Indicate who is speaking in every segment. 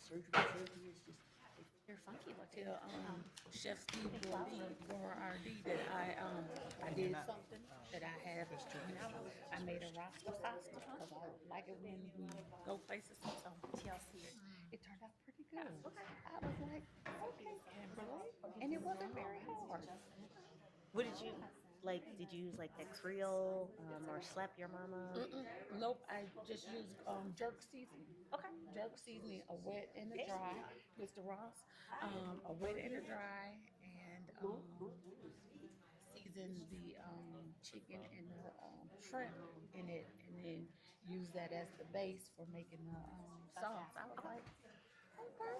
Speaker 1: surgery is just,
Speaker 2: They're funky. Till Chef Steve brought me for RD that I did something that I have. I made a Rasta pasta because I like it when we go places. So TLC, it turned out pretty good. I was like, okay, Kimberly, and it wasn't very hard.
Speaker 1: what did you, like, did you use like X-Real, or Slap Your Mama?
Speaker 2: Nope, I just used jerk seasoning.
Speaker 1: Okay.
Speaker 2: Jerk seasoning, a wet and a dry, Mr. Ross. A wet and a dry, and season the chicken and the shrimp in it, and then use that as the base for making the sauce. I was like, okay,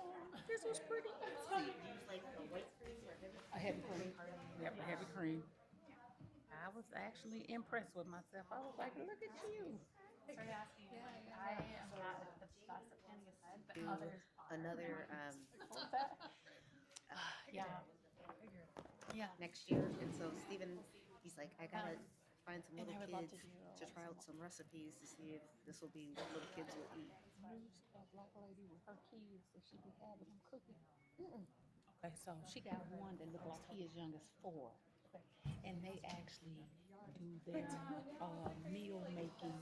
Speaker 2: this was pretty
Speaker 1: So
Speaker 2: easy.
Speaker 1: you use like a white cream or
Speaker 2: A heavy cream. Yep, a heavy cream. I was actually impressed with myself. I was like, look at you.
Speaker 1: do another
Speaker 2: Yeah. Yeah.
Speaker 1: next year. And so Steven, he's like, I gotta find some
Speaker 2: And
Speaker 1: little
Speaker 2: I would love
Speaker 1: kids
Speaker 2: to do
Speaker 1: to try out some recipes to see if this will be what little kids will eat.
Speaker 2: news a black lady with her kids and she be having them cooking. Okay, so she got one that look like he as young as 4, and they actually do their meal making.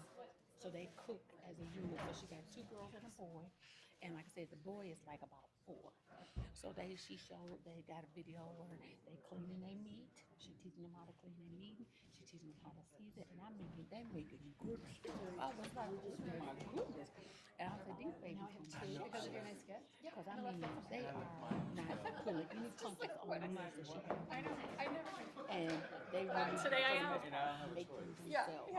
Speaker 2: So they cook as a unit. So she got 2 girls and a boy, and like I said, the boy is like about 4. So she showed they got a video where they cleaning their meat. She teaching them how to clean their meat. She teaching them how to season, and they making good stuff. I was like, oh my goodness. And I said, these babies gonna be because of your nice gift. Because I mean, they are not pulling any punches on the meals that she has. I know. I never. And they really
Speaker 3: Today I am.
Speaker 2: make them themselves.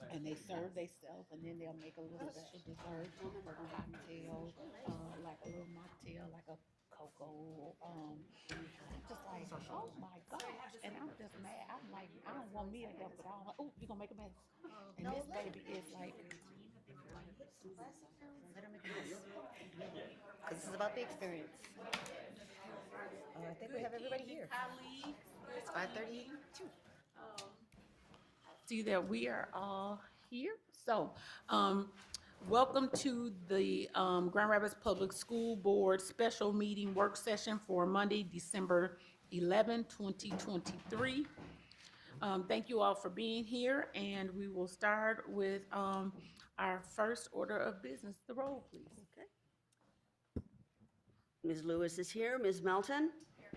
Speaker 2: And they serve themselves, and then they'll make a little special dessert or cocktail, like a little mocktail, like a cocoa. I'm just like, oh my gosh. And I'm just mad. I'm like, I don't want me to help, but I'm like, oh, you're gonna make a mess. And this baby is like,
Speaker 1: Let her make a mess. This is about the experience. I think we have everybody here. It's 5:32.
Speaker 2: see that we are all here. So, welcome to the Grand Rapids Public School Board Special Meeting Work Session for Monday, December 11, 2023. Thank you all for being here, and we will start with our first order of business. The roll, please.
Speaker 4: Okay. Ms. Lewis is here. Ms. Melton? Here.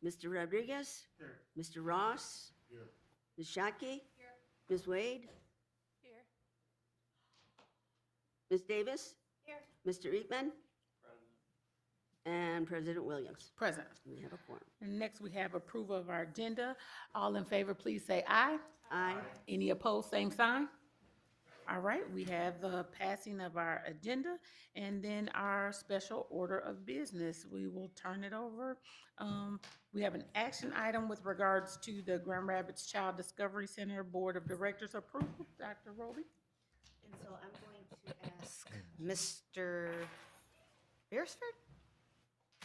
Speaker 4: Mr. Rodriguez? Here. Mr. Ross? Here. Ms. Shockey? Here. Ms. Wade?
Speaker 3: Here.
Speaker 4: Ms. Davis?
Speaker 3: Here.
Speaker 4: Mr. Eatman? And President Williams.
Speaker 2: Present.
Speaker 4: We have a quorum.
Speaker 2: And next, we have approval of our agenda. All in favor, please say aye.
Speaker 4: Aye.
Speaker 2: Any opposed, same sign. All right, we have the passing of our agenda and then our special order of business. We will turn it over. We have an action item with regards to the Grand Rapids Child Discovery Center Board of Directors approval. Dr. Roby?
Speaker 1: And so I'm going to ask Mr. Beresford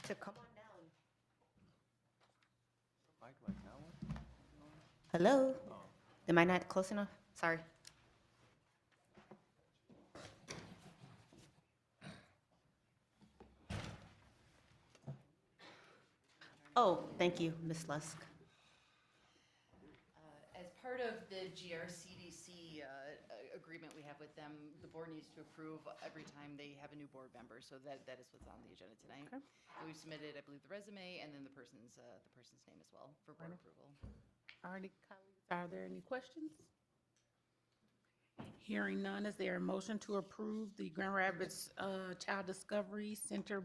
Speaker 1: to come on down. Hello? Am I not close enough? Sorry. Oh, thank you, Ms. Lusk.
Speaker 5: As part of the GRCDC agreement we have with them, the board needs to approve every time they have a new board member, so that is what's on the agenda tonight.
Speaker 2: Okay.
Speaker 5: So we've submitted, I believe, the resume and then the person's name as well for board approval.
Speaker 2: All right, colleagues, are there any questions? Hearing none, is there a motion to approve the Grand Rapids Child Discovery Center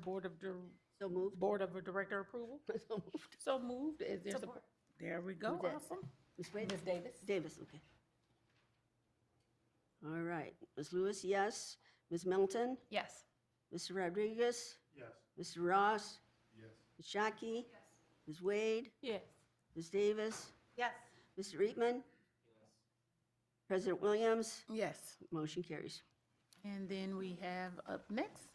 Speaker 4: So moved.
Speaker 2: Board of Director approval?
Speaker 4: So moved.
Speaker 2: So moved. Is there support? There we go.
Speaker 4: Who's that?
Speaker 2: Awesome.
Speaker 4: Ms. Wade?
Speaker 2: Ms. Davis?
Speaker 4: Davis, okay. All right. Ms. Lewis, yes. Ms. Melton?
Speaker 3: Yes.
Speaker 4: Mr. Rodriguez?
Speaker 6: Yes.
Speaker 4: Mr. Ross?
Speaker 6: Yes.
Speaker 4: Ms. Shockey? Yes. Ms. Wade?
Speaker 2: Yes.
Speaker 4: Ms. Davis?
Speaker 3: Yes.
Speaker 4: Mr. Eatman? President Williams?
Speaker 2: Yes.
Speaker 4: Motion carries.
Speaker 2: And then we have up next,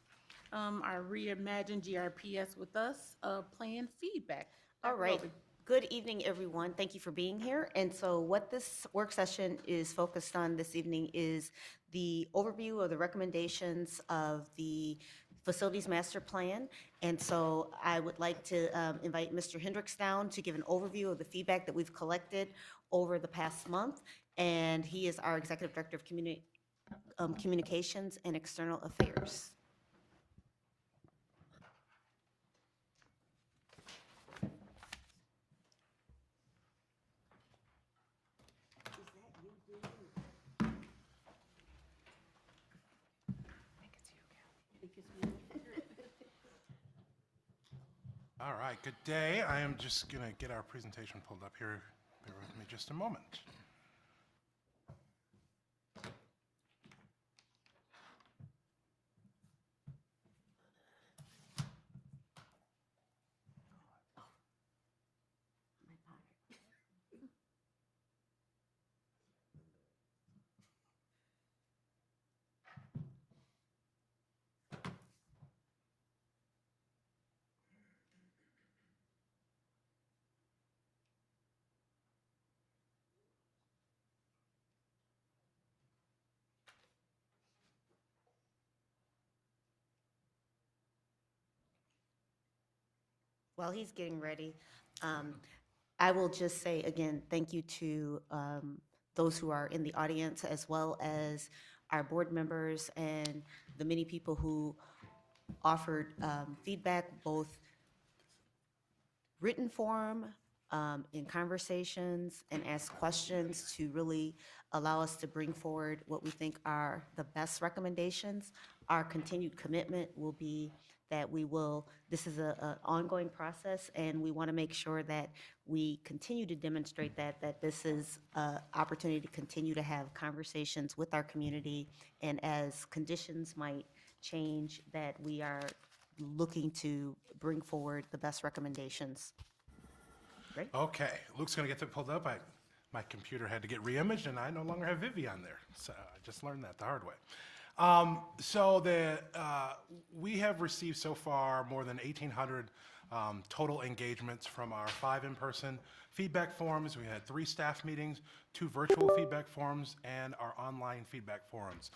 Speaker 2: our Reimagine GRPS with us, plan feedback.
Speaker 1: All
Speaker 2: Dr.
Speaker 1: right.
Speaker 2: Roby.
Speaker 1: Good evening, everyone. Thank you for being here. And so what this work session is focused on this evening is the overview of the recommendations of the facilities master plan. And so I would like to invite Mr. Hendricks down to give an overview of the feedback that we've collected over the past month. And he is our Executive Director of Communications and External Affairs.
Speaker 3: All right, good day. I am just going to get our presentation pulled up here. Bear with me just a moment.
Speaker 1: While he's getting ready, I will just say again, thank you to those who are in the audience, as well as our board members and the many people who offered feedback, both written form, in conversations, and ask questions to really allow us to bring forward what we think are the best recommendations. Our continued commitment will be that this is an ongoing process, and we want to make sure that we continue to demonstrate that this is an opportunity to continue to have conversations with our community, and as conditions might change, that we are looking to bring forward the best recommendations. Ready?
Speaker 3: Okay, Luke's going to get that pulled up. My computer had to get re-imaged, and I no longer have Vivi on there. So I just learned that the hard way. We have received so far more than 1,800 total engagements from our 5 in-person feedback forums. We had 3 staff meetings, 2 virtual feedback forums, and our online feedback forums.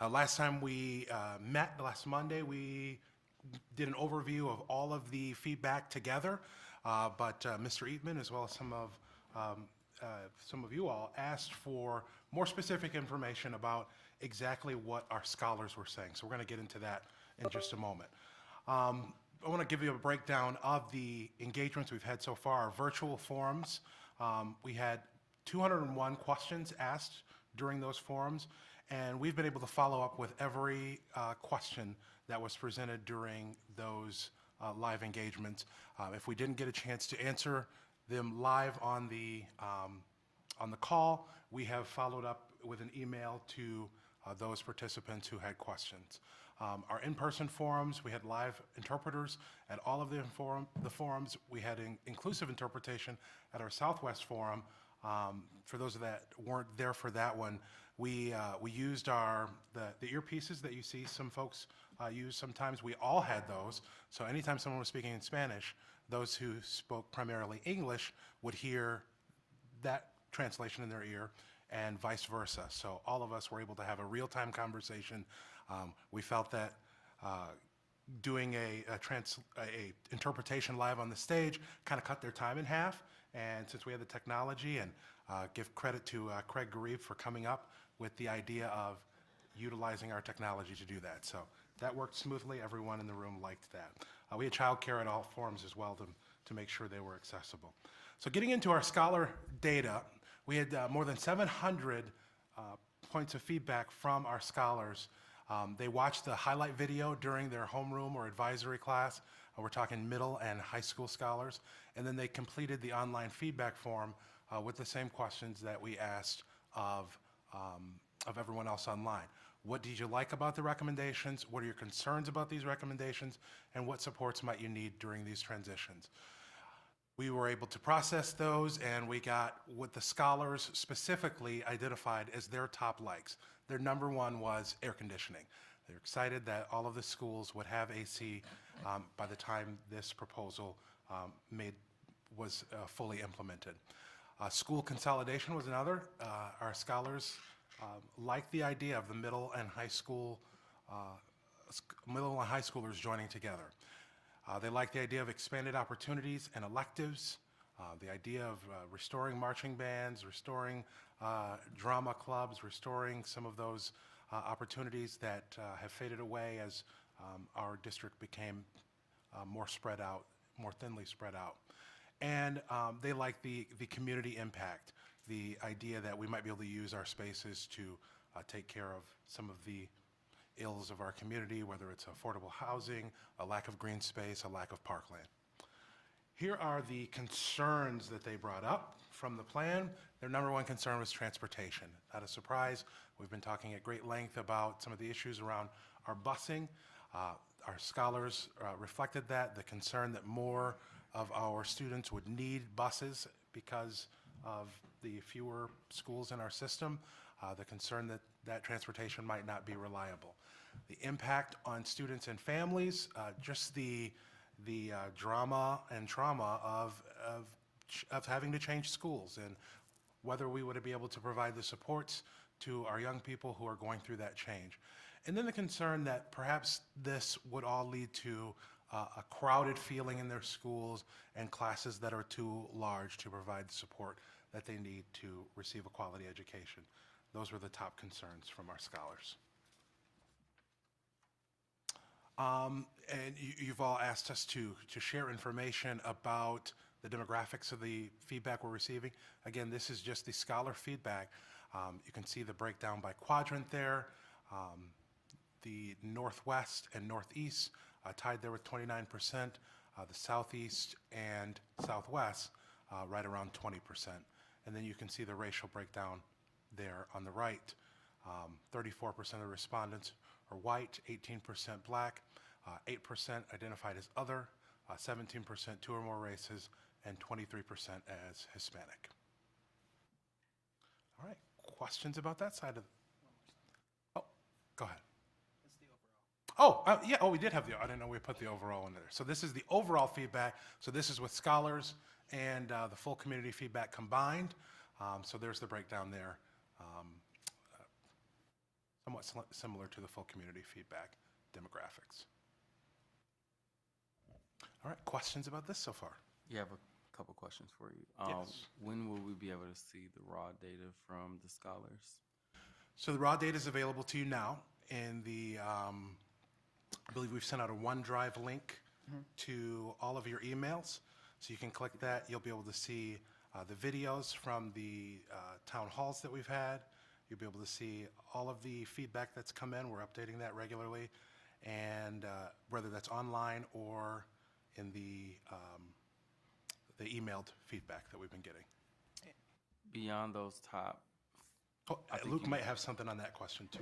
Speaker 3: Last time we met, last Monday, we did an overview of all of the feedback together, but Mr. Eatman, as well as some of you all, asked for more specific information about exactly what our scholars were saying. So we're going to get into that in just a moment. I want to give you a breakdown of the engagements we've had so far. Our virtual forums, we had 201 questions asked during those forums, and we've been able to follow up with every question that was presented during those live engagements. If we didn't get a chance to answer them live on the call, we have followed up with an email to those participants who had questions. Our in-person forums, we had live interpreters at all of the forums. We had inclusive interpretation at our Southwest forum. For those that weren't there for that one, we used the earpieces that you see some folks use sometimes. We all had those, so anytime someone was speaking in Spanish, those who spoke primarily English would hear that translation in their ear, and vice versa. So all of us were able to have a real-time conversation. We felt that doing a interpretation live on the stage kind of cut their time in half, and since we had the technology, and give credit to Craig Garib for coming up with the idea of utilizing our technology to do that. So that worked smoothly. Everyone in the room liked that. We had childcare at all forums as well to make sure they were accessible. So getting into our scholar data, we had more than 700 points of feedback from our scholars. They watched the highlight video during their homeroom or advisory class. We're talking middle and high school scholars. And then they completed the online feedback form with the same questions that we asked of everyone else online. What did you like about the recommendations? What are your concerns about these recommendations? And what supports might you need during these transitions? We were able to process those, and we got what the scholars specifically identified as their top likes. Their number one was air conditioning. They're excited that all of the schools would have AC by the time this proposal was fully implemented. School consolidation was another. Our scholars liked the idea of the middle and high school middle and high schoolers joining together. They like the idea of expanded opportunities and electives, the idea of restoring marching bands, restoring drama clubs, restoring some of those opportunities that have faded away as our district became more spread out, more thinly spread out. And they like the community impact, the idea that we might be able to use our spaces to take care of some of the ills of our community, whether it's affordable housing, a lack of green space, a lack of parkland. Here are the concerns that they brought up from the plan. Their number one concern was transportation. Not a surprise. We've been talking at great length about some of the issues around our busing. Our scholars reflected that, the concern that more of our students would need buses because of the fewer schools in our system, the concern that that transportation might not be reliable. The impact on students and families, just the drama and trauma of having to change schools, and whether we would be able to provide the supports to our young people who are going through that change. And then the concern that perhaps this would all lead to a crowded feeling in their schools and classes that are too large to provide the support that they need to receive a quality education. Those were the top concerns from our scholars. And you've all asked us to share information about the demographics of the feedback we're receiving. Again, this is just the scholar feedback. You can see the breakdown by quadrant there. The Northwest and Northeast tied there with 29%. The Southeast and Southwest right around 20%. And then you can see the racial breakdown there on the right. 34% of the respondents are white, 18% black, 8% identified as other, 17% two or more races, and 23% as Hispanic. All right, questions about that side of? Oh, go ahead. Oh, yeah, oh, we did have I didn't know we put the overall in there. So this is the overall feedback. So this is with scholars and the full community feedback combined. So there's the breakdown there. Somewhat similar to the full community feedback demographics. All right, questions about this so far?
Speaker 6: You have a couple questions for you.
Speaker 3: Yes.
Speaker 6: When will we be able to see the raw data from the scholars?
Speaker 3: So the raw data is available to you now in the, I believe we've sent out a OneDrive link to all of your emails. So you can click that. You'll be able to see the videos from the town halls that we've had. You'll be able to see all of the feedback that's come in. We're updating that regularly. And whether that's online or in the emailed feedback that we've been getting.
Speaker 6: Beyond those top,
Speaker 3: Oh, Luke might have something on that question too.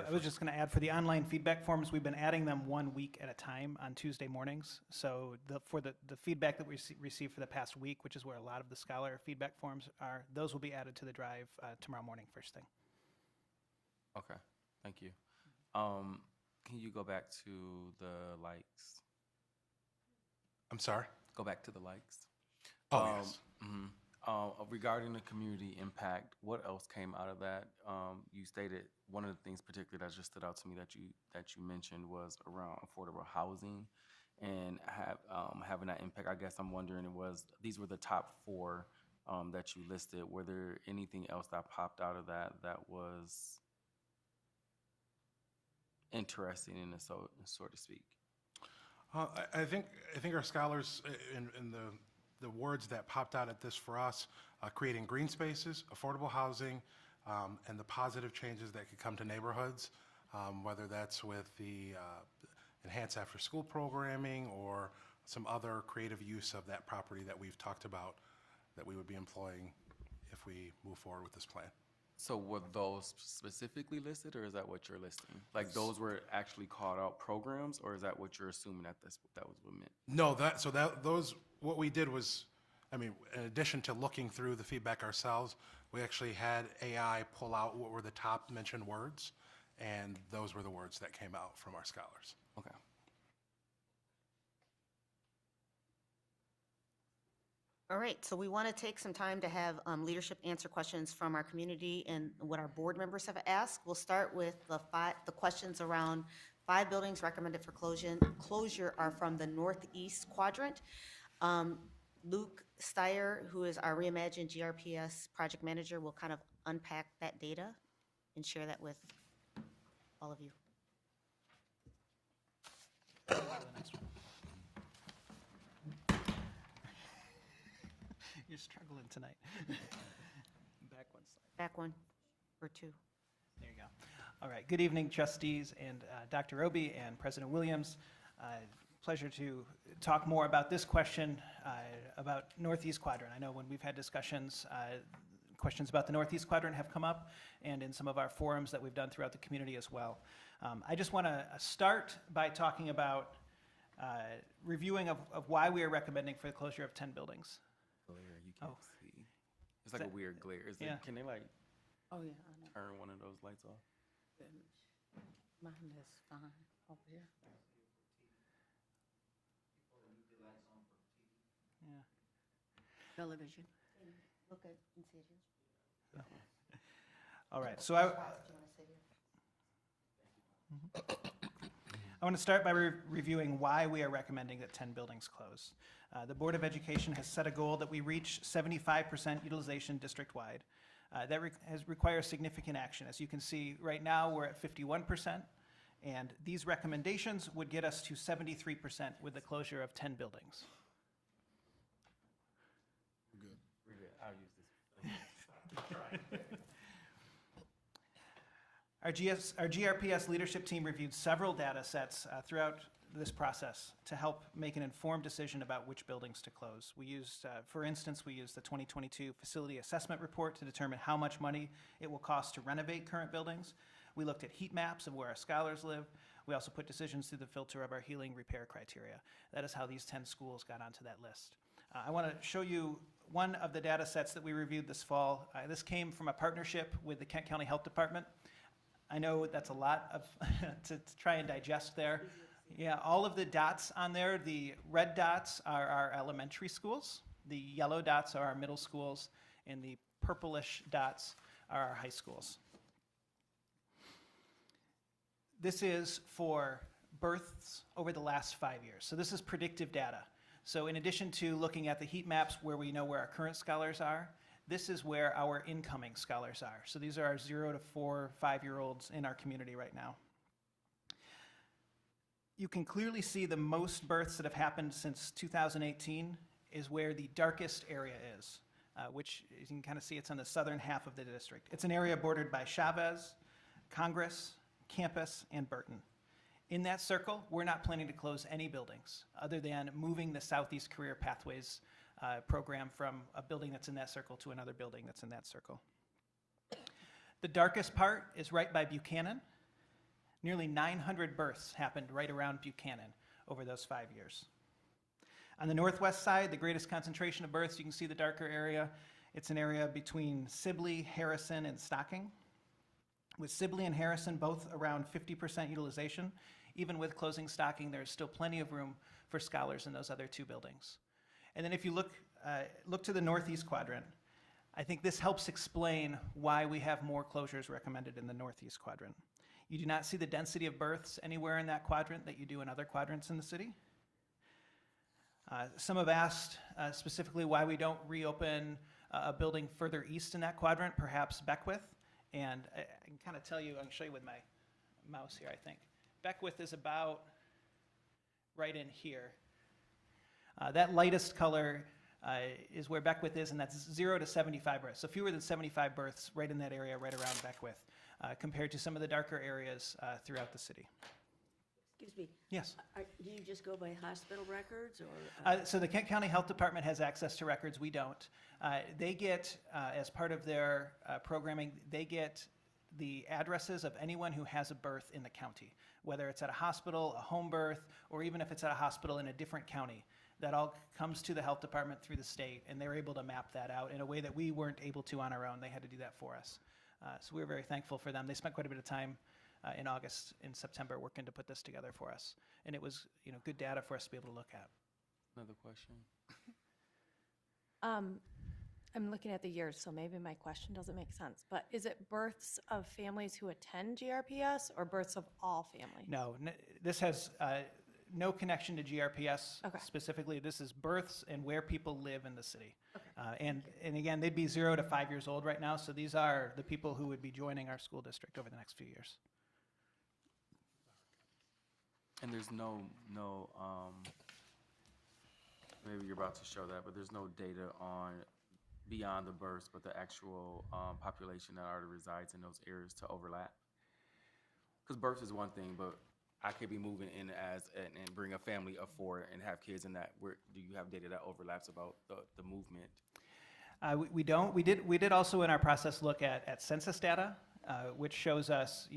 Speaker 7: I was just going to add, for the online feedback forms, we've been adding them 1 week at a time on Tuesday mornings. So for the feedback that we received for the past week, which is where a lot of the scholar feedback forms are, those will be added to the drive tomorrow morning first thing.
Speaker 6: okay, thank you. Can you go back to the likes?
Speaker 3: I'm sorry?
Speaker 6: Go back to the likes.
Speaker 3: Oh, yes.
Speaker 6: Regarding the community impact, what else came out of that? You stated one of the things particularly that just stood out to me that you mentioned was around affordable housing and having that impact. I guess I'm wondering, these were the top 4 that you listed. Were there anything else that popped out of that was interesting in the so to speak?
Speaker 3: I think our scholars in the words that popped out at this for us, creating green spaces, affordable housing, and the positive changes that could come to neighborhoods, whether that's with the enhanced after-school programming or some other creative use of that property that we've talked about that we would be employing if we move forward with this plan.
Speaker 6: So were those specifically listed, or is that what you're listing? Like those were actually called out programs, or is that what you're assuming that that was what meant?
Speaker 3: No, what we did was, I mean, in addition to looking through the feedback ourselves, we actually had AI pull out what were the top mentioned words, and those were the words that came out from our scholars.
Speaker 6: Okay.
Speaker 1: All right, so we want to take some time to have leadership answer questions from our community and what our board members have asked. We'll start with the questions around 5 buildings recommended for closure are from the northeast quadrant. Luke Steyer, who is our Reimagine GRPS project manager, will kind of unpack that data and share that with all of you.
Speaker 7: You're struggling tonight. Back one slide.
Speaker 1: Back one or two.
Speaker 7: There you go. All right. Good evening, trustees and Dr. Roby and President Williams. Pleasure to talk more about this question about Northeast Quadrant. I know when we've had discussions, questions about the Northeast Quadrant have come up, and in some of our forums that we've done throughout the community as well. I just want to start by talking about reviewing of why we are recommending for the closure of 10 buildings.
Speaker 6: Glare, you can't
Speaker 7: Oh.
Speaker 6: see. It's like a weird glare. Is
Speaker 7: Yeah.
Speaker 6: it, can they like
Speaker 2: Oh, yeah, I know.
Speaker 6: turn one of those lights off?
Speaker 2: Mine is fine over here.
Speaker 7: Yeah.
Speaker 4: Television.
Speaker 1: Look at and see it.
Speaker 7: All right. So I want to start by reviewing why we are recommending that 10 buildings close. The Board of Education has set a goal that we reach 75% utilization district-wide. That requires significant action. As you can see, right now, we're at 51%, and these recommendations would get us to 73% with the closure of 10 buildings.
Speaker 6: We're good. I'll use this.
Speaker 7: Our GRPS leadership team reviewed several data sets throughout this process to help make an informed decision about which buildings to close. We used, for instance, we used the 2022 Facility Assessment Report to determine how much money it will cost to renovate current buildings. We looked at heat maps of where our scholars live. We also put decisions through the filter of our healing repair criteria. That is how these 10 schools got onto that list. I want to show you one of the data sets that we reviewed this fall. This came from a partnership with the Kent County Health Department. I know that's a lot of to try and digest there. Yeah, all of the dots on there, the red dots are our elementary schools, the yellow dots are our middle schools, and the purplish dots are our high schools. This is for births over the last 5 years. So this is predictive data. So in addition to looking at the heat maps where we know where our current scholars are, this is where our incoming scholars are. So these are our 0 to 4, 5-year-olds in our community right now. You can clearly see the most births that have happened since 2018 is where the darkest area is, which you can kind of see it's on the southern half of the district. It's an area bordered by Chavez, Congress, Campus, and Burton. In that circle, we're not planning to close any buildings other than moving the Southeast Career Pathways program from a building that's in that circle to another building that's in that circle. The darkest part is right by Buchanan. Nearly 900 births happened right around Buchanan over those 5 years. On the northwest side, the greatest concentration of births, you can see the darker area. It's an area between Sibley, Harrison, and Stocking. With Sibley and Harrison both around 50% utilization, even with closing Stocking, there's still plenty of room for scholars in those other two buildings. And then if you look to the northeast quadrant, I think this helps explain why we have more closures recommended in the northeast quadrant. You do not see the density of births anywhere in that quadrant that you do in other quadrants in the city. Some have asked specifically why we don't reopen a building further east in that quadrant, perhaps Beckwith. And I can kind of tell you, I can show you with my mouse here, I think. Beckwith is about right in here. That lightest color is where Beckwith is, and that's 0 to 75 births. So fewer than 75 births right in that area, right around Beckwith, compared to some of the darker areas throughout the city.
Speaker 4: Excuse me.
Speaker 7: Yes.
Speaker 4: Do you just go by hospital records or?
Speaker 7: So the Kent County Health Department has access to records. We don't. They get, as part of their programming, they get the addresses of anyone who has a birth in the county, whether it's at a hospital, a home birth, or even if it's at a hospital in a different county. That all comes to the health department through the state, and they're able to map that out in a way that we weren't able to on our own. They had to do that for us. So we were very thankful for them. They spent quite a bit of time in August and September working to put this together for us. And it was, good data for us to be able to look at.
Speaker 6: Another question?
Speaker 8: I'm looking at the years, so maybe my question doesn't make sense. But is it births of families who attend GRPS or births of all families?
Speaker 7: No, this has no connection to GRPS
Speaker 8: Okay.
Speaker 7: specifically. This is births and where people live in the city. And again, they'd be 0 to 5 years old right now, so these are the people who would be joining our school district over the next few years.
Speaker 6: And there's no, maybe you're about to show that, but there's no data on beyond the births, but the actual population that already resides in those areas to overlap? Because births is one thing, but I could be moving in and bring a family of 4 and have kids in that. Do you have data that overlaps about the movement?
Speaker 7: We don't. We did also in our process look at census data, which shows us,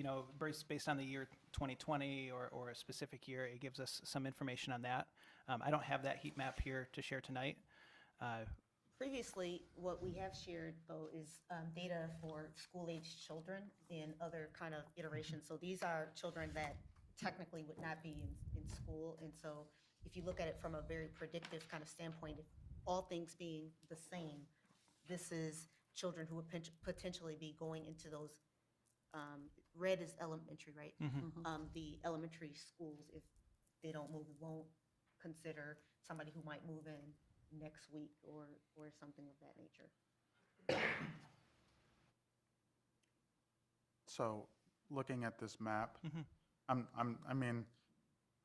Speaker 7: based on the year 2020 or a specific year, it gives us some information on that. I don't have that heat map here to share tonight.
Speaker 1: Previously, what we have shared, though, is data for school-aged children in other kind of iterations. So these are children that technically would not be in school. And so if you look at it from a very predictive kind of standpoint, if all things being the same, this is children who would potentially be going into those, red is elementary, right? The elementary schools, if they don't move, won't consider somebody who might move in next week or something of that nature.
Speaker 9: So, looking at this map, I mean,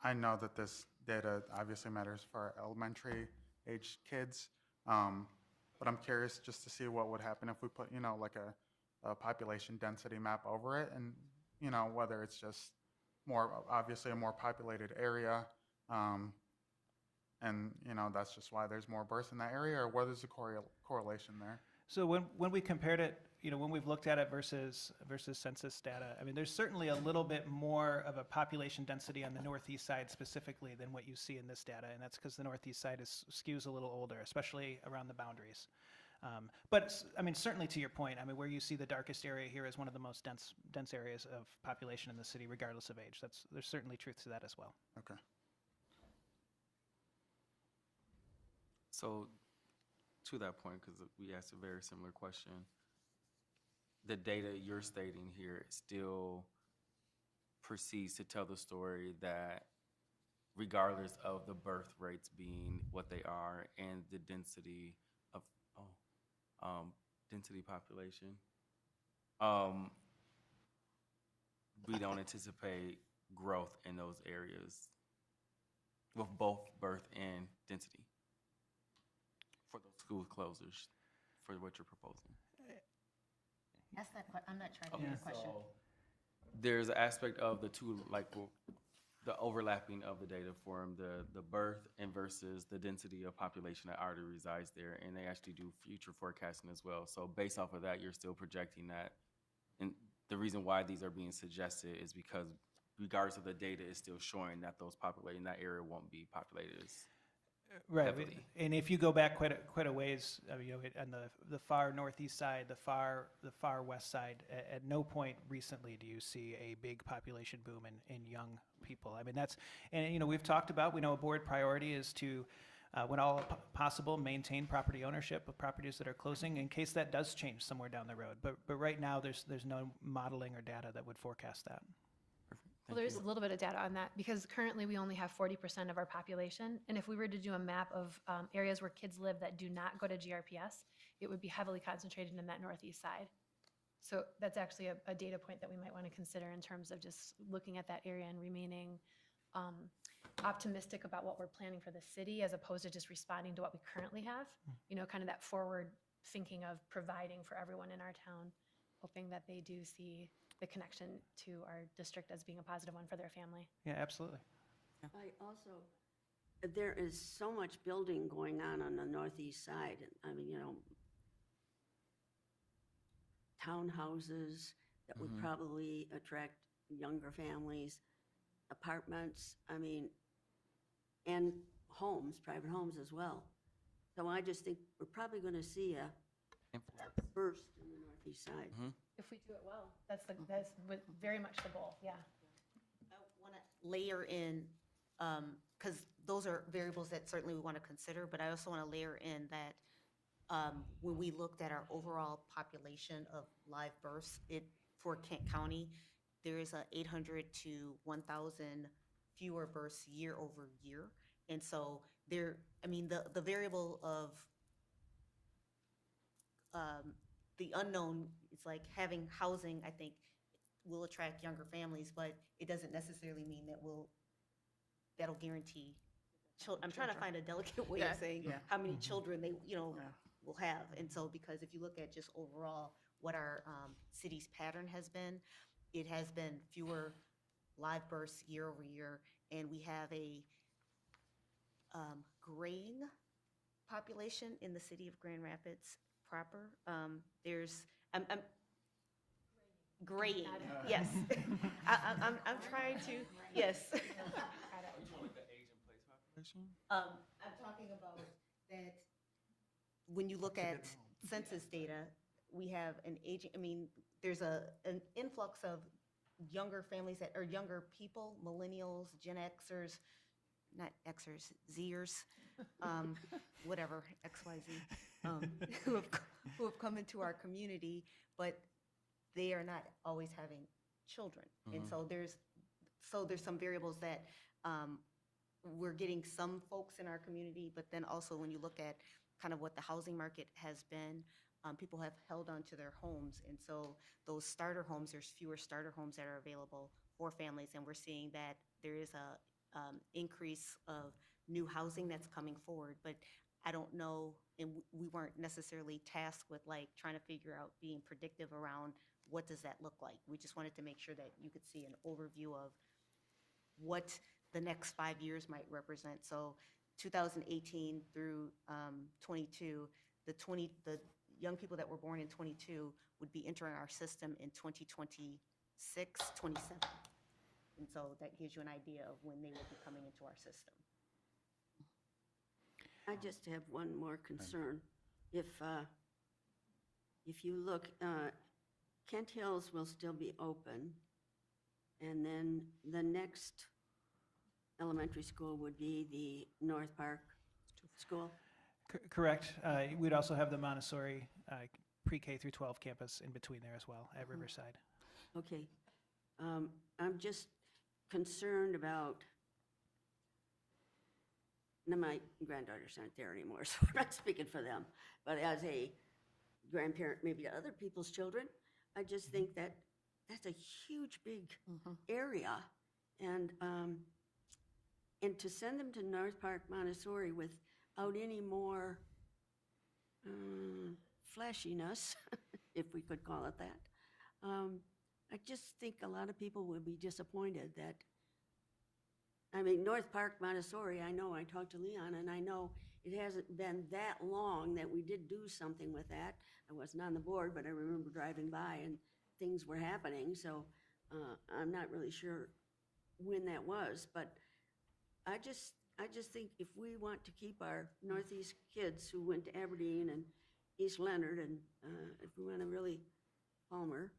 Speaker 9: I know that this data obviously matters for our elementary age kids, but I'm curious just to see what would happen if we put, like a population density map over it, and whether it's just obviously a more populated area, and that's just why there's more births in that area, or whether there's a correlation there.
Speaker 7: So when we compared it, when we've looked at it versus census data, I mean, there's certainly a little bit more of a population density on the northeast side specifically than what you see in this data, and that's because the northeast side skews a little older, especially around the boundaries. But I mean, certainly to your point, I mean, where you see the darkest area here is one of the most dense areas of population in the city, regardless of age. There's certainly truth to that as well.
Speaker 9: Okay.
Speaker 6: So, to that point, because we asked a very similar question, the data you're stating here still proceeds to tell the story that regardless of the birth rates being what they are and the density of density population, we don't anticipate growth in those areas with both birth and density for those school closures, for what you're proposing.
Speaker 1: Ask that question. I'm not trying to hear your question.
Speaker 6: So there's an aspect of the two, like the overlapping of the data for the birth and versus the density of population that already resides there, and they actually do future forecasting as well. So based off of that, you're still projecting that, and the reason why these are being suggested is because regardless of the data, is still showing that those populated in that area won't be populated as
Speaker 7: Right,
Speaker 6: heavily.
Speaker 7: and if you go back quite a ways, on the far northeast side, the far west side, at no point recently do you see a big population boom in young people. I mean, we've talked about, we know a board priority is to, when all possible, maintain property ownership of properties that are closing in case that does change somewhere down the road. But right now, there's no modeling or data that would forecast that.
Speaker 10: Well, there's a little bit of data on that because currently we only have 40% of our population. And if we were to do a map of areas where kids live that do not go to GRPS, it would be heavily concentrated in that northeast side. So that's actually a data point that we might want to consider in terms of just looking at that area and remaining optimistic about what we're planning for the city as opposed to just responding to what we currently have. Kind of that forward thinking of providing for everyone in our town, hoping that they do see the connection to our district as being a positive one for their family.
Speaker 7: Yeah, absolutely.
Speaker 4: There is so much building going on the northeast side. I mean, townhouses that would probably attract younger families, apartments, I mean, and homes, private homes as well. So I just think we're probably going to see a burst in the northeast side.
Speaker 10: If we do it well, that's very much the goal, yeah.
Speaker 1: I want to layer in, because those are variables that certainly we want to consider, but I also want to layer in that when we looked at our overall population of live births, for Kent County, there is a 800 to 1,000 fewer births year over year. And so the variable of the unknown, it's like having housing, I think, will attract younger families, but it doesn't necessarily mean that'll guarantee. I'm trying to find a delicate way of saying how many children they, will have. And so, because if you look at just overall what our city's pattern has been, it has been fewer live births year over year, and we have a graying population in the city of Grand Rapids proper. I'm graying, yes. I'm trying to, yes. I'm talking about that when you look at census data, we have an aging, there's an influx of younger families that are younger people, millennials, Gen Xers, not Xers, Zers, whatever, XYZ, who have come into our community, but they are not always having children. And so there's some variables that we're getting some folks in our community, but then also when you look at kind of what the housing market has been, people have held on to their homes. And so those starter homes, there's fewer starter homes that are available for families. And we're seeing that there is a increase of new housing that's coming forward. But I don't know, and we weren't necessarily tasked with like trying to figure out being predictive around what does that look like. We just wanted to make sure that you could see an overview of what the next 5 years might represent. So 2018 through 22, the young people that were born in 22 would be entering our system in 2026, 27. And so that gives you an idea of when they will be coming into our system.
Speaker 4: I just have one more concern. If you look, Kent Hills will still be open, and then the next elementary school would be the North Park School.
Speaker 7: Correct. We'd also have the Montessori pre-K through 12 campus in between there as well at Riverside.
Speaker 4: Okay. I'm just concerned about, now my granddaughters aren't there anymore, so I'm not speaking for them, but as a grandparent, maybe to other people's children, I just think that that's a huge, big area. And to send them to North Park Montessori without any more flashiness, if we could call it that, I just think a lot of people would be disappointed that, North Park Montessori, I know, I talked to Leon, and I know it hasn't been that long that we did do something with that. I wasn't on the board, but I remember driving by and things were happening, so I'm not really sure when that was, but I just think if we want to keep our Northeast kids who went to Aberdeen and East Leonard, and if we want to really, Palmer,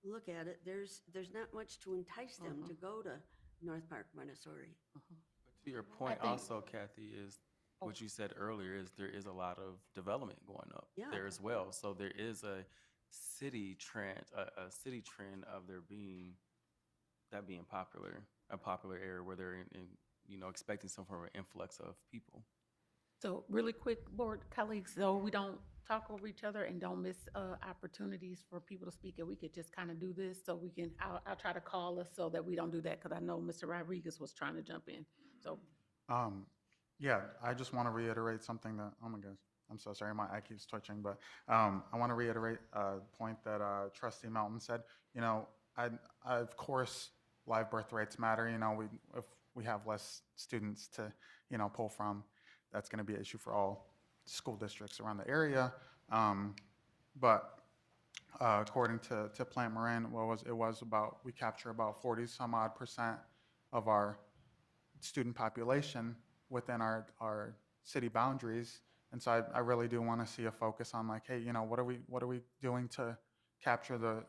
Speaker 4: look at it, there's not much to entice them to go to North Park Montessori.
Speaker 6: To your point also, Kathy, is what you said earlier is there is a lot of development going up there as well. So there is a city trend of there being popular, a popular area where they're expecting some form of influx of people.
Speaker 2: So really quick, board colleagues, so we don't talk over each other and don't miss opportunities for people to speak, and we could just kind of do this so we can, I'll try to call us so that we don't do that, because I know Mr. Rodriguez was trying to jump in, so.
Speaker 9: Yeah, I just want to reiterate something that, oh my gosh, I'm so sorry, my eye keeps twitching, but I want to reiterate a point that Trustee Melton said. Of course, live birth rates matter. If we have less students to, pull from, that's going to be an issue for all school districts around the area. But according to Plant Moran, we capture about 40 some odd % of our student population within our city boundaries. And so I really do want to see a focus on like, hey, what are we doing to capture the,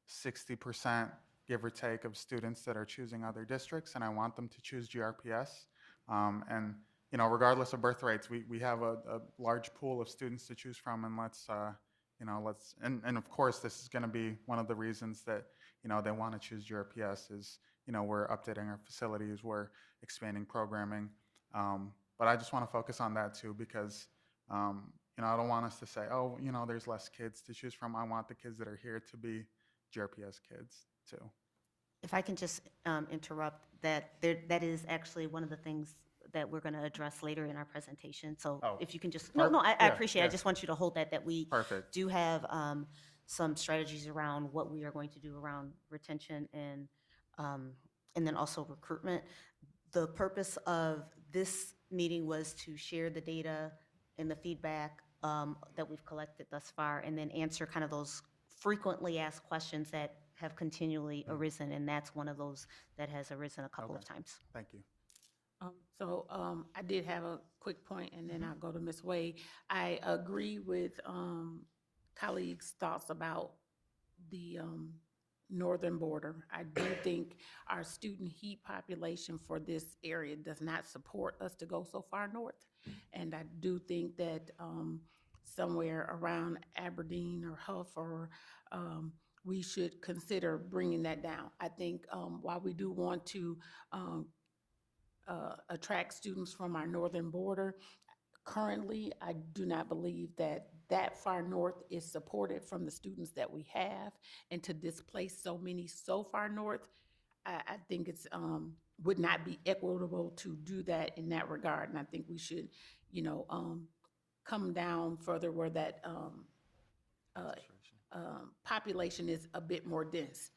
Speaker 9: 60% give or take of students that are choosing other districts, and I want them to choose GRPS. And regardless of birth rates, we have a large pool of students to choose from, and and of course, this is going to be one of the reasons that, they want to choose GRPS is, we're updating our facilities, we're expanding programming. But I just want to focus on that too, because, I don't want us to say, oh, there's less kids to choose from. I want the kids that are here to be GRPS kids too.
Speaker 1: If I can just interrupt, that is actually one of the things that we're going to address later in our presentation. So
Speaker 9: Oh.
Speaker 1: if you can just,
Speaker 9: Perfect.
Speaker 1: I
Speaker 9: Yeah,
Speaker 1: appreciate it. I
Speaker 9: yeah.
Speaker 1: just want you to hold that we
Speaker 9: Perfect.
Speaker 1: do have some strategies around what we are going to do around retention and then also recruitment. The purpose of this meeting was to share the data and the feedback that we've collected thus far, and then answer kind of those frequently asked questions that have continually arisen, and that's one of those that has arisen a couple of
Speaker 9: Okay.
Speaker 1: times.
Speaker 9: Thank you.
Speaker 2: I did have a quick point, and then I'll go to Ms. Wade. I agree with colleagues' thoughts about the northern border. I do think our student heat population for this area does not support us to go so far north. And I do think that somewhere around Aberdeen or Huff or we should consider bringing that down. I think while we do want to attract students from our northern border, currently, I do not believe that far north is supported from the students that we have, and to displace so many so far north, I think it's would not be equitable to do that in that regard, and I think we should, come down further where that population is a bit more dense.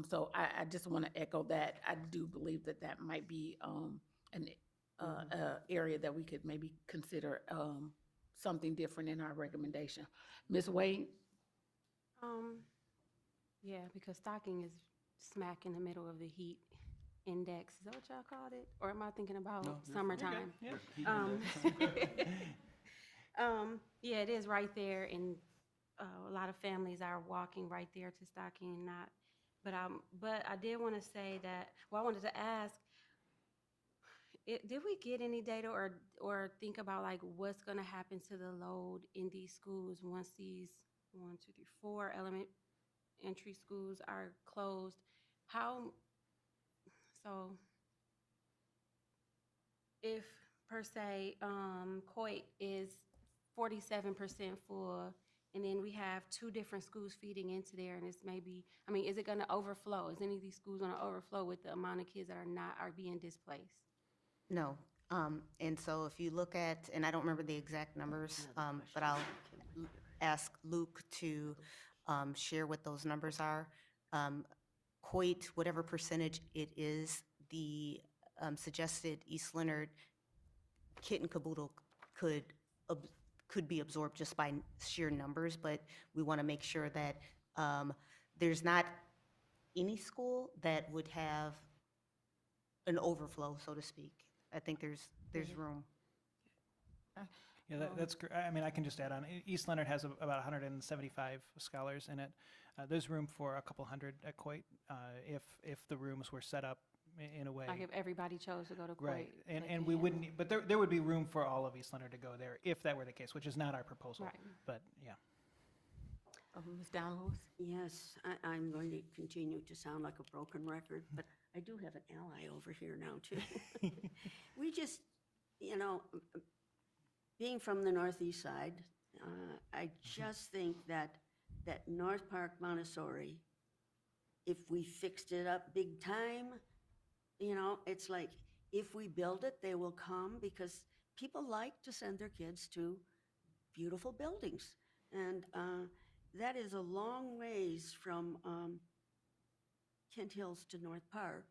Speaker 2: So I just want to echo that. I do believe that might be an area that we could maybe consider something different in our recommendation. Ms. Wade?
Speaker 11: Yeah, because Stocking is smack in the middle of the heat index. Is that what y'all called it? Or am I thinking about summertime? Yeah, it is right there, and a lot of families are walking right there to Stocking and not. But I did want to say that. Well, I wanted to ask. Did we get any data or think about like what's going to happen to the load in these schools once these 1, 2, 3, 4 elementary schools are closed? So if per se Coit is 47% full, and then we have 2 different schools feeding into there, and it's maybe, is it going to overflow? Is any of these schools going to overflow with the amount of kids that are being displaced?
Speaker 1: No. And so if you look at, and I don't remember the exact numbers, but I'll ask Luke to share what those numbers are. Coit, whatever percentage it is, the suggested East Leonard kit and caboodle could be absorbed just by sheer numbers, but we want to make sure that there's not any school that would have an overflow, so to speak. I think there's room.
Speaker 7: Yeah, that's great. I mean, I can just add on. East Leonard has about 175 scholars in it. There's room for a couple hundred at Coit if the rooms were set up in a way.
Speaker 11: Like if everybody chose to go to Coit.
Speaker 7: Right, and we wouldn't, but there would be room for all of East Leonard to go there if that were the case, which is not our proposal.
Speaker 11: Right.
Speaker 7: But yeah.
Speaker 2: Ms. Down-Lewis?
Speaker 4: Yes, I'm going to continue to sound like a broken record, but I do have an ally over here now, too. We just, being from the northeast side, I just think that North Park Montessori, if we fixed it up big time, it's like, if we build it, they will come, because people like to send their kids to beautiful buildings. And that is a long ways from Kent Hills to North Park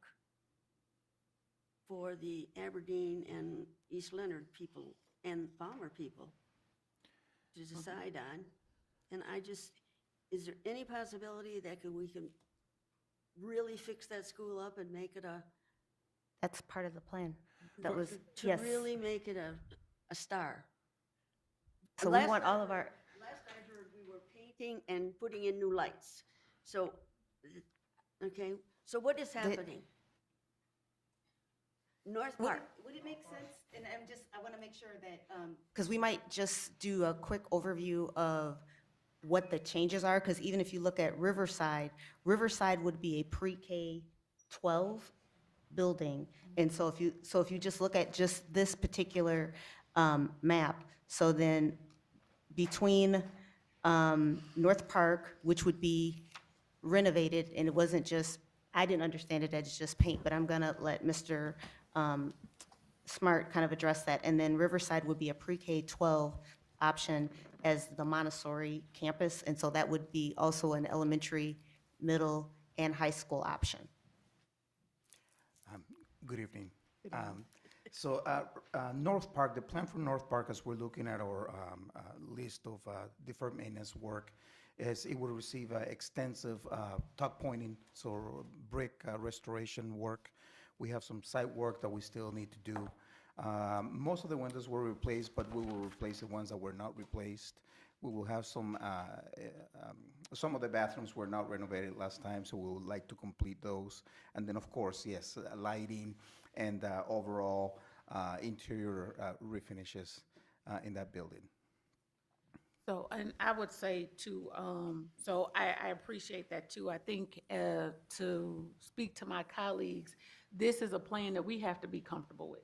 Speaker 4: for the Aberdeen and East Leonard people and Palmer people to decide on. And is there any possibility that we can really fix that school up and make it
Speaker 1: That's part of the plan.
Speaker 4: to
Speaker 1: Yes.
Speaker 4: really make it a star?
Speaker 1: So we want all of our,
Speaker 4: Last I heard, we were painting and putting in new lights. So, okay, so what is happening? North Park, would it make sense, and I
Speaker 1: sure that, because we might just do a quick overview of what the changes are, because even if you look at Riverside, Riverside would be a pre-K 12 building. And so if you just look at just this particular map, so then between North Park, which would be renovated, and it wasn't just, I didn't understand it as just paint, but I'm gonna let Mr. Smart kind of address that. And then Riverside would be a pre-K 12 option as the Montessori campus, and so that would be also an elementary, middle, and high school option.
Speaker 12: Good evening. North Park, the plan for North Park, as we're looking at our list of deferred maintenance work, is it will receive extensive tuck pointing, so brick restoration work. We have some site work that we still need to do. Most of the windows were replaced, but we will replace the ones that were not replaced. We will have some of the bathrooms were not renovated last time, so we would like to complete those. And then, of course, yes, lighting and overall interior refinishes in that building.
Speaker 2: So, and I would say too, so I appreciate that too. I think to speak to my colleagues, this is a plan that we have to be comfortable with.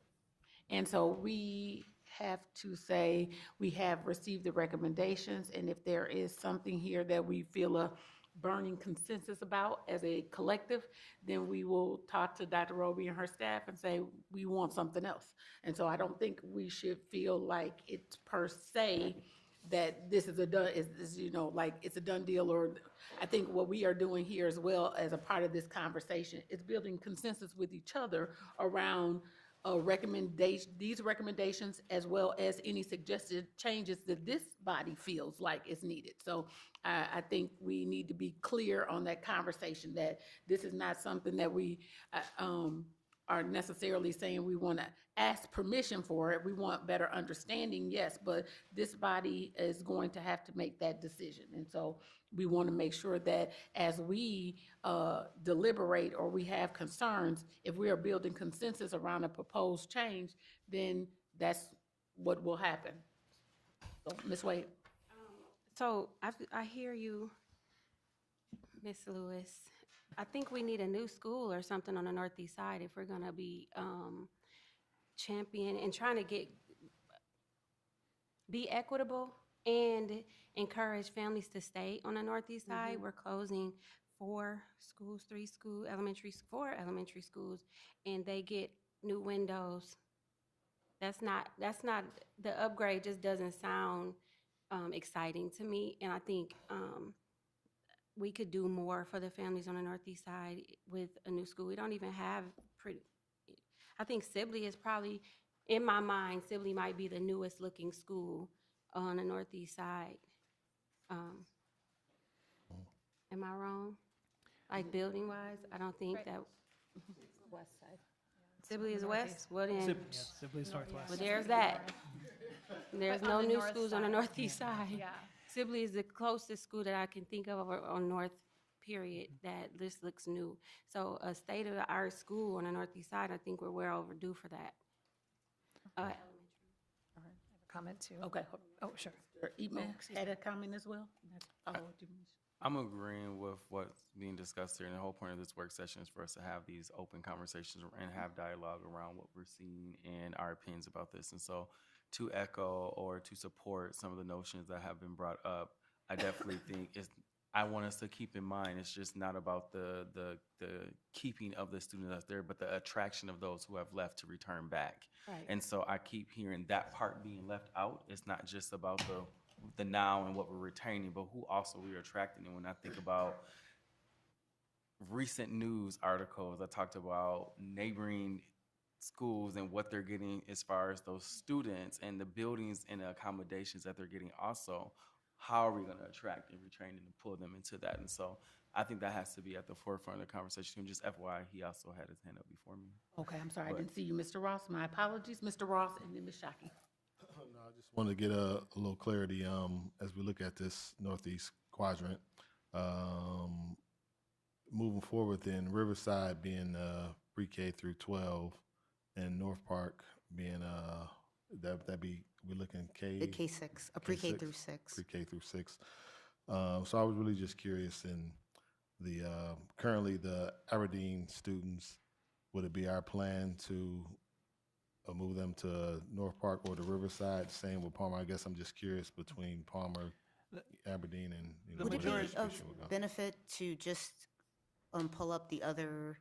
Speaker 2: And so we have to say, we have received the recommendations, and if there is something here that we feel a burning consensus about as a collective, then we will talk to Dr. Roby and her staff and say, we want something else. And so I don't think we should feel like it's per se that this is a done, is you know, like it's a done deal, or I think what we are doing here as well as a part of this conversation is building consensus with each other around these recommendations, as well as any suggested changes that this body feels like is needed. So I think we need to be clear on that conversation, that this is not something that we are necessarily saying we want to ask permission for it. We want better understanding, yes, but this body is going to have to make that decision. And so we want to make sure that as we deliberate or we have concerns, if we are building consensus around a proposed change, then that's what will happen. So, Ms. Wade.
Speaker 11: So I hear you, Ms. Lewis. I think we need a new school or something on the Northeast side if we're gonna be champion and trying to be equitable and encourage families to stay on the Northeast side. We're closing 4 elementary schools, and they get new windows. That's not, the upgrade just doesn't sound exciting to me, and I think we could do more for the families on the Northeast side with a new school. We don't even have I think Sibley is probably, in my mind, Sibley might be the newest looking school on the Northeast side. Am I wrong? Like building wise, I don't think that
Speaker 2: West side.
Speaker 11: Sibley is west. Well then,
Speaker 7: Sibley's northwest.
Speaker 11: well there's that. There's
Speaker 10: But
Speaker 11: no
Speaker 10: on the
Speaker 11: new
Speaker 10: north
Speaker 11: schools on the
Speaker 10: side.
Speaker 11: Northeast side.
Speaker 10: Yeah.
Speaker 11: Sibley is the closest school that I can think of on North, period, that this looks new. So a state-of-the-art school on the Northeast side, I think we're well overdue for that.
Speaker 10: Comment too.
Speaker 2: Okay.
Speaker 10: Oh, sure.
Speaker 2: Eatman had a comment as well?
Speaker 6: I'm agreeing with what's being discussed here, and the whole point of this work session is for us to have these open conversations and have dialogue around what we're seeing and our opinions about this. And so to echo or to support some of the notions that have been brought up, I definitely think I want us to keep in mind, it's just not about the keeping of the students that's there, but the attraction of those who have left to return back.
Speaker 11: Right.
Speaker 6: And so I keep hearing that part being left out. It's not just about the now and what we're retaining, but who also we're attracting. And when I think about recent news articles, I talked about neighboring schools and what they're getting as far as those students and the buildings and the accommodations that they're getting also. How are we going to attract and retrain and pull them into that? And so I think that has to be at the forefront of the conversation. And just FYI, he also had his hand up before me.
Speaker 2: Okay, I'm sorry, I didn't see you, Mr. Ross. My apologies, Mr. Ross, and then Ms. Shockey.
Speaker 13: No, I just want to get a little clarity as we look at this northeast quadrant. Moving forward, then Riverside being pre-K through 12, and North Park being that'd be, we're looking
Speaker 1: The K-6, a pre-K
Speaker 13: K6,
Speaker 1: through 6.
Speaker 13: Pre-K through 6. So I was really just curious in the, currently the Aberdeen students, would it be our plan to move them to North Park or the Riverside? Same with Palmer. I guess I'm just curious between Palmer, Aberdeen, and, you know,
Speaker 1: Would it
Speaker 13: where
Speaker 1: be
Speaker 13: each
Speaker 1: of
Speaker 13: patient would go.
Speaker 1: benefit to just pull up the other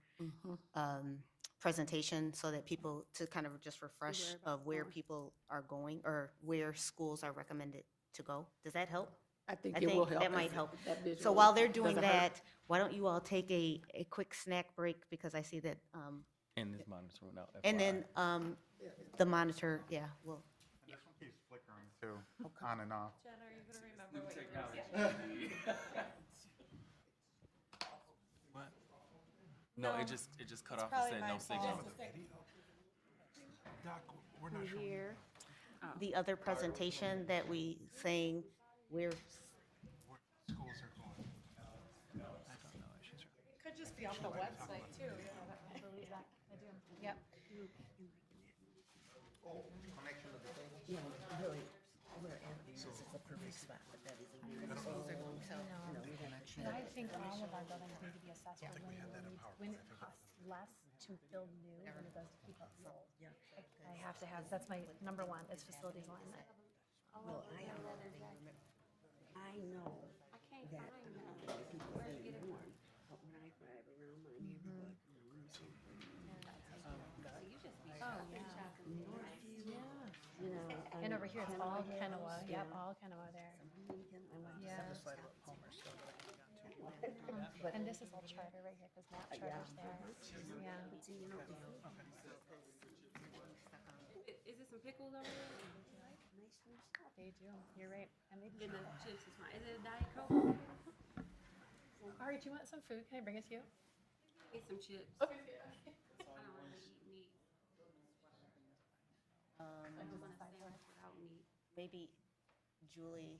Speaker 1: presentation so that people, to kind of just refresh of where people are going or where schools are recommended to go? Does that help?
Speaker 2: I think it will help.
Speaker 1: That might
Speaker 2: if
Speaker 1: help.
Speaker 2: that
Speaker 1: So
Speaker 2: visual
Speaker 1: while they're doing
Speaker 2: doesn't hurt.
Speaker 1: that, why don't you all take a quick snack break, because I see that,
Speaker 6: And this monitoring out.
Speaker 1: and
Speaker 6: FYI.
Speaker 1: then the monitor, yeah, well,
Speaker 9: This one keeps flickering too, on and off.
Speaker 8: Jen, are you gonna remember what you
Speaker 6: No, it just cut off and
Speaker 8: probably
Speaker 6: said
Speaker 8: my
Speaker 6: no signal.
Speaker 8: fault.
Speaker 3: Doc, we're not sure.
Speaker 1: here, the other presentation that we saying where
Speaker 3: Schools are going.
Speaker 10: It could just be off the website too, I believe that, I do, yep. And I think all of our buildings need to be assessed for when it costs less to build new than it does to keep it full. I have to have, that's my number one, is facilities alignment.
Speaker 4: Well, I know that people say more, but when I drive around my neighborhood, you know,
Speaker 10: And over here, it's all Kenowa, yep, all Kenowa there. Yeah. And this is all charter right here, because Matt charter's there, yeah.
Speaker 11: Is it some pickles over there?
Speaker 10: They do, you're right, and they do.
Speaker 11: And the chips is fine. Is it a Diet Coke?
Speaker 10: Ari, do you want some food? Can I bring it to you?
Speaker 11: Eat some chips.
Speaker 10: Okay.
Speaker 11: I don't want to eat meat. I just want a sandwich without meat.
Speaker 1: maybe Julie,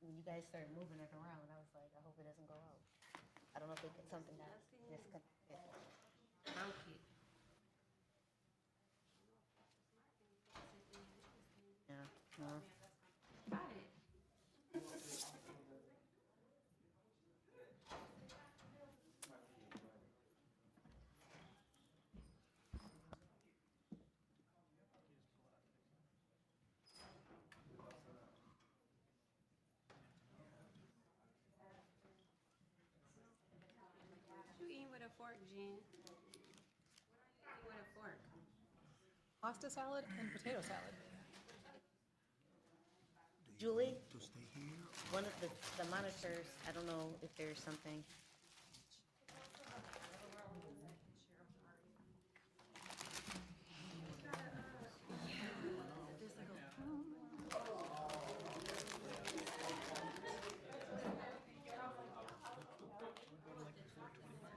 Speaker 1: when you guys started moving it around, I was like, I hope it doesn't go out. I don't know if it, something got disconnected.
Speaker 11: Okay.
Speaker 1: Yeah, no.
Speaker 11: Got it. What you eating with a fork, Jen? What are you eating with a fork?
Speaker 10: Pasta salad and potato salad.
Speaker 1: Julie, one of the monitors, I don't know if there's something.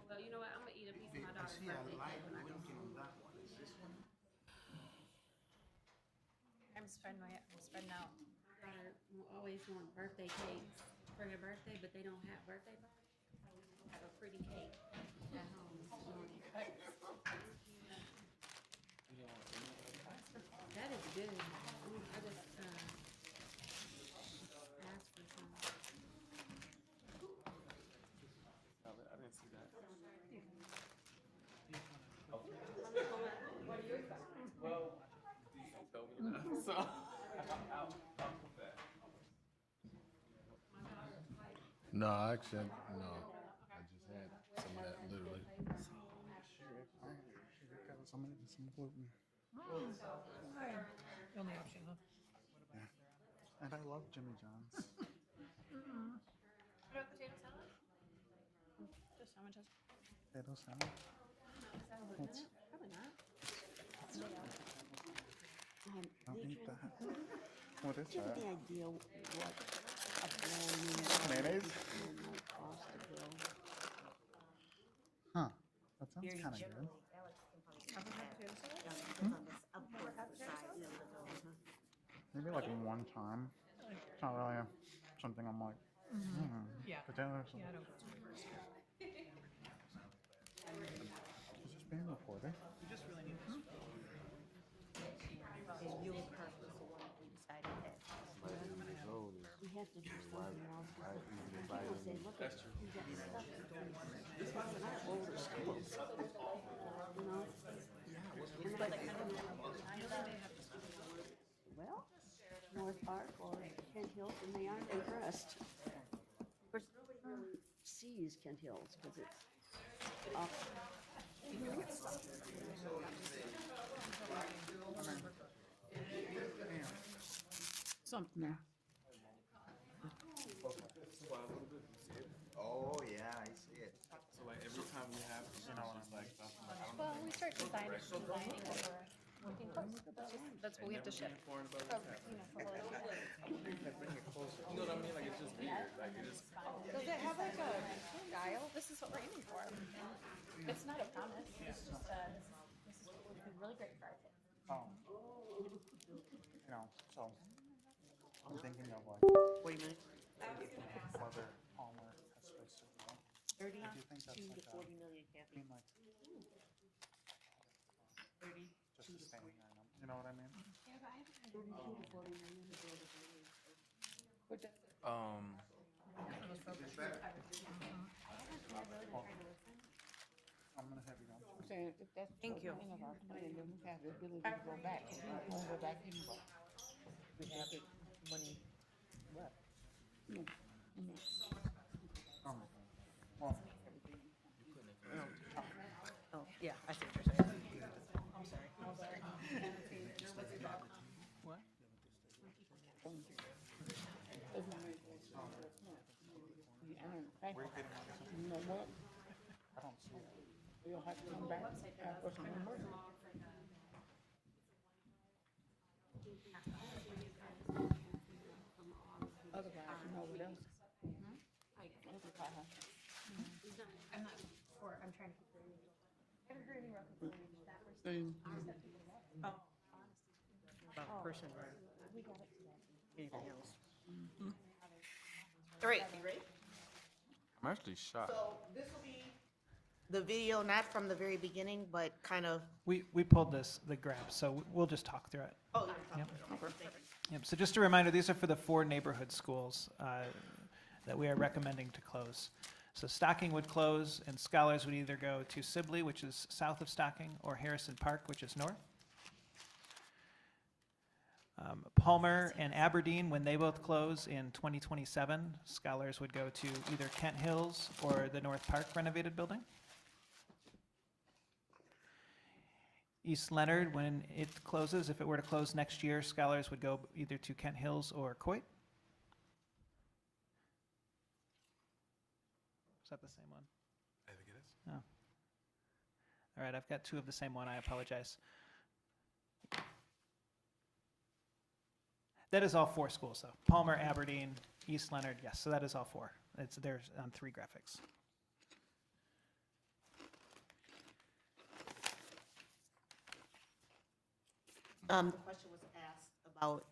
Speaker 11: Well, you know what? I'm gonna eat a piece of my daughter's birthday cake when I go home.
Speaker 10: I'm spreading out.
Speaker 11: My daughter will always want birthday cakes for her birthday, but they don't have birthday parties. I have a pretty cake at home this morning. That is good. I just asked for some.
Speaker 6: I didn't see that. So,
Speaker 13: No, actually, no. I just had some of that literally.
Speaker 9: Some gluten.
Speaker 10: The only option, huh?
Speaker 9: Yeah. And I love Jimmy John's.
Speaker 10: What about potato salad? Just sandwiches.
Speaker 9: Potato salad. What's,
Speaker 10: Probably not.
Speaker 9: don't eat
Speaker 4: Adrian,
Speaker 9: that. What is
Speaker 4: do you have
Speaker 9: that?
Speaker 4: any idea what a brand new
Speaker 9: Mayonnaise?
Speaker 4: might cost to build?
Speaker 9: Huh. That sounds
Speaker 1: Very
Speaker 9: kind of
Speaker 1: generally,
Speaker 9: good.
Speaker 1: Alex can probably speak to that. Depends on this upward side, you know, the dough.
Speaker 9: Maybe like one time. It's not really something I'm like,
Speaker 10: Yeah.
Speaker 9: potato salad.
Speaker 10: Yeah, I don't go to reverse here.
Speaker 9: Is this being recorded?
Speaker 7: You just really need this.
Speaker 4: People say, look at, you got stuff in our older schools. You know? Well, North Park or Kent Hills, and they aren't impressed. Of course, nobody really sees Kent Hills because it's up.
Speaker 2: Something there.
Speaker 14: Oh, yeah, I see it.
Speaker 6: So like every time we have, you know, it's like stuff, I'm like, I don't
Speaker 10: Well, we start designing what we're working towards. That's what we have to ship.
Speaker 6: informed about
Speaker 10: From,
Speaker 6: what's happening.
Speaker 10: you know, from all over.
Speaker 6: You know what I mean? Like it's just weird. Like it just.
Speaker 8: Does it have like a dial?
Speaker 10: This is what we're aiming for. It's not a promise. It's just, this is what would be really great for our kids.
Speaker 9: You know, so I'm thinking of like
Speaker 1: Wait a minute.
Speaker 9: whether Palmer has space to grow. Do you think that's like a,
Speaker 1: million,
Speaker 9: I mean, like, just a standing item, you know what I mean? I'm gonna have you go.
Speaker 2: Saying if that's thank you. Of our plan, then we have the ability to go back. We won't go back anymore. We have the money left.
Speaker 9: Well,
Speaker 1: Oh, yeah, I see what you're saying.
Speaker 7: What?
Speaker 9: where you getting money from?
Speaker 2: You know what?
Speaker 9: I don't see it.
Speaker 2: We'll have to come back. Have us some more. Otherwise, you know what else?
Speaker 10: I'm not sure. I'm trying to keep the I haven't heard any reconciliation. That person.
Speaker 1: About person, anything else. All right, you ready?
Speaker 6: I'm actually shocked.
Speaker 1: So this will be the video, not from the very beginning, but kind of.
Speaker 7: We pulled the graph, so we'll just talk through it.
Speaker 1: Oh, yeah.
Speaker 7: Yep, so just a reminder, these are for the 4 neighborhood schools that we are recommending to close. So Stocking would close, and scholars would either go to Sibley, which is south of Stocking, or Harrison Park, which is north. Palmer and Aberdeen, when they both close in 2027, scholars would go to either Kent Hills or the North Park renovated building. East Leonard, when it closes, if it were to close next year, scholars would go either to Kent Hills or Coit. Is that the same one?
Speaker 3: I think it is.
Speaker 7: Oh. All right, I've got 2 of the same one. I apologize. That is all 4 schools, though. Palmer, Aberdeen, East Leonard, yes, so that is all 4. There's on 3 graphics.
Speaker 1: The question was asked about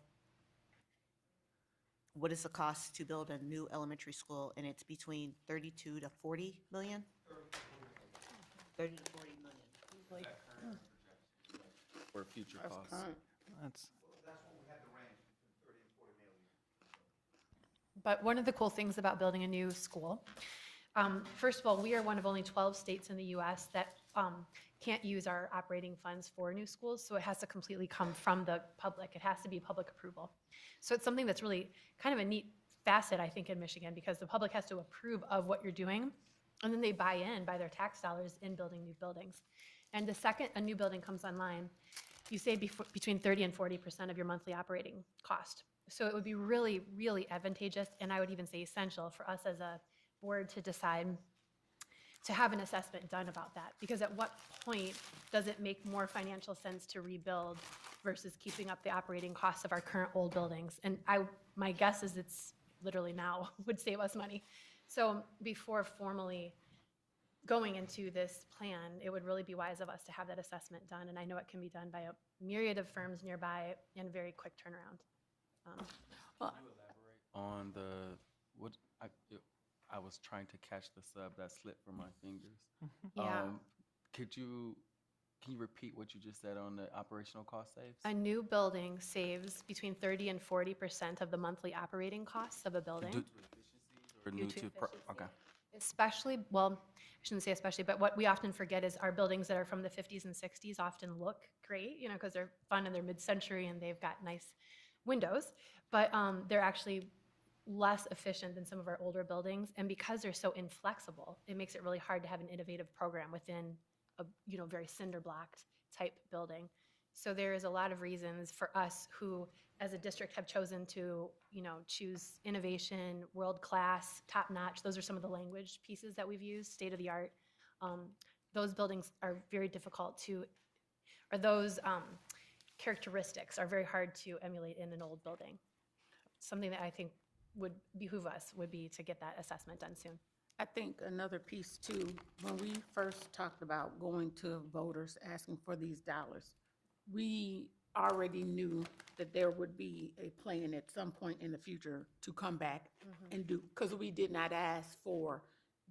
Speaker 1: what is the cost to build a new elementary school, and it's between 32 to 40 million? 30 to 40 million.
Speaker 6: For future costs.
Speaker 7: That's
Speaker 10: But one of the cool things about building a new school, first of all, we are one of only 12 states in the US that can't use our operating funds for new schools, so it has to completely come from the public. It has to be public approval. So it's something that's really kind of a neat facet, I think, in Michigan, because the public has to approve of what you're doing, and then they buy in by their tax dollars in building new buildings. And the second a new building comes online, you save between 30 and 40% of your monthly operating cost. So it would be really, really advantageous, and I would even say essential for us as a board to decide to have an assessment done about that. Because at what point does it make more financial sense to rebuild versus keeping up the operating costs of our current old buildings? And my guess is it's literally now would save us money. So before formally going into this plan, it would really be wise of us to have that assessment done. And I know it can be done by a myriad of firms nearby and very quick turnaround.
Speaker 6: On the, what, I was trying to catch the sub that slipped from my fingers.
Speaker 10: Yeah.
Speaker 6: Could you Can you repeat what you just said on the operational cost saves?
Speaker 10: A new building saves between 30 and 40% of the monthly operating costs of a building.
Speaker 6: Due to efficiencies or
Speaker 10: Due
Speaker 6: new
Speaker 10: to
Speaker 6: to, okay.
Speaker 10: Especially, well, I shouldn't say especially, but what we often forget is our buildings that are from the 50s and 60s often look great, you know, because they're fun and they're mid-century and they've got nice windows, but they're actually less efficient than some of our older buildings. And because they're so inflexible, it makes it really hard to have an innovative program within a, you know, very cinder blocked type building. So there is a lot of reasons for us who, as a district, have chosen to, you know, choose innovation, world-class, top-notch. Those are some of the language pieces that we've used, state-of-the-art. Those buildings are very difficult to, or those characteristics are very hard to emulate in an old building. Something that I think would behoove us would be to get that assessment done soon.
Speaker 2: I think another piece too, when we first talked about going to voters asking for these dollars, we already knew that there would be a plan at some point in the future to come back and do, because we did not ask for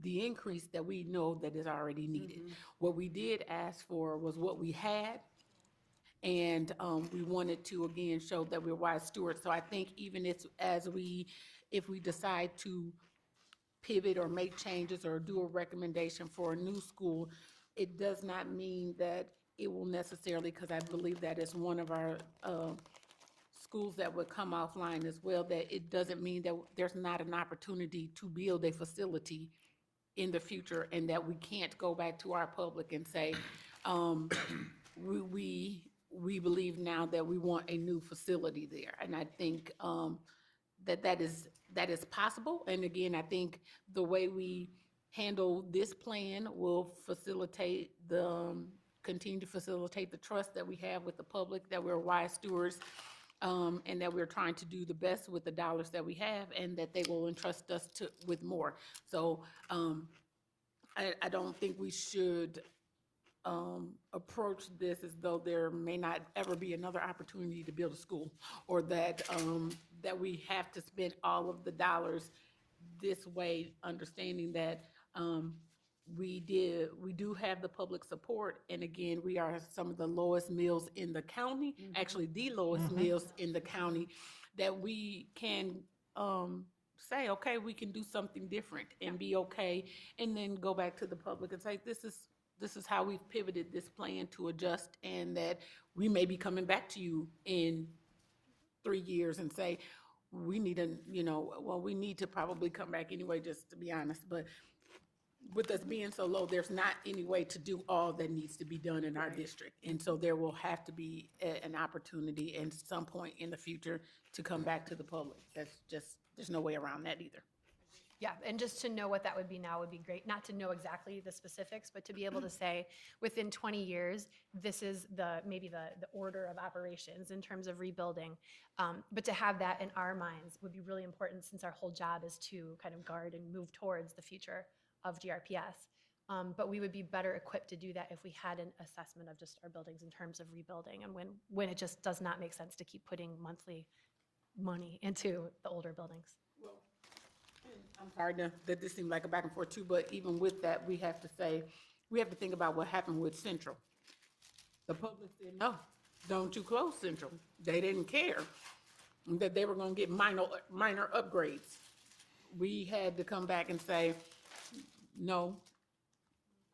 Speaker 2: the increase that we know that is already needed. What we did ask for was what we had, and we wanted to, again, show that we're wise stewards. So I think even if we decide to pivot or make changes or do a recommendation for a new school, it does not mean that it will necessarily, because I believe that is one of our schools that would come offline as well, that it doesn't mean that there's not an opportunity to build a facility in the future and that we can't go back to our public and say, we believe now that we want a new facility there. And I think that is possible. And again, I think the way we handle this plan will facilitate continue to facilitate the trust that we have with the public, that we're wise stewards, and that we're trying to do the best with the dollars that we have, and that they will entrust us with more. So I don't think we should approach this as though there may not ever be another opportunity to build a school, or that that we have to spend all of the dollars this way, understanding that we do have the public support, and again, we are some of the lowest mills in the county, actually the lowest mills in the county, that we can say, okay, we can do something different and be okay, and then go back to the public and say, this is how we've pivoted this plan to adjust, and that we may be coming back to you in 3 years and say, we need we need to probably come back anyway, just to be honest, but with us being so low, there's not any way to do all that needs to be done in our district. And so there will have to be an opportunity at some point in the future to come back to the public. That's just, there's no way around that either.
Speaker 10: Yeah, and just to know what that would be now would be great. Not to know exactly the specifics, but to be able to say, within 20 years, this is maybe the order of operations in terms of rebuilding. But to have that in our minds would be really important, since our whole job is to kind of guard and move towards the future of GRPS. But we would be better equipped to do that if we had an assessment of just our buildings in terms of rebuilding, and when it just does not make sense to keep putting monthly money into the older buildings.
Speaker 2: I'm sorry that this seemed like a back and forth too, but even with that, we have to think about what happened with Central. The public said, no, don't you close Central. They didn't care that they were going to get minor upgrades. We had to come back and say, no,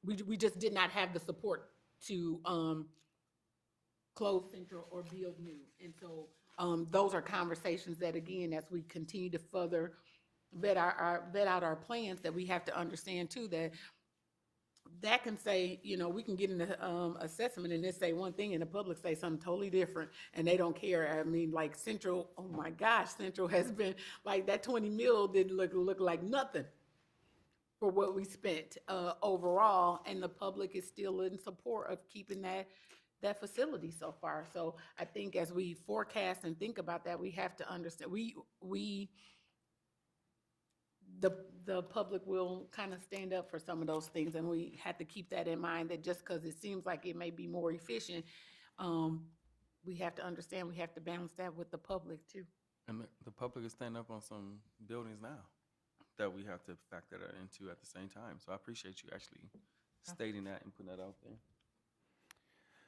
Speaker 2: we just did not have the support to close Central or build new. And so those are conversations that, again, as we continue to further vet out our plans, that we have to understand too, that can say, we can get an assessment and it say one thing and the public say something totally different, and they don't care. I mean, like Central, oh my gosh, Central has been like, that 20 mil didn't look like nothing for what we spent overall, and the public is still in support of keeping that facility so far. So I think as we forecast and think about that, we have to understand, the public will kind of stand up for some of those things, and we have to keep that in mind, that just because it seems like it may be more efficient, we have to understand, we have to balance that with the public too.
Speaker 6: And the public is standing up on some buildings now that we have to factor that into at the same time. So I appreciate you actually stating that and putting that out there.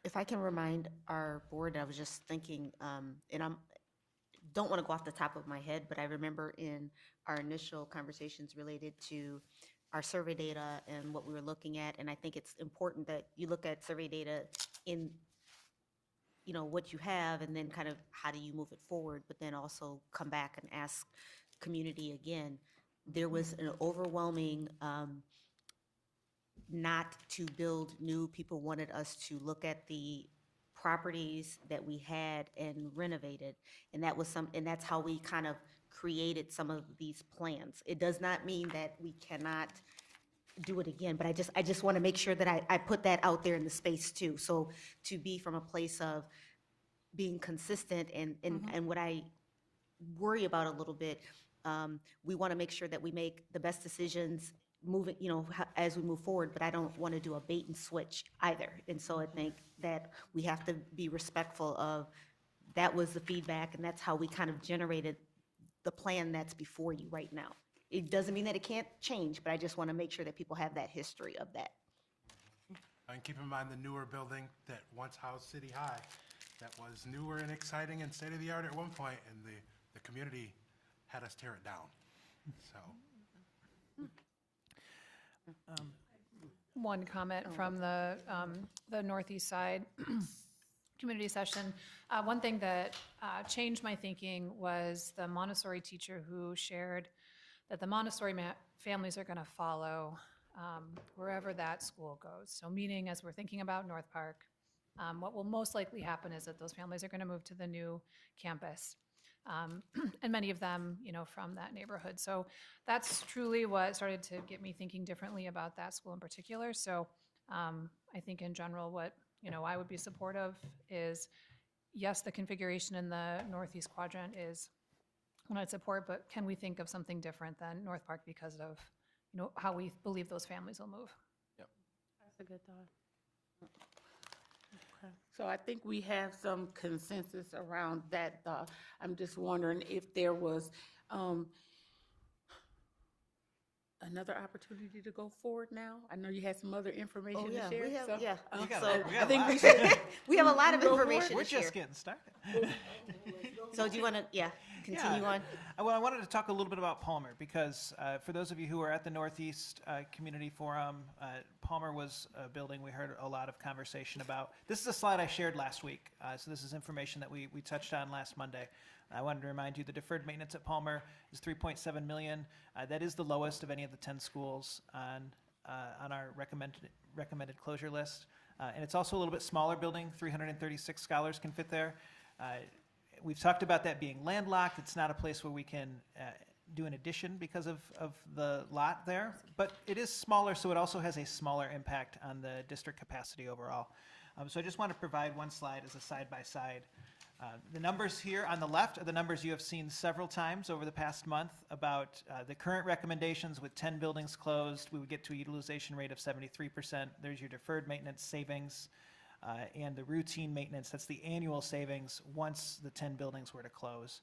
Speaker 1: If I can remind our board, I was just thinking, and don't want to go off the top of my head, but I remember in our initial conversations related to our survey data and what we were looking at, and I think it's important that you look at survey data in, what you have, and then kind of how do you move it forward, but then also come back and ask community again. There was an overwhelming not to build new. People wanted us to look at the properties that we had and renovated. And that's how we kind of created some of these plans. It does not mean that we cannot do it again, but I just want to make sure that I put that out there in the space too. So to be from a place of being consistent and what I worry about a little bit, we want to make sure that we make the best decisions moving, as we move forward, but I don't want to do a bait and switch either. And so I think that we have to be respectful of, that was the feedback, and that's how we kind of generated the plan that's before you right now. It doesn't mean that it can't change, but I just want to make sure that people have that history of that.
Speaker 3: And keep in mind the newer building that once housed City High, that was newer and exciting and state-of-the-art at one point, and the community had us tear it down, so.
Speaker 10: One comment from the northeast side community session. One thing that changed my thinking was the Montessori teacher who shared that the Montessori families are going to follow wherever that school goes. So meaning, as we're thinking about North Park, what will most likely happen is that those families are going to move to the new campus. And many of them, from that neighborhood. So that's truly what started to get me thinking differently about that school in particular. So I think in general, what, I would be supportive is, yes, the configuration in the northeast quadrant is what I'd support, but can we think of something different than North Park because of, how we believe those families will move?
Speaker 6: Yep.
Speaker 2: That's a good thought. So I think we have some consensus around that thought. I'm just wondering if there was another opportunity to go forward now. I know you had some other information to share.
Speaker 1: We have,
Speaker 2: so,
Speaker 1: yeah.
Speaker 2: so
Speaker 7: we got
Speaker 2: I
Speaker 7: a
Speaker 2: think
Speaker 7: lot.
Speaker 2: we should.
Speaker 1: We have a lot of
Speaker 2: Go for it.
Speaker 1: information
Speaker 7: We're
Speaker 1: to share.
Speaker 7: just getting started.
Speaker 1: So do you want to, continue on?
Speaker 7: Well, I wanted to talk a little bit about Palmer because for those of you who were at the Northeast Community Forum, Palmer was a building we heard a lot of conversation about. This is a slide I shared last week. So this is information that we touched on last Monday. I wanted to remind you the deferred maintenance at Palmer is $3.7 million. That is the lowest of any of the 10 schools on our recommended closure list. And it's also a little bit smaller building, 336 scholars can fit there. We've talked about that being landlocked. It's not a place where we can do an addition because of the lot there, but it is smaller, so it also has a smaller impact on the district capacity overall. So I just want to provide one slide as a side-by-side. The numbers here on the left are the numbers you have seen several times over the past month about the current recommendations. With 10 buildings closed, we would get to a utilization rate of 73%. There's your deferred maintenance savings. And the routine maintenance, that's the annual savings once the 10 buildings were to close.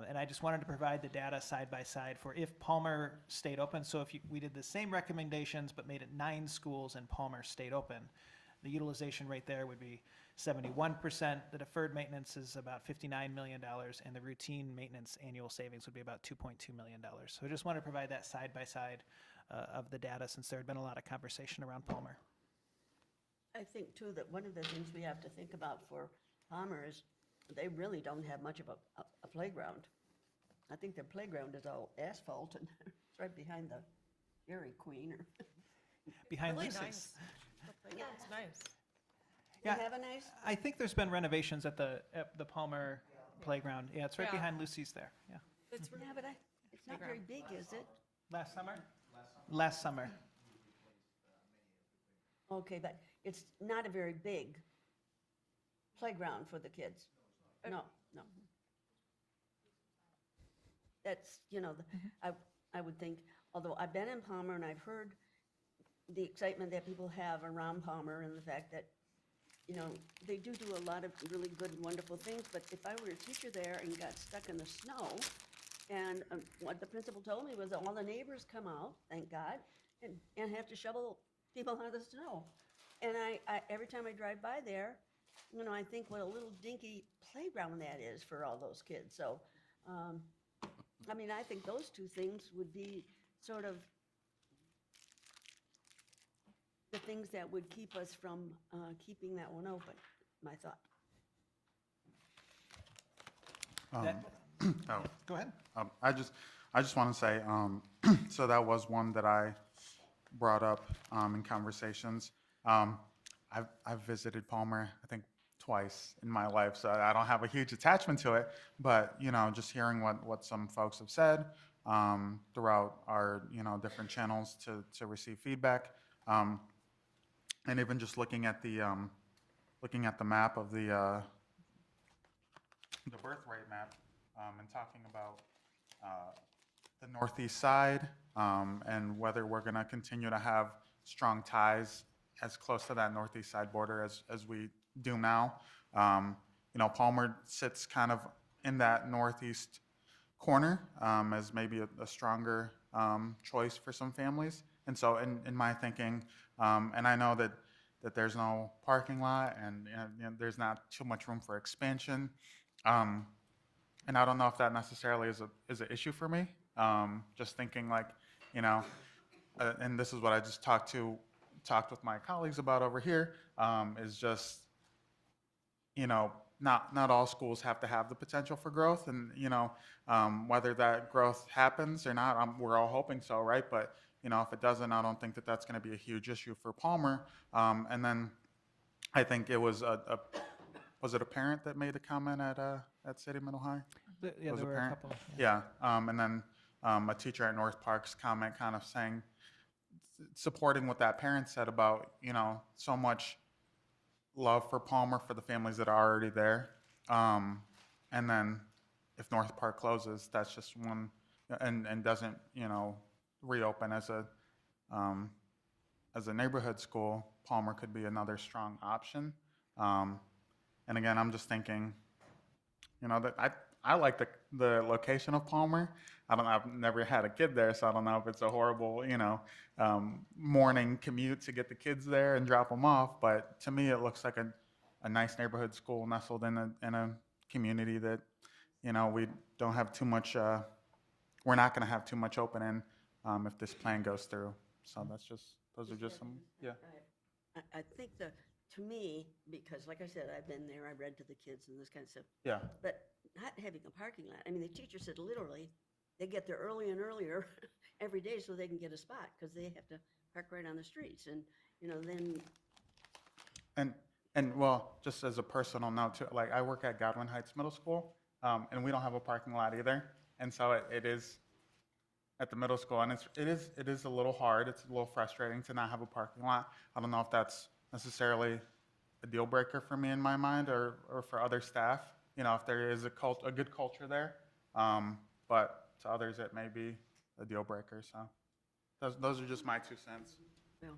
Speaker 7: And I just wanted to provide the data side by side for if Palmer stayed open. So if we did the same recommendations but made it 9 schools and Palmer stayed open, the utilization rate there would be 71%. The deferred maintenance is about $59 million, and the routine maintenance annual savings would be about $2.2 million. So I just wanted to provide that side by side of the data since there had been a lot of conversation around Palmer.
Speaker 4: I think too that one of the things we have to think about for Palmer is they really don't have much of a playground. I think their playground is all asphalt and it's right behind the Dairy Queen or.
Speaker 7: Behind
Speaker 8: Really
Speaker 7: Lucy's.
Speaker 8: nice. Yeah, it's nice.
Speaker 7: Yeah,
Speaker 4: They have a nice,
Speaker 7: I think there's been renovations at the Palmer playground. Yeah, it's right
Speaker 8: Yeah.
Speaker 7: behind Lucy's there. Yeah.
Speaker 4: yeah, but it's not very big, is it?
Speaker 7: Last summer? Last summer.
Speaker 4: Okay, but it's not a very big playground for the kids. No. That's, I would think, although I've been in Palmer and I've heard the excitement that people have around Palmer and the fact that, they do a lot of really good and wonderful things, but if I were a teacher there and got stuck in the snow, and what the principal told me was that all the neighbors come out, thank God, and have to shovel people out of the snow. And I every time I drive by there, you know, I think what a little dinky playground that is for all those kids. So, I mean, I think those two things would be sort of the things that would keep us from keeping that one open, my thought.
Speaker 9: Oh,
Speaker 7: Go ahead.
Speaker 9: I just want to say, so that was one that I brought up in conversations. I've visited Palmer, I think, twice in my life, so I don't have a huge attachment to it. But you know, just hearing what some folks have said throughout our different channels to receive feedback, and even just looking at the map of the birth rate map, and talking about the northeast side, and whether we're going to continue to have strong ties as close to that northeast side border as we do now. You know, Palmer sits kind of in that northeast corner as maybe a stronger choice for some families. And so in my thinking, and I know that there's no parking lot and there's not too much room for expansion. And I don't know if that necessarily is an issue for me. Just thinking like, you know, and this is what I just talked with my colleagues about over here, is just, you know, not all schools have to have the potential for growth, and you know, whether that growth happens or not, we're all hoping so, right? But you know, if it doesn't, I don't think that that's going to be a huge issue for Palmer. And then I think it was was it a parent that made the comment at City Middle High?
Speaker 7: Yeah,
Speaker 9: Was
Speaker 7: there
Speaker 9: a
Speaker 7: were a
Speaker 9: parent?
Speaker 7: couple.
Speaker 9: Yeah, and then a teacher at North Park's comment kind of saying, supporting what that parent said about, you know, so much love for Palmer for the families that are already there. And then if North Park closes, that's just one, and doesn't, you know, reopen as a neighborhood school, Palmer could be another strong option. And again, I'm just thinking, you know, that I like the location of Palmer. I've never had a kid there, so I don't know if it's a horrible, you know, morning commute to get the kids there and drop them off. But to me, it looks like a nice neighborhood school nestled in a community that, you know, we don't have too much. We're not going to have too much opening if this plan goes through. So those are just some, yeah.
Speaker 4: I think to me, because like I said, I've been there, I read to the kids and this kind of stuff.
Speaker 9: Yeah.
Speaker 4: But not having a parking lot, I mean, the teacher said literally, they get there early and earlier every day so they can get a spot because they have to park right on the streets. And, you know, then.
Speaker 9: And well, just as a personal note too, like I work at Godwin Heights Middle School, and we don't have a parking lot either. And so it is at the middle school, and it is a little hard. It's a little frustrating to not have a parking lot. I don't know if that's necessarily a deal breaker for me in my mind, or for other staff. You know, if there is a good culture there, but to others it may be a deal breaker. So those are just my 2 cents.
Speaker 4: Well,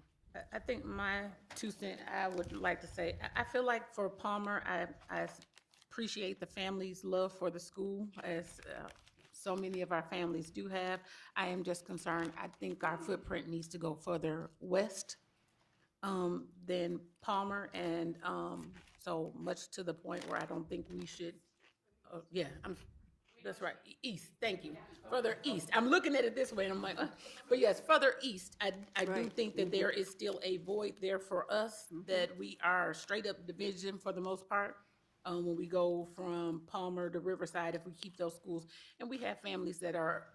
Speaker 2: I think my 2 cents, I would like to say, I feel like for Palmer, I appreciate the family's love for the school, as so many of our families do have. I am just concerned, I think our footprint needs to go further west than Palmer, and so much to the point where I don't think we should, that's right, east, thank you, further east. I'm looking at it this way, and I'm like, but yes, further east. I do
Speaker 4: Right.
Speaker 2: think that there is still a void there for us, that we are straight up division for the most part. When we go from Palmer to Riverside, if we keep those schools, and we have families that are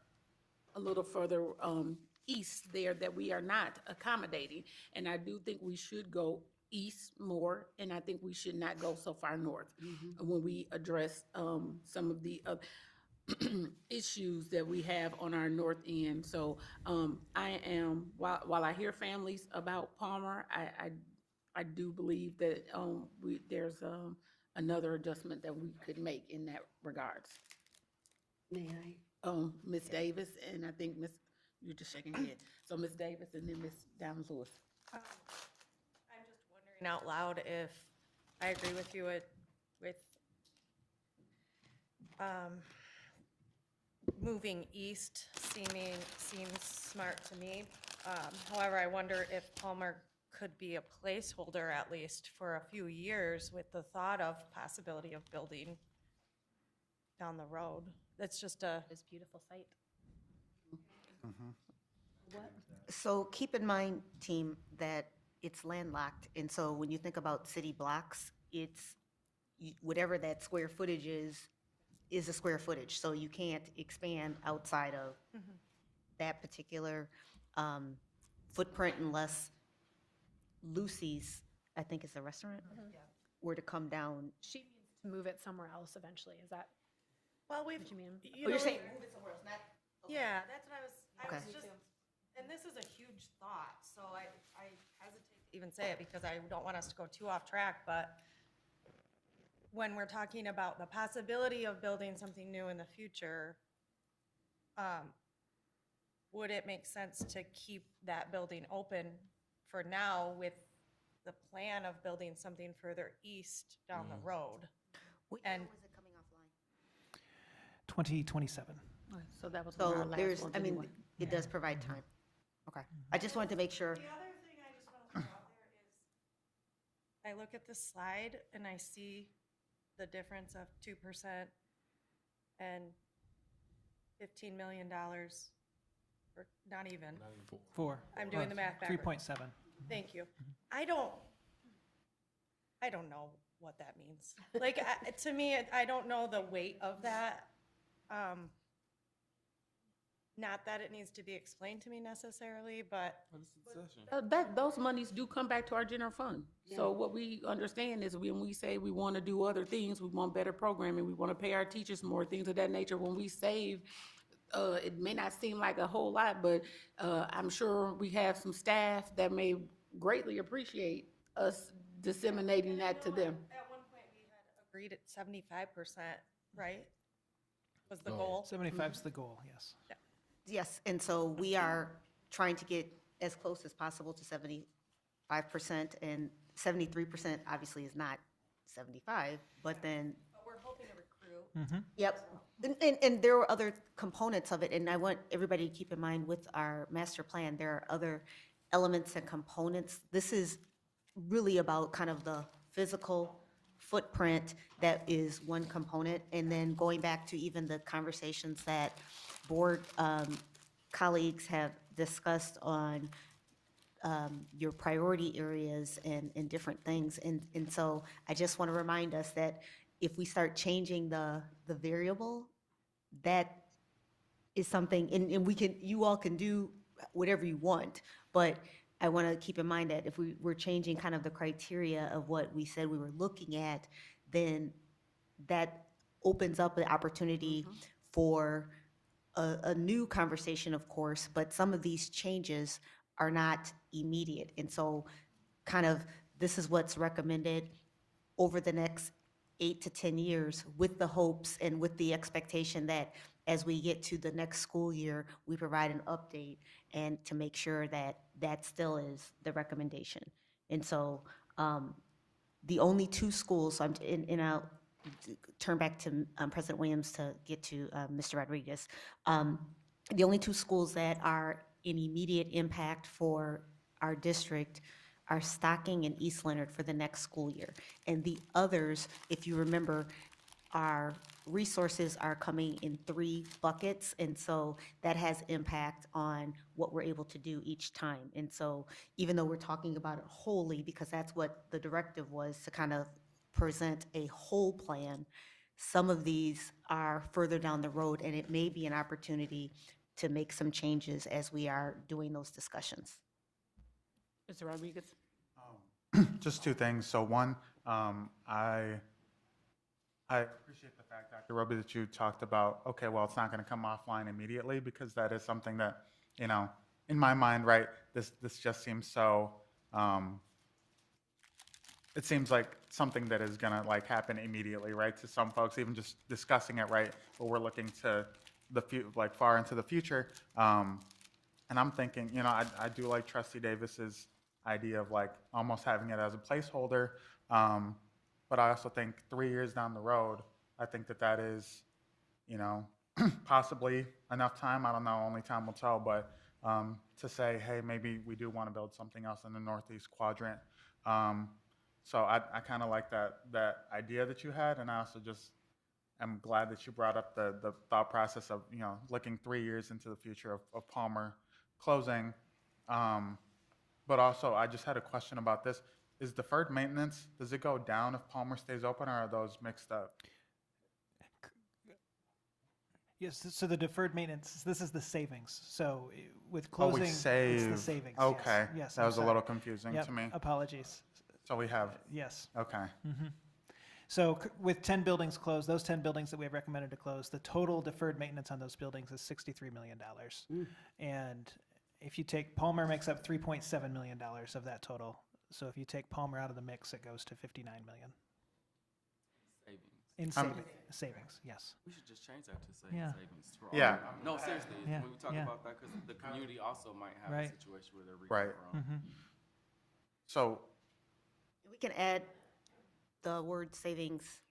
Speaker 2: a little further east there that we are not accommodating. And I do think we should go east more, and I think we should not go so far north when we address some of the issues that we have on our north end. So I am, while I hear families about Palmer, I do believe that there's another adjustment that we could make in that regards.
Speaker 4: may I?
Speaker 2: Ms. Davis, and I think you're just shaking your head. So Ms. Davis and then Ms. Downs Lewis.
Speaker 8: I'm just wondering out loud if I agree with you with moving east seems smart to me. However, I wonder if Palmer could be a placeholder at least for a few years with the thought of possibility of building down the road. That's just a,
Speaker 10: This beautiful site.
Speaker 1: So keep in mind, team, that it's landlocked, and so when you think about city blocks, it's, whatever that square footage is a square footage, so you can't expand outside of that particular footprint unless Lucy's, I think it's a restaurant, were to come down.
Speaker 10: She means to move it somewhere else eventually. Is that
Speaker 8: well, we've,
Speaker 10: what you mean?
Speaker 1: Oh, you're saying move it somewhere else, not?
Speaker 8: yeah, that's what I
Speaker 1: Okay.
Speaker 8: was just, and this is a huge thought, so I hesitate to even say it because I don't want us to go too off track, but when we're talking about the possibility of building something new in the future, would it make sense to keep that building open for now with the plan of building something further east down the road?
Speaker 1: What year
Speaker 8: And-
Speaker 1: was it coming offline?
Speaker 7: 2027.
Speaker 2: So that was one of our
Speaker 1: So
Speaker 2: last
Speaker 1: there's,
Speaker 2: ones
Speaker 1: I mean,
Speaker 2: anyway.
Speaker 1: it does provide time. Okay. I just wanted to make sure.
Speaker 8: The other thing I just want to throw out there is, I look at this slide and I see the difference of 2% and $15 million, or not even.
Speaker 7: 4.
Speaker 8: I'm doing the math backwards.
Speaker 7: 3.7.
Speaker 8: Thank you. I don't know what that means. Like, to me, I don't know the weight of that. Not that it needs to be explained to me necessarily, but
Speaker 2: Those monies do come back to our general fund. So what we understand is when we say we want to do other things, we want better programming, we want to pay our teachers more, things of that nature, when we save, it may not seem like a whole lot, but I'm sure we have some staff that may greatly appreciate us disseminating that to them.
Speaker 8: at one point we had agreed at 75%, right? Was the
Speaker 13: Oh.
Speaker 8: goal?
Speaker 7: 75 is the goal, yes.
Speaker 1: Yes, and so we are trying to get as close as possible to 75%, and 73% obviously is not 75, but then,
Speaker 8: But we're hoping to recruit.
Speaker 1: yep. And there were other components of it, and I want everybody to keep in mind with our master plan, there are other elements and components. This is really about kind of the physical footprint that is one component, and then going back to even the conversations that board colleagues have discussed on your priority areas and different things. And so I just want to remind us that if we start changing the variable, that is something, and we can, you all can do whatever you want, but I want to keep in mind that if we're changing kind of the criteria of what we said we were looking at, then that opens up the opportunity for a new conversation, of course, but some of these changes are not immediate. And so kind of, this is what's recommended over the next 8 to 10 years, with the hopes and with the expectation that as we get to the next school year, we provide an update and to make sure that that still is the recommendation. And so the only 2 schools, and I'll turn back to President Williams to get to Mr. Rodriguez. The only 2 schools that are in immediate impact for our district are Stocking and East Leonard for the next school year. And the others, if you remember, our resources are coming in 3 buckets, and so that has impact on what we're able to do each time. And so even though we're talking about it wholly, because that's what the directive was, to kind of present a whole plan, some of these are further down the road, and it may be an opportunity to make some changes as we are doing those discussions.
Speaker 2: Mr. Rodriguez?
Speaker 9: Just 2 things. So one, I appreciate the fact, Dr. Roby, that you talked about, okay, well, it's not going to come offline immediately, because that is something that, you know, in my mind, right, this just seems so, it seems like something that is going to like happen immediately, right, to some folks, even just discussing it, right, but we're looking to like far into the future. And I'm thinking, you know, I do like Trustee Davis's idea of like almost having it as a placeholder. But I also think 3 years down the road, I think that is, you know, possibly enough time. I don't know, only time will tell, but to say, hey, maybe we do want to build something else in the northeast quadrant. So I kind of like that idea that you had, and I also just am glad that you brought up the thought process of, you know, looking 3 years into the future of Palmer closing. But also, I just had a question about this. Is deferred maintenance, does it go down if Palmer stays open, or are those mixed up?
Speaker 7: Yes, so the deferred maintenance, this is the savings. So with
Speaker 9: Oh, we
Speaker 7: closing, it's the
Speaker 9: save.
Speaker 7: savings. Yes.
Speaker 9: Okay.
Speaker 7: Yes,
Speaker 9: That
Speaker 7: I'm
Speaker 9: was a
Speaker 7: sorry.
Speaker 9: little confusing
Speaker 7: Yep,
Speaker 9: to me.
Speaker 7: apologies.
Speaker 9: So we have,
Speaker 7: Yes.
Speaker 9: okay.
Speaker 7: So with 10 buildings closed, those 10 buildings that we have recommended to close, the total deferred maintenance on those buildings is $63 million. And if you take, Palmer makes up $3.7 million of that total. So if you take Palmer out of the mix, it goes to $59 million
Speaker 6: Savings.
Speaker 7: in savings, yes.
Speaker 6: We should just change that to say
Speaker 7: Yeah.
Speaker 6: savings. For all.
Speaker 9: Yeah.
Speaker 6: No, seriously,
Speaker 7: Yeah,
Speaker 6: when we talk
Speaker 7: yeah.
Speaker 6: about that, because the community also might have
Speaker 7: Right.
Speaker 6: a situation where they're
Speaker 9: Right.
Speaker 6: reaching from.
Speaker 9: So,
Speaker 1: We can add the word savings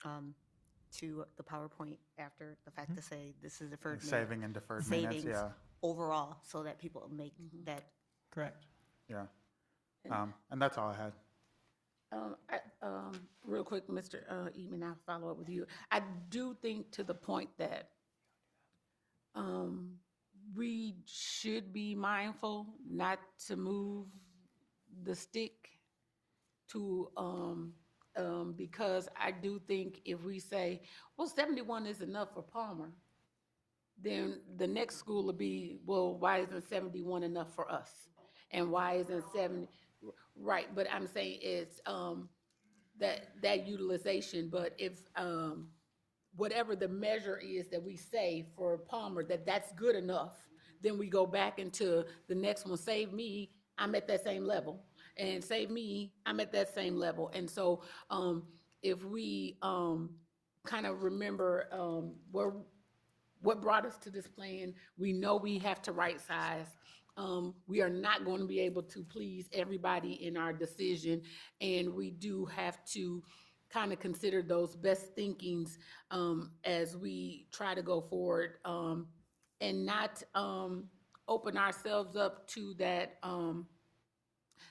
Speaker 1: to the PowerPoint after the fact to say this is deferred
Speaker 9: saving and deferred maintenance,
Speaker 1: savings
Speaker 9: yeah,
Speaker 1: overall, so that people make that.
Speaker 7: Correct.
Speaker 9: yeah. And that's all I had.
Speaker 2: Real quick, Mr. Eatman, I'll follow up with you. I do think to the point that we should be mindful not to move the stick to, because I do think if we say, well, 71 is enough for Palmer, then the next school will be, well, why isn't 71 enough for us? And why isn't 70, right, but I'm saying it's, that utilization, but if, whatever the measure is that we say for Palmer, that's good enough, then we go back into the next one, save me, I'm at that same level. And save me, I'm at that same level. And so, if we, kind of remember, what brought us to this plan, we know we have to right size. We are not going to be able to please everybody in our decision, and we do have to kind of consider those best thinkings as we try to go forward, and not open ourselves up to that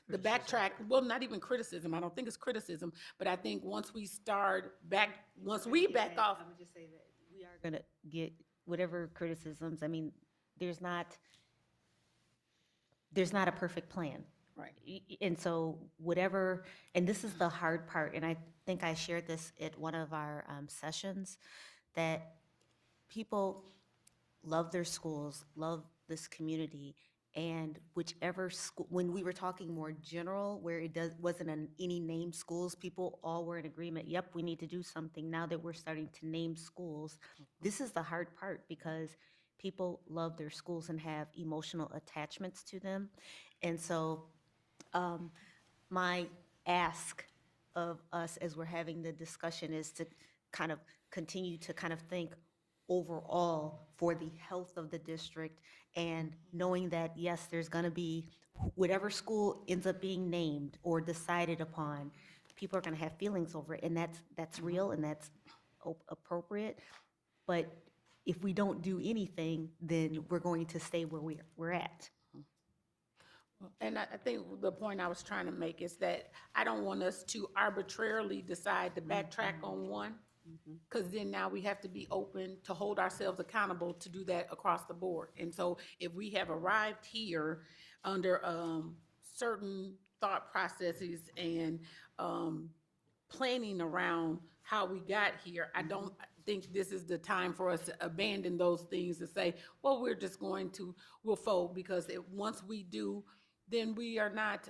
Speaker 2: the backtrack. Well, not even criticism. I don't think it's criticism, but I think once we back off.
Speaker 1: I would just say that we are going to get whatever criticisms. I mean, there's not a perfect plan.
Speaker 2: Right.
Speaker 1: And so whatever, and this is the hard part, and I think I shared this at one of our sessions, that people love their schools, love this community, and whichever school, when we were talking more general, where wasn't any named schools, people all were in agreement, yep, we need to do something. Now that we're starting to name schools, this is the hard part, because people love their schools and have emotional attachments to them. And so my ask of us as we're having the discussion is to kind of continue to kind of think overall for the health of the district, and knowing that, yes, there's going to be, whatever school ends up being named or decided upon, people are going to have feelings over it, and that's real and that's appropriate. But if we don't do anything, then we're going to stay where we're at.
Speaker 2: And I think the point I was trying to make is that I don't want us to arbitrarily decide to backtrack on one, because then now we have to be open to hold ourselves accountable to do that across the board. And so if we have arrived here under certain thought processes and planning around how we got here, I don't think this is the time for us to abandon those things and say, well, we'll fold, because once we do, then we are not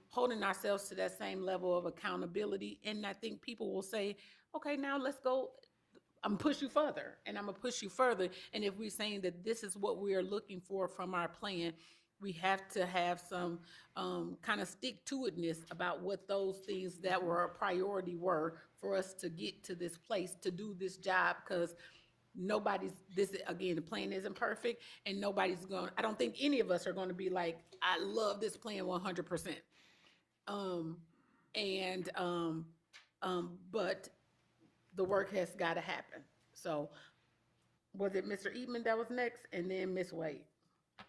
Speaker 2: holding ourselves to that same level of accountability. And I think people will say, okay, now let's go, I'm gonna push you further, and I'm gonna push you further. And if we're saying that this is what we are looking for from our plan, we have to have some kind of stick-to-itness about what those things that were a priority were for us to get to this place, to do this job, because again, the plan isn't perfect, and I don't think any of us are going to be like, I love this plan 100%. But the work has got to happen. So was it Mr. Eatman that was next, and then Ms. Wade?
Speaker 6: So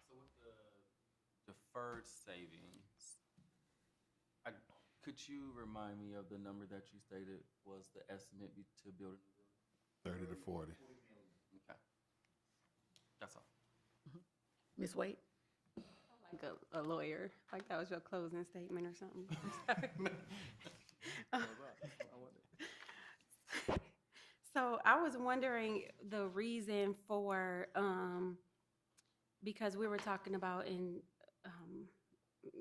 Speaker 6: deferred savings, could you remind me of the number that you stated was the estimate to build a new building?
Speaker 13: 30 to 40.
Speaker 6: Okay. That's all.
Speaker 11: Ms. Waite? Like a lawyer, like that was your closing statement or something. I'm sorry. So I was wondering the reason for, because we were talking about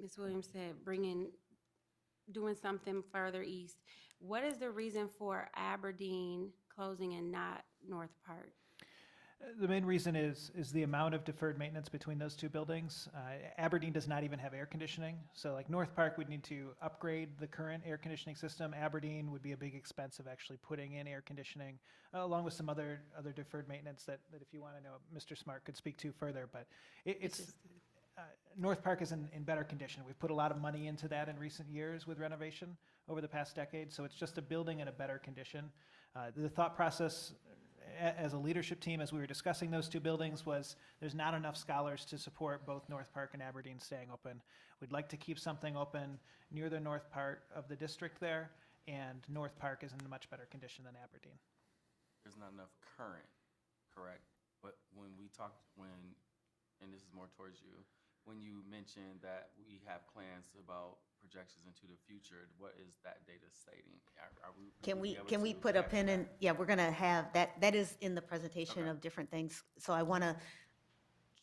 Speaker 11: Ms. Williams said doing something further east. What is the reason for Aberdeen closing and not North Park?
Speaker 7: The main reason is the amount of deferred maintenance between those two buildings. Aberdeen does not even have air conditioning. So like North Park would need to upgrade the current air conditioning system. Aberdeen would be a big expense of actually putting in air conditioning, along with some other deferred maintenance that if you want to know, Mr. Smart could speak to further. But North Park is in better condition. We've put a lot of money into that in recent years with renovation over the past decade. So it's just a building in a better condition. The thought process as a leadership team, as we were discussing those two buildings, was there's not enough scholars to support both North Park and Aberdeen staying open. We'd like to keep something open near the north part of the district there, and North Park is in a much better condition than Aberdeen.
Speaker 6: There's not enough current, correct? But when we talked, and this is more towards you, when you mentioned that we have plans about projections into the future, what is that data stating?
Speaker 1: Can we put a pin in? Yeah, we're gonna have that. That is in the presentation
Speaker 6: Okay.
Speaker 1: of different things. So I want to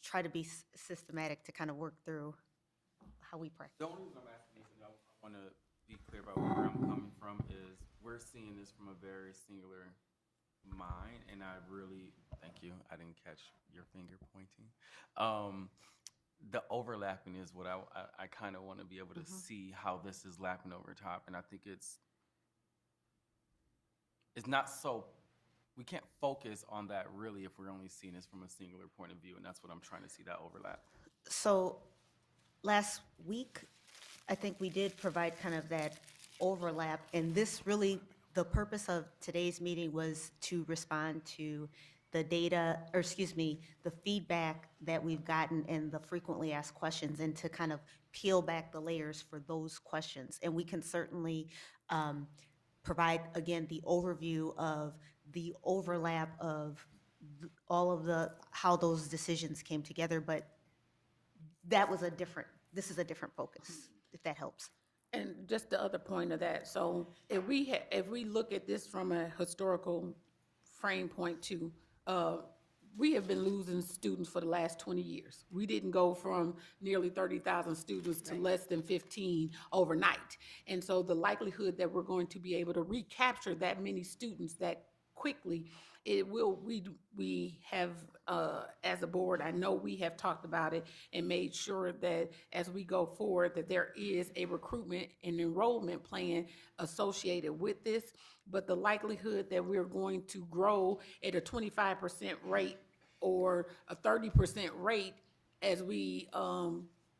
Speaker 1: try to be systematic to kind of work through how we practice.
Speaker 6: The only reason I'm asking this, and I want to be clear about where I'm coming from, is we're seeing this from a very singular mind, and I really, thank you, I didn't catch your finger pointing. The overlapping is what I kind of want to be able to see how this is lapping over top, and I think it's not so, we can't focus on that really if we're only seeing this from a singular point of view, and that's what I'm trying to see, that overlap.
Speaker 1: So last week, I think we did provide kind of that overlap, and this really, the purpose of today's meeting was to respond to the data, or excuse me, the feedback that we've gotten and the frequently asked questions, and to kind of peel back the layers for those questions. And we can certainly provide, again, the overview of the overlap of all of how those decisions came together, but this is a different focus, if that helps.
Speaker 2: And just the other point of that, so if we look at this from a historical frame point too, we have been losing students for the last 20 years. We didn't go from nearly 30,000 students to less than 15 overnight. And so the likelihood that we're going to be able to recapture that many students that quickly, we have, as a board, I know we have talked about it and made sure that as we go forward, that there is a recruitment and enrollment plan associated with this. But the likelihood that we're going to grow at a 25% rate or a 30% rate as we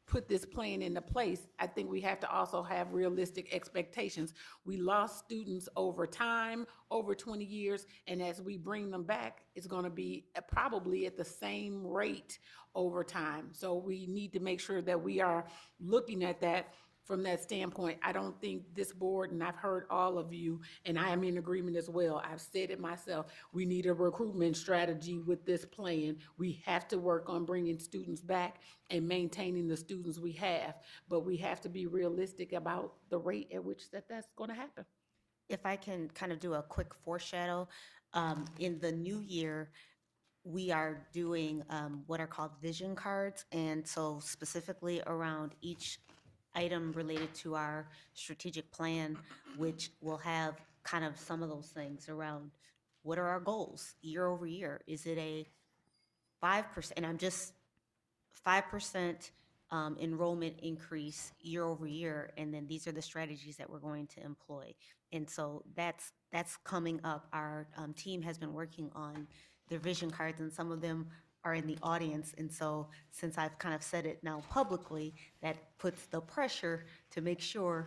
Speaker 2: put this plan into place, I think we have to also have realistic expectations. We lost students over time, over 20 years, and as we bring them back, it's going to be probably at the same rate over time. So we need to make sure that we are looking at that from that standpoint. I don't think this board, and I've heard all of you, and I am in agreement as well, I've said it myself, we need a recruitment strategy with this plan. We have to work on bringing students back and maintaining the students we have, but we have to be realistic about the rate at which that's going to happen.
Speaker 1: If I can kind of do a quick foreshadow, in the new year, we are doing what are called vision cards, and so specifically around each item related to our strategic plan, which will have kind of some of those things around what are our goals year over year? Is it a 5%, and I'm just 5% enrollment increase year over year, and then these are the strategies that we're going to employ. And so that's coming up. Our team has been working on their vision cards, and some of them are in the audience. And so since I've kind of said it now publicly, that puts the pressure to make sure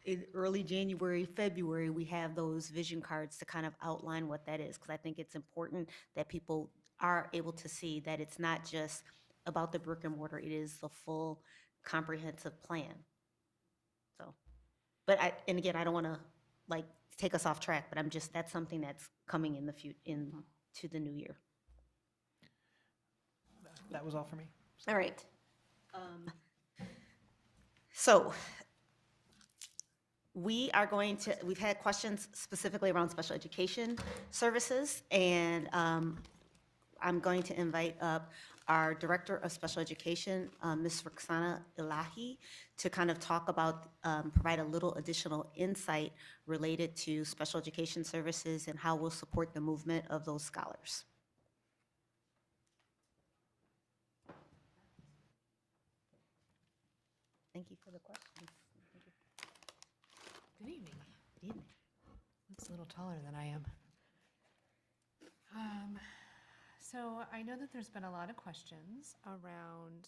Speaker 1: in early January, February, we have those vision cards to kind of outline what that is, because I think it's important that people are able to see that it's not just about the brick and mortar, it is the full comprehensive plan. So, but and again, I don't want to like take us off track, but that's something that's coming in the into the new year.
Speaker 7: That was all for me.
Speaker 1: All right. So we've had questions specifically around special education services, and I'm going to invite up our Director of Special Education, Ms. Roxana Ilahi, to kind of talk about, provide a little additional insight related to special education services and how we'll support the movement of those scholars. Thank you for the questions.
Speaker 14: Good evening.
Speaker 1: Good evening.
Speaker 14: Looks a little taller than I am. So I know that there's been a lot of questions around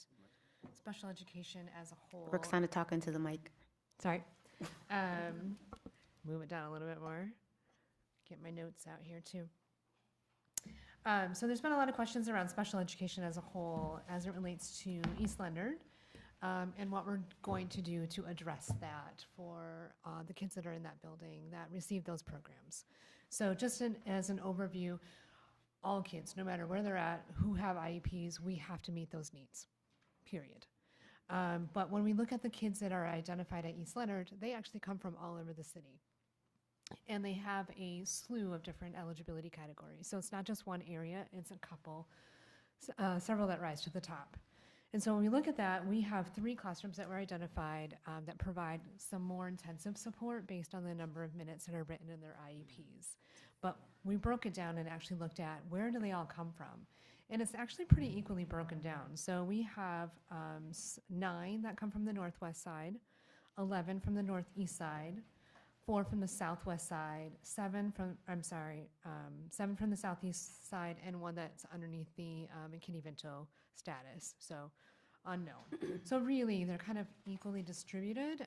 Speaker 14: special education as a whole.
Speaker 1: Roxana, talking to the mic.
Speaker 14: Sorry. Move it down a little bit more. Get my notes out here too. So there's been a lot of questions around special education as a whole as it relates to East Leonard, and what we're going to do to address that for the kids that are in that building that receive those programs. So just as an overview, all kids, no matter where they're at, who have IEPs, we have to meet those needs, period. But when we look at the kids that are identified at East Leonard, they actually come from all over the city. And they have a slew of different eligibility categories. So it's not just one area, it's a couple, several that rise to the top. And so when we look at that, we have 3 classrooms that were identified that provide some more intensive support based on the number of minutes that are written in their IEPs. But we broke it down and actually looked at where do they all come from. And it's actually pretty equally broken down. So we have 9 that come from the northwest side, 11 from the northeast side, 4 from the southwest side, 7 from the southeast side, and 1 that's underneath the McKinney-Vento status, so unknown. So really, they're kind of equally distributed,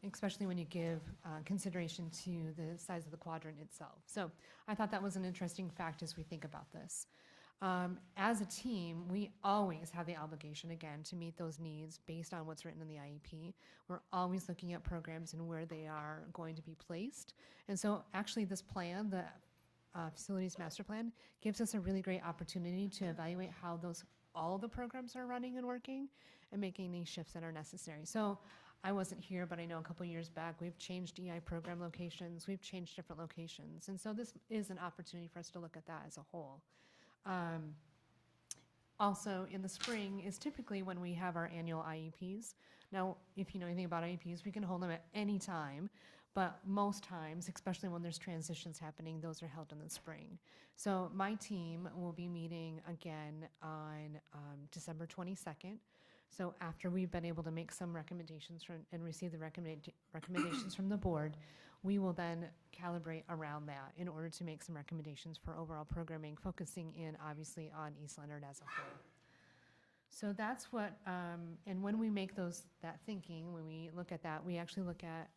Speaker 14: especially when you give consideration to the size of the quadrant itself. So I thought that was an interesting fact as we think about this. As a team, we always have the obligation, again, to meet those needs based on what's written in the IEP. We're always looking at programs and where they are going to be placed. And so actually this plan, the Facilities Master Plan, gives us a really great opportunity to evaluate how all the programs are running and working and making any shifts that are necessary. So I wasn't here, but I know a couple years back, we've changed EI program locations, we've changed different locations. And so this is an opportunity for us to look at that as a whole. Also in the spring is typically when we have our annual IEPs. Now, if you know anything about IEPs, we can hold them at any time, but most times, especially when there's transitions happening, those are held in the spring. So my team will be meeting again on December 22nd. So after we've been able to make some recommendations and receive the recommendations from the board, we will then calibrate around that in order to make some recommendations for overall programming, focusing in obviously on East Leonard as a whole. So that's what, and when we make that thinking, when we look at that, we actually look at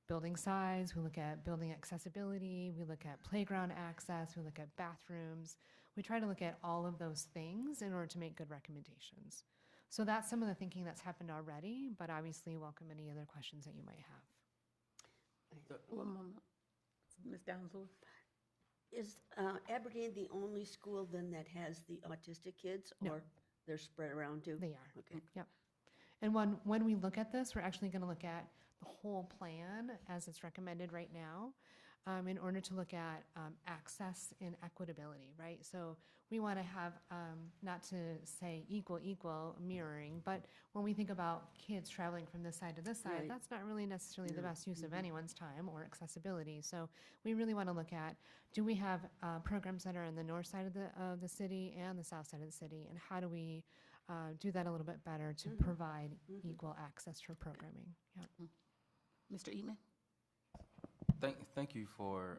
Speaker 14: building size, we look at building accessibility, we look at playground access, we look at bathrooms. We try to look at all of those things in order to make good recommendations. So that's some of the thinking that's happened already, but obviously welcome any other questions that you might have.
Speaker 2: One moment. Ms. Downsworth?
Speaker 4: Is Aberdeen the only school then that has the autistic kids?
Speaker 14: No.
Speaker 4: Or they're spread around too?
Speaker 14: They are.
Speaker 4: Okay.
Speaker 14: Yep. And when we look at this, we're actually going to look at the whole plan as it's recommended right now in order to look at access and equitability, right? So we want to have, not to say equal mirroring, but when we think about kids traveling from this side to this side,
Speaker 4: Right.
Speaker 14: that's not really necessarily the
Speaker 4: No.
Speaker 14: best use of anyone's time or accessibility. So we really want to look at, do we have programs that are in the north side of the city and the south side of the city, and how do we do that a little bit better to provide equal access for programming? Yep.
Speaker 2: Mr. Eatman?
Speaker 6: Thank you for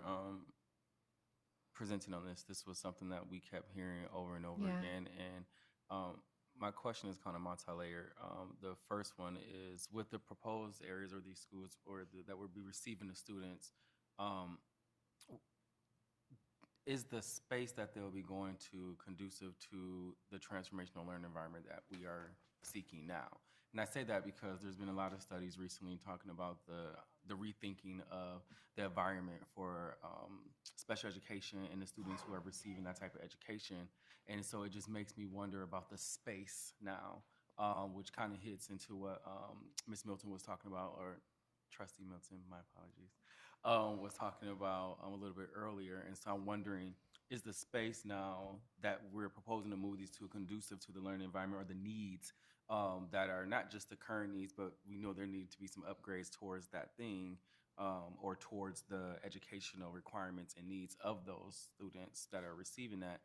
Speaker 6: presenting on this. This was something that we kept hearing over and over
Speaker 14: Yeah.
Speaker 6: again. And my question is kind of multi-layered. The first one is, with the proposed areas or these schools that will be receiving the students, is the space that they'll be going to conducive to the transformational learning environment that we are seeking now? And I say that because there's been a lot of studies recently talking about the rethinking of the environment for special education and the students who are receiving that type of education. And so it just makes me wonder about the space now, which kind of hits into what Ms. Milton was talking about, or Trustee Milton, my apologies, was talking about a little bit earlier. And so I'm wondering, is the space now that we're proposing to move these to conducive to the learning environment, or the needs that are not just the current needs, but we know there need to be some upgrades towards that thing, or towards the educational requirements and needs of those students that are receiving that.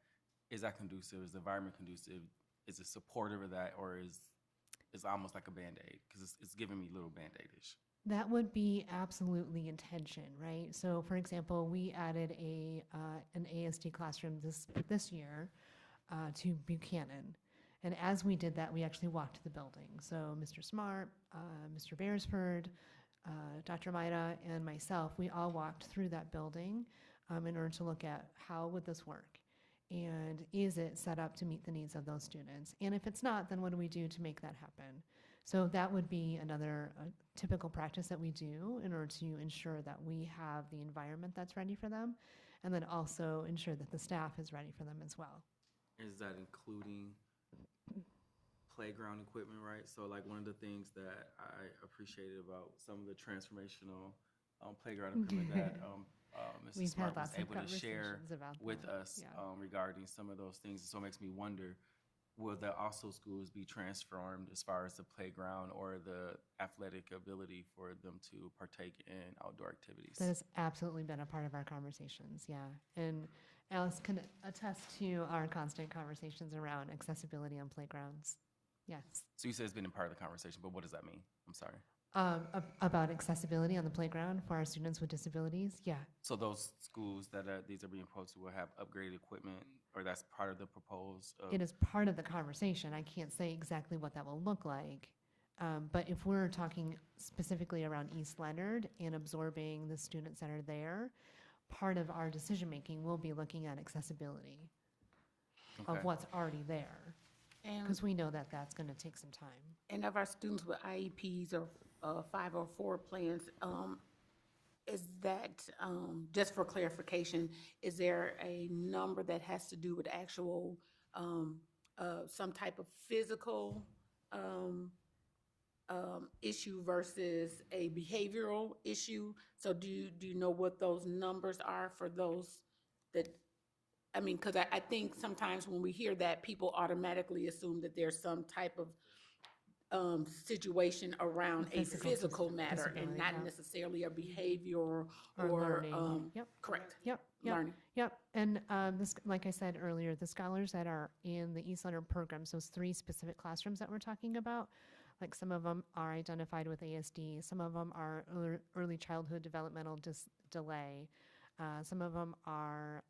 Speaker 6: Is that conducive? Is the environment conducive? Is it supportive of that, or is almost like a Band-Aid? Because it's giving me little Band-Aid-ish.
Speaker 14: That would be absolutely intention, right? So, for example, we added an ASD classroom this year to Buchanan. And as we did that, we actually walked the building. So Mr. Smart, Mr. Beresford, Dr. Maida, and myself, we all walked through that building in order to look at how would this work? And is it set up to meet the needs of those students? And if it's not, then what do we do to make that happen? So that would be another typical practice that we do in order to ensure that we have the environment that's ready for them, and then also ensure that the staff is ready for them as well.
Speaker 6: Is that including playground equipment, right? So like one of the things that I appreciated about some of the transformational playground equipment that Mrs.
Speaker 14: We've
Speaker 6: Smart
Speaker 14: had
Speaker 6: was
Speaker 14: lots of
Speaker 6: able to share
Speaker 14: conversations about
Speaker 6: with
Speaker 14: that,
Speaker 6: us
Speaker 14: yeah.
Speaker 6: regarding some of those things. So it makes me wonder, will the also schools be transformed as far as the playground or the athletic ability for them to partake in outdoor activities?
Speaker 14: That has absolutely been a part of our conversations, yeah. And Alice can attest to our constant conversations around accessibility on playgrounds. Yes.
Speaker 6: So you said it's been a part of the conversation, but what does that mean? I'm sorry.
Speaker 14: About accessibility on the playground for our students with disabilities, yeah.
Speaker 6: So those schools that these are being proposed to will have upgraded equipment, or that's part of the proposed?
Speaker 14: It is part of the conversation. I can't say exactly what that will look like. But if we're talking specifically around East Leonard and absorbing the students that are there, part of our decision-making will be looking at accessibility of what's already there. Because we know that that's going to take some time.
Speaker 2: And of our students with IEPs or 504 plans, is that, just for clarification, is there a number that has to do with actual, some type of physical issue versus a behavioral issue? So do you know what those numbers are for those that, I mean, because I think sometimes when we hear that, people automatically assume that there's some type of situation around a physical matter and not necessarily a behavior or
Speaker 14: Yep.
Speaker 2: correct.
Speaker 14: Yep.
Speaker 2: Learning.
Speaker 14: Yep. And this, like I said earlier, the scholars that are in the East Leonard programs, those 3 specific classrooms that we're talking about, like some of them are identified with ASD, some of them are early childhood developmental delay, some of them are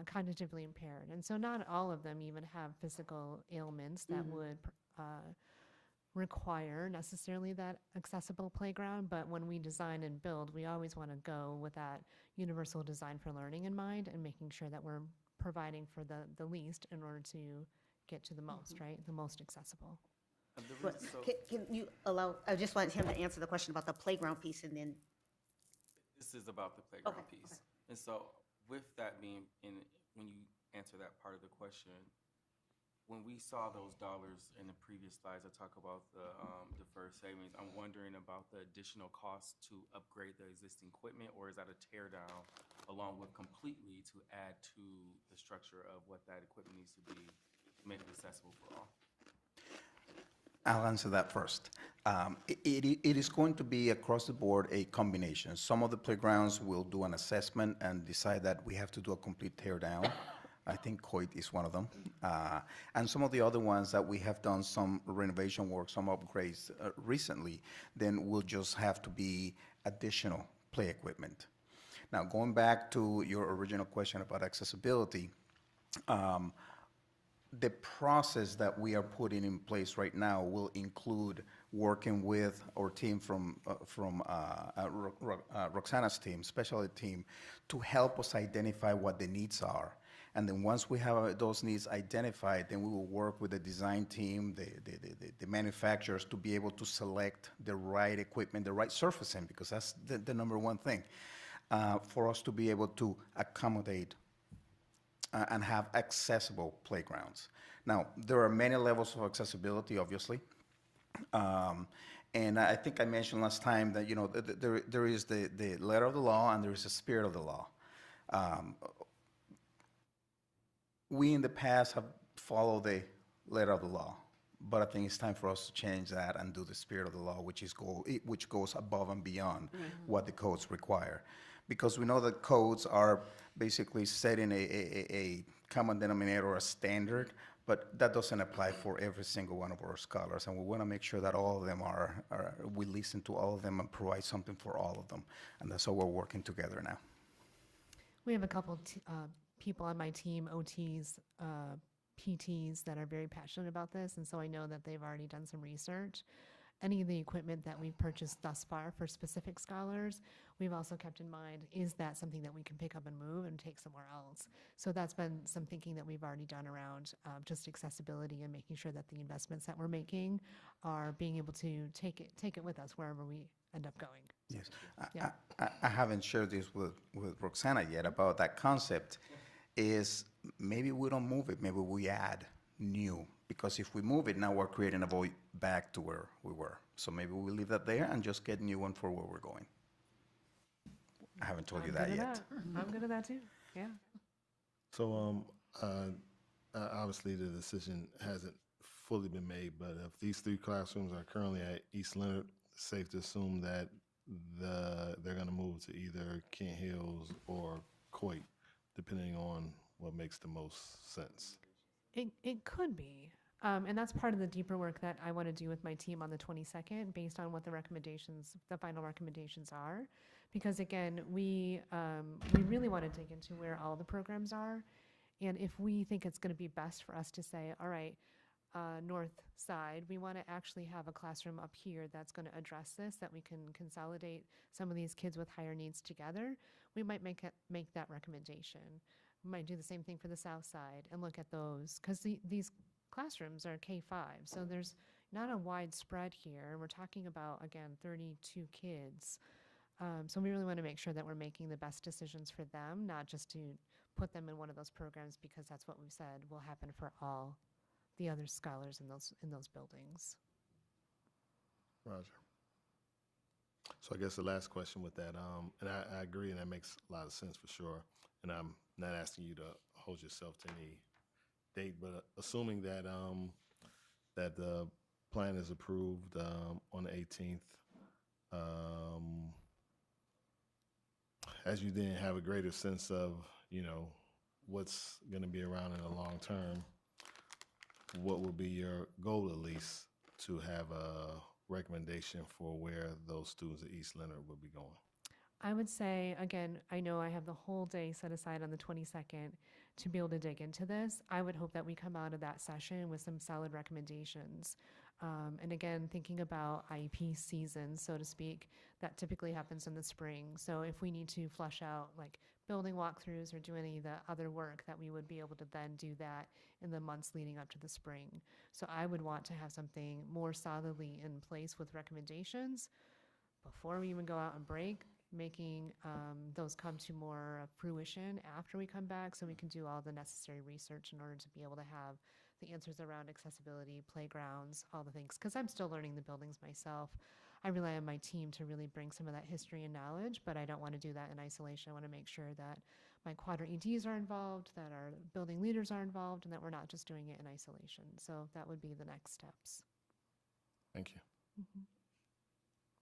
Speaker 14: cognitively impaired. And so not all of them even have physical ailments that would require necessarily that accessible playground. But when we design and build, we always want to go with that universal design for learning in mind and making sure that we're providing for the least in order to get to the most, right? The most accessible.
Speaker 1: But can you allow, I just wanted him to answer the question about the playground piece, and then,
Speaker 6: This is about the playground
Speaker 1: Okay,
Speaker 6: piece. And so with that being, when you answer that part of the question, when we saw those dollars in the previous slides, I talk about the deferred savings, I'm wondering about the additional costs to upgrade the existing equipment, or is that a tear down along with completely to add to the structure of what that equipment needs to be to make it accessible for all?
Speaker 12: I'll answer that first. It is going to be across the board a combination. Some of the playgrounds will do an assessment and decide that we have to do a complete tear down. I think Coit is one of them. And some of the other ones that we have done some renovation work, some upgrades recently, then will just have to be additional play equipment. Now, going back to your original question about accessibility, the process that we are putting in place right now will include working with our team from Roxana's team, specialty team, to help us identify what the needs are And then once we have those needs identified, then we will work with the design team, the manufacturers to be able to select the right equipment, the right surfacing, because that's the number one thing, for us to be able to accommodate and have accessible playgrounds. Now, there are many levels of accessibility, obviously. And I think I mentioned last time that, there is the letter of the law and there is the spirit of the law. We in the past have followed the letter of the law, but I think it's time for us to change that and do the spirit of the law, which goes above and beyond what the codes require. Because we know that codes are basically setting a common denominator or a standard, but that doesn't apply for every single one of our scholars. And we want to make sure that all of them we listen to all of them and provide something for all of them. And that's how we're working together now.
Speaker 14: We have a couple people on my team, OTs, PTs, that are very passionate about this, and so I know that they've already done some research. Any of the equipment that we've purchased thus far for specific scholars, we've also kept in mind, is that something that we can pick up and move and take somewhere else? So that's been some thinking that we've already done around just accessibility and making sure that the investments that we're making are being able to take it with us wherever we end up going.
Speaker 12: Yes.
Speaker 14: Yeah.
Speaker 12: I haven't shared this with Roxana yet about that concept, is maybe we don't move it, maybe we add new. Because if we move it, now we're creating a void back to where we were. So maybe we leave that there and just get a new one for where we're going. I haven't told you that yet.
Speaker 14: I'm good at that too, yeah.
Speaker 13: So, obviously the decision hasn't fully been made, but if these 3 classrooms are currently at East Leonard, it's safe to assume that they're going to move to either Kent Hills or Coit, depending on what makes the most sense.
Speaker 14: It could be. And that's part of the deeper work that I want to do with my team on the 22nd, based on what the final recommendations are. Because again, we really want to dig into where all the programs are. And if we think it's going to be best for us to say, all right, north side, we want to actually have a classroom up here that's going to address this, that we can consolidate some of these kids with higher needs together, we might make that recommendation. We might do the same thing for the south side and look at those, because these classrooms are K-5, so there's not a wide spread here. We're talking about, again, 32 kids. So we really want to make sure that we're making the best decisions for them, not just to put them in one of those programs, because that's what we've said will happen for all the other scholars in those buildings.
Speaker 13: Roger. So I guess the last question with that, and I agree, and that makes a lot of sense for sure. And I'm not asking you to hold yourself to any date, but assuming that that the plan is approved on the 18th, as you then have a greater sense of, what's going to be around in the long term, what would be your goal, at least, to have a recommendation for where those students at East Leonard would be going?
Speaker 14: I would say, again, I know I have the whole day set aside on the 22nd to be able to dig into this. I would hope that we come out of that session with some solid recommendations. And again, thinking about IEP season, so to speak, that typically happens in the spring. So if we need to flush out like building walkthroughs or do any of the other work, that we would be able to then do that in the months leading up to the spring. So I would want to have something more solidly in place with recommendations before we even go out and break, making those come to more fruition after we come back, so we can do all the necessary research in order to be able to have the answers around accessibility, playgrounds, all the things. Because I'm still learning the buildings myself. I rely on my team to really bring some of that history and knowledge, but I don't want to do that in isolation. I want to make sure that my quadrant EDs are involved, that our building leaders are involved, and that we're not just doing it in isolation. So that would be the next steps.
Speaker 13: Thank you.
Speaker 14: Mm-hmm.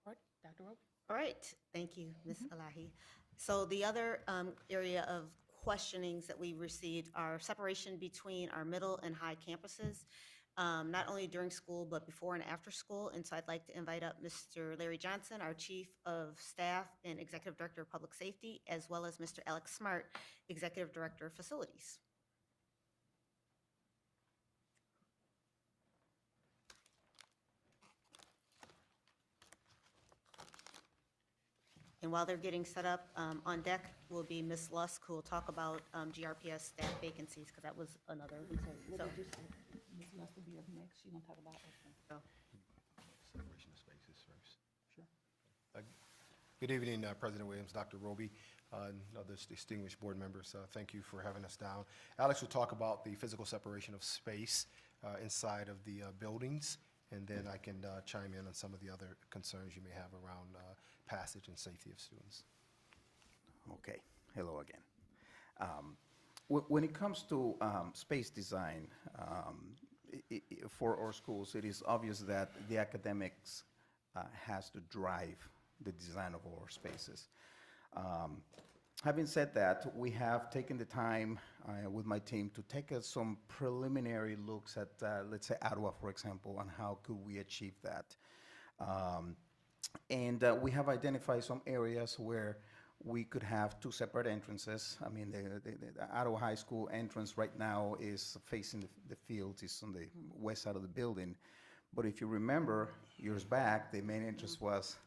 Speaker 2: All right, Dr. Roby.
Speaker 1: All right, thank you, Ms. Elahi. So the other area of questionings that we received are separation between our middle and high campuses, not only during school, but before and after school. And so I'd like to invite up Mr. Larry Johnson, our Chief of Staff and Executive Director of Public Safety, as well as Mr. Alex Smart, Executive Director of Facilities. And while they're getting set up on deck, will be Ms. Lusk, who will talk about GRPS staff vacancies, because that was another. So,
Speaker 2: Ms. Lust will be up next. She's gonna talk about.
Speaker 1: so,
Speaker 15: Separation of spaces first. Sure. Good evening, President Williams, Dr. Roby, and other distinguished board members. Thank you for having us down. Alex will talk about the physical separation of space inside of the buildings, and then I can chime in on some of the other concerns you may have around passage and safety of students.
Speaker 12: Okay, hello again. When it comes to space design for our schools, it is obvious that the academics has to drive the design of our spaces. Having said that, we have taken the time with my team to take some preliminary looks at, let's say, Ottawa, for example, on how could we achieve that. And we have identified some areas where we could have two separate entrances. I mean, the Ottawa High School entrance right now is facing the fields, it's on the west side of the building. But if you remember, years back, the main entrance was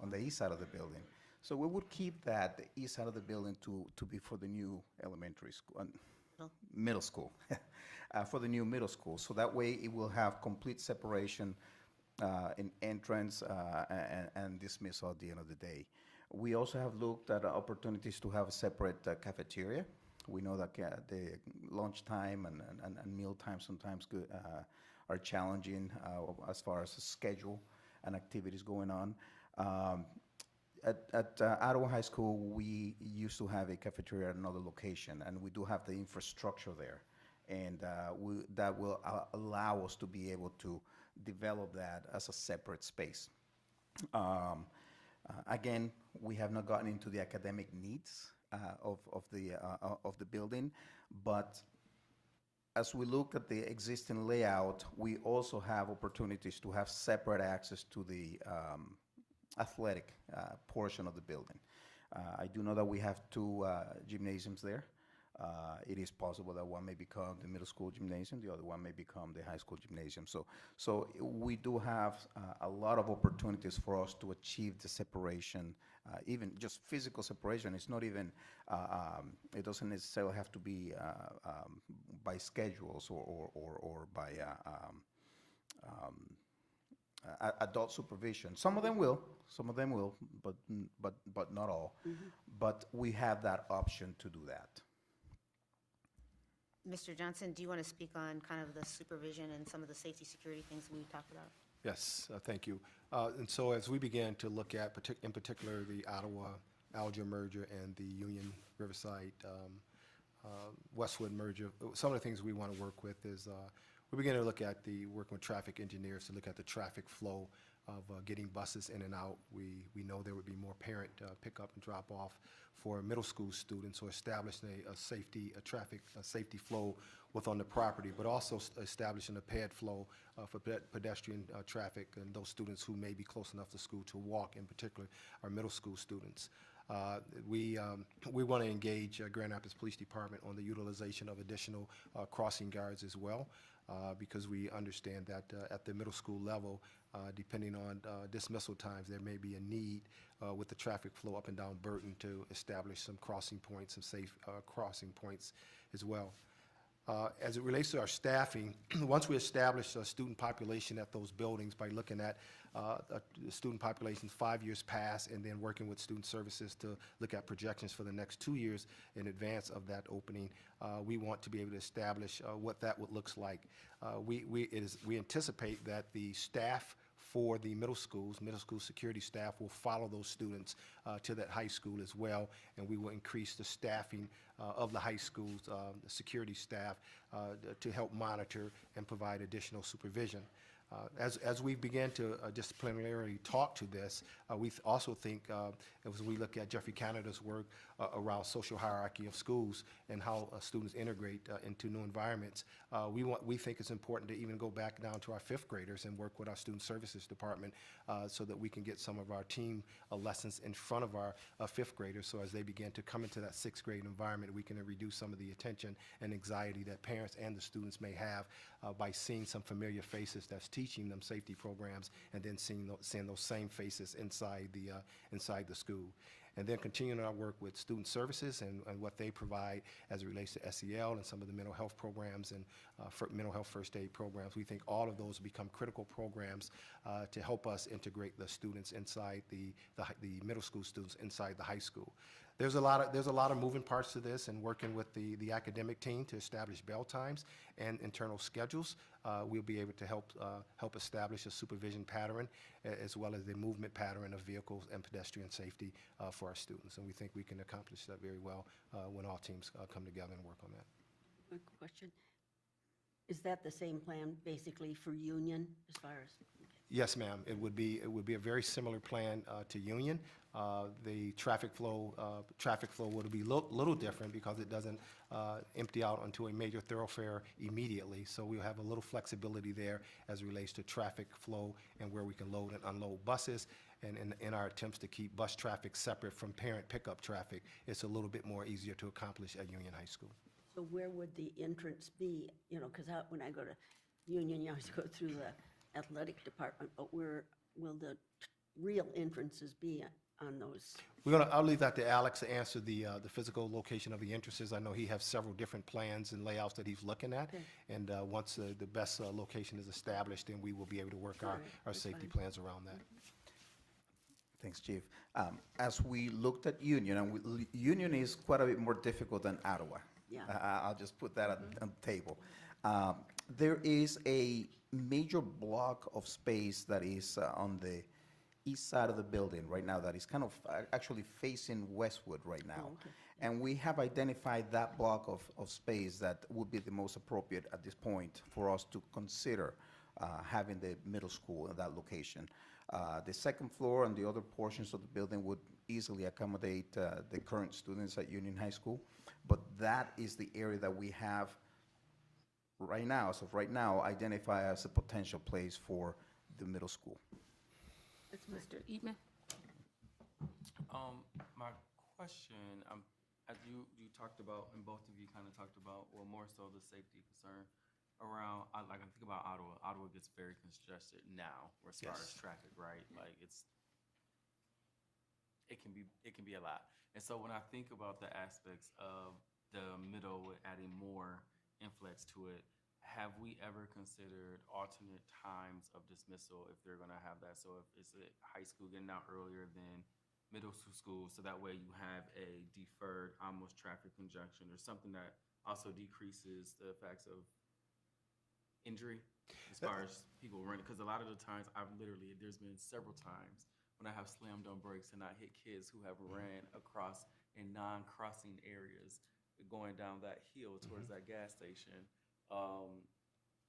Speaker 12: on the east side of the building. So we would keep that, the east side of the building, to be for the new elementary school, middle school, for the new middle school. So that way it will have complete separation in entrance and dismissal at the end of the day. We also have looked at opportunities to have a separate cafeteria. We know that the lunchtime and meal time sometimes are challenging as far as the schedule and activities going on. At Ottawa High School, we used to have a cafeteria at another location, and we do have the infrastructure there. And that will allow us to be able to develop that as a separate space. Again, we have not gotten into the academic needs of the building, but as we look at the existing layout, we also have opportunities to have separate access to the athletic portion of the building. I do know that we have two gymnasiums there. It is possible that one may become the middle school gymnasium, the other one may become the high school gymnasium. So we do have a lot of opportunities for us to achieve the separation, even just physical separation. It's not even, it doesn't necessarily have to be by schedules or by adult supervision. Some of them will, but not all.
Speaker 4: Mm-hmm.
Speaker 12: But we have that option to do that.
Speaker 1: Mr. Johnson, do you want to speak on kind of the supervision and some of the safety security things we talked about?
Speaker 15: Yes, thank you. And so as we began to look at, in particular, the Ottawa-Alger merger and the Union Riverside Westwood merger, some of the things we want to work with is we began to look at working with traffic engineers to look at the traffic flow of getting buses in and out. We know there would be more parent pickup and drop off for middle school students, so establishing a traffic safety flow within the property, but also establishing a ped flow for pedestrian traffic and those students who may be close enough to school to walk, in particular our middle school students. We want to engage Grand Rapids Police Department on the utilization of additional crossing guards as well, because we understand that at the middle school level, depending on dismissal times, there may be a need with the traffic flow up and down Burton to establish some crossing points, some safe crossing points as well. As it relates to our staffing, once we establish a student population at those buildings by looking at the student population 5 years past and then working with student services to look at projections for the next 2 years in advance of that opening, we want to be able to establish what that would looks like. We anticipate that the staff for the middle school security staff will follow those students to that high school as well, and we will increase the staffing of the high school's security staff to help monitor and provide additional supervision. As we begin to disciplinarily talk to this, we also think, as we look at Jeffrey Canada's work around social hierarchy of schools and how students integrate into new environments, we think it's important to even go back down to our fifth graders and work with our student services department so that we can get some of our team lessons in front of our fifth graders, so as they begin to come into that sixth grade environment, we can reduce some of the attention and anxiety that parents and the students may have by seeing some familiar faces that's teaching them safety programs, and then seeing those same faces inside the school. and then continuing our work with student services and what they provide as it relates to SEL and some of the mental health programs and mental health first aid programs. We think all of those become critical programs to help us integrate the students inside the middle school students inside the high school. There's a lot of moving parts to this, and working with the academic team to establish bell times and internal schedules. We'll be able to help establish a supervision pattern as well as the movement pattern of vehicles and pedestrian safety for our students. And we think we can accomplish that very well when all teams come together and work on that.
Speaker 4: Quick question. Is that the same plan basically for Union as far as?
Speaker 15: Yes, ma'am. It would be a very similar plan to Union. The traffic flow would be little different because it doesn't empty out onto a major thoroughfare immediately. So we'll have a little flexibility there as it relates to traffic flow and where we can load and unload buses. And in our attempts to keep bus traffic separate from parent pickup traffic, it's a little bit more easier to accomplish at Union High School.
Speaker 4: So where would the entrance be? You know, because when I go to Union, you always go through the athletic department, but where will the real entrances be on those?
Speaker 15: I'll leave that to Alex to answer the physical location of the entrances. I know he has several different plans and layouts that he's looking at.
Speaker 4: Okay.
Speaker 15: And once the best location is established, then we will be able to work our
Speaker 4: that's
Speaker 15: safety
Speaker 4: fine.
Speaker 15: plans around that.
Speaker 12: Thanks, Chief. As we looked at Union, and Union is quite a bit more difficult than Ottawa.
Speaker 4: Yeah.
Speaker 12: I'll just put that on the table. There is a major block of space that is on the east side of the building right now that is kind of actually facing Westwood right now.
Speaker 4: Oh, okay.
Speaker 12: And we have identified that block of space that would be the most appropriate at this point for us to consider having the middle school in that location. The second floor and the other portions of the building would easily accommodate the current students at Union High School, but that is the area that we have right now, so right now, identify as a potential place for the middle school.
Speaker 11: That's Mr. Eatman.
Speaker 6: My question, as you talked about, and both of you kind of talked about, well, more so the safety concern around, I think about Ottawa. Ottawa gets very congested now as far as traffic, right? Like it can be a lot. And so when I think about the aspects of the middle adding more influx to it, have we ever considered alternate times of dismissal if they're going to have that? So if it's a high school getting out earlier than middle school, so that way you have a deferred almost traffic conjunction or something that also decreases the effects of injury as far as people running. Because a lot of the times there's been several times when I have slammed on brakes and I hit kids who have ran across in non-crossing areas going down that hill towards that gas station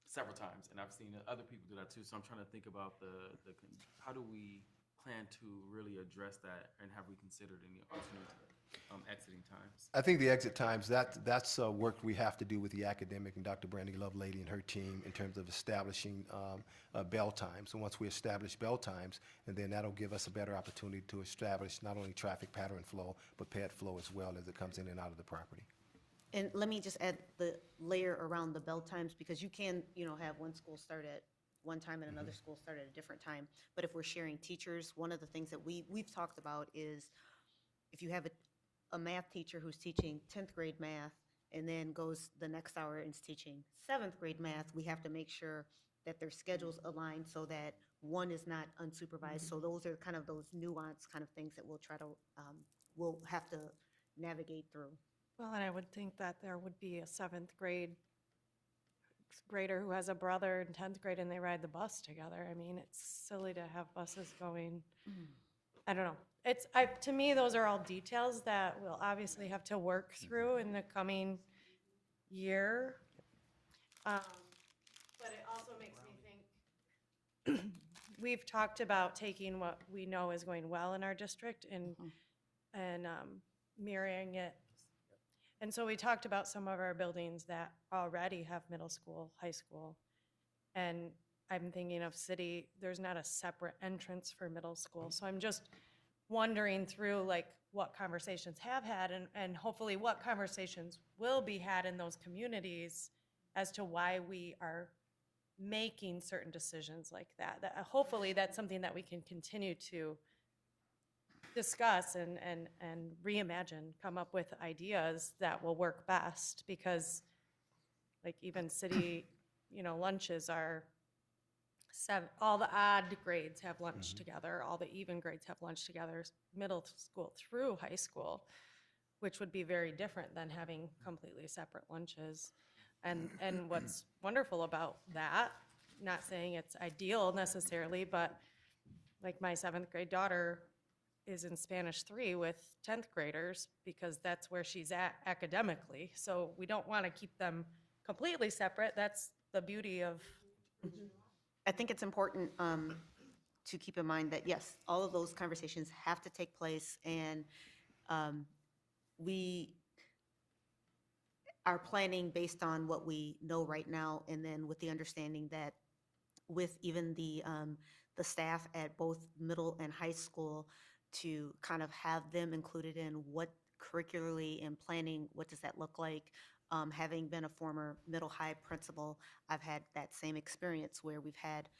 Speaker 6: several times, and I've seen other people do that too. So I'm trying to think about how do we plan to really address that, and have we considered any alternate exiting times?
Speaker 15: I think the exit times, that's work we have to do with the academic and Dr. Brandy Lovelady and her team in terms of establishing bell times. And once we establish bell times, and then that'll give us a better opportunity to establish not only traffic pattern flow, but ped flow as well as it comes in and out of the property.
Speaker 1: And let me just add the layer around the bell times, because you can, have one school start at one time and another school start at a different time. But if we're sharing teachers, one of the things that we've talked about is if you have a math teacher who's teaching 10th grade math and then goes the next hour and is teaching 7th grade math, we have to make sure that their schedules align so that one is not unsupervised. So those are kind of those nuanced kind of things that we'll have to navigate through.
Speaker 8: Well, and I would think that there would be a 7th grader who has a brother in 10th grade and they ride the bus together. I mean, it's silly to have buses going, I don't know. To me, those are all details that we'll obviously have to work through in the coming year. But it also makes me think, we've talked about taking what we know is going well in our district and mirroring it. And so we talked about some of our buildings that already have middle school, high school. And I'm thinking of city, there's not a separate entrance for middle school. So I'm just wondering through what conversations have had and hopefully what conversations will be had in those communities as to why we are making certain decisions like that. Hopefully that's something that we can continue to discuss and reimagine, come up with ideas that will work best, because like even city, lunches are all the odd grades have lunch together, all the even grades have lunch together, middle school through high school, which would be very different than having completely separate lunches. And what's wonderful about that, not saying it's ideal necessarily, but like my 7th grade daughter is in Spanish 3 with 10th graders because that's where she's at academically. So we don't want to keep them completely separate. That's the beauty of.
Speaker 1: I think it's important to keep in mind that, yes, all of those conversations have to take place, and we are planning based on what we know right now, and then with the understanding that with even the staff at both middle and high school, to kind of have them included in what curricularly and planning, what does that look like? Having been a former middle high principal, I've had that same experience where we've had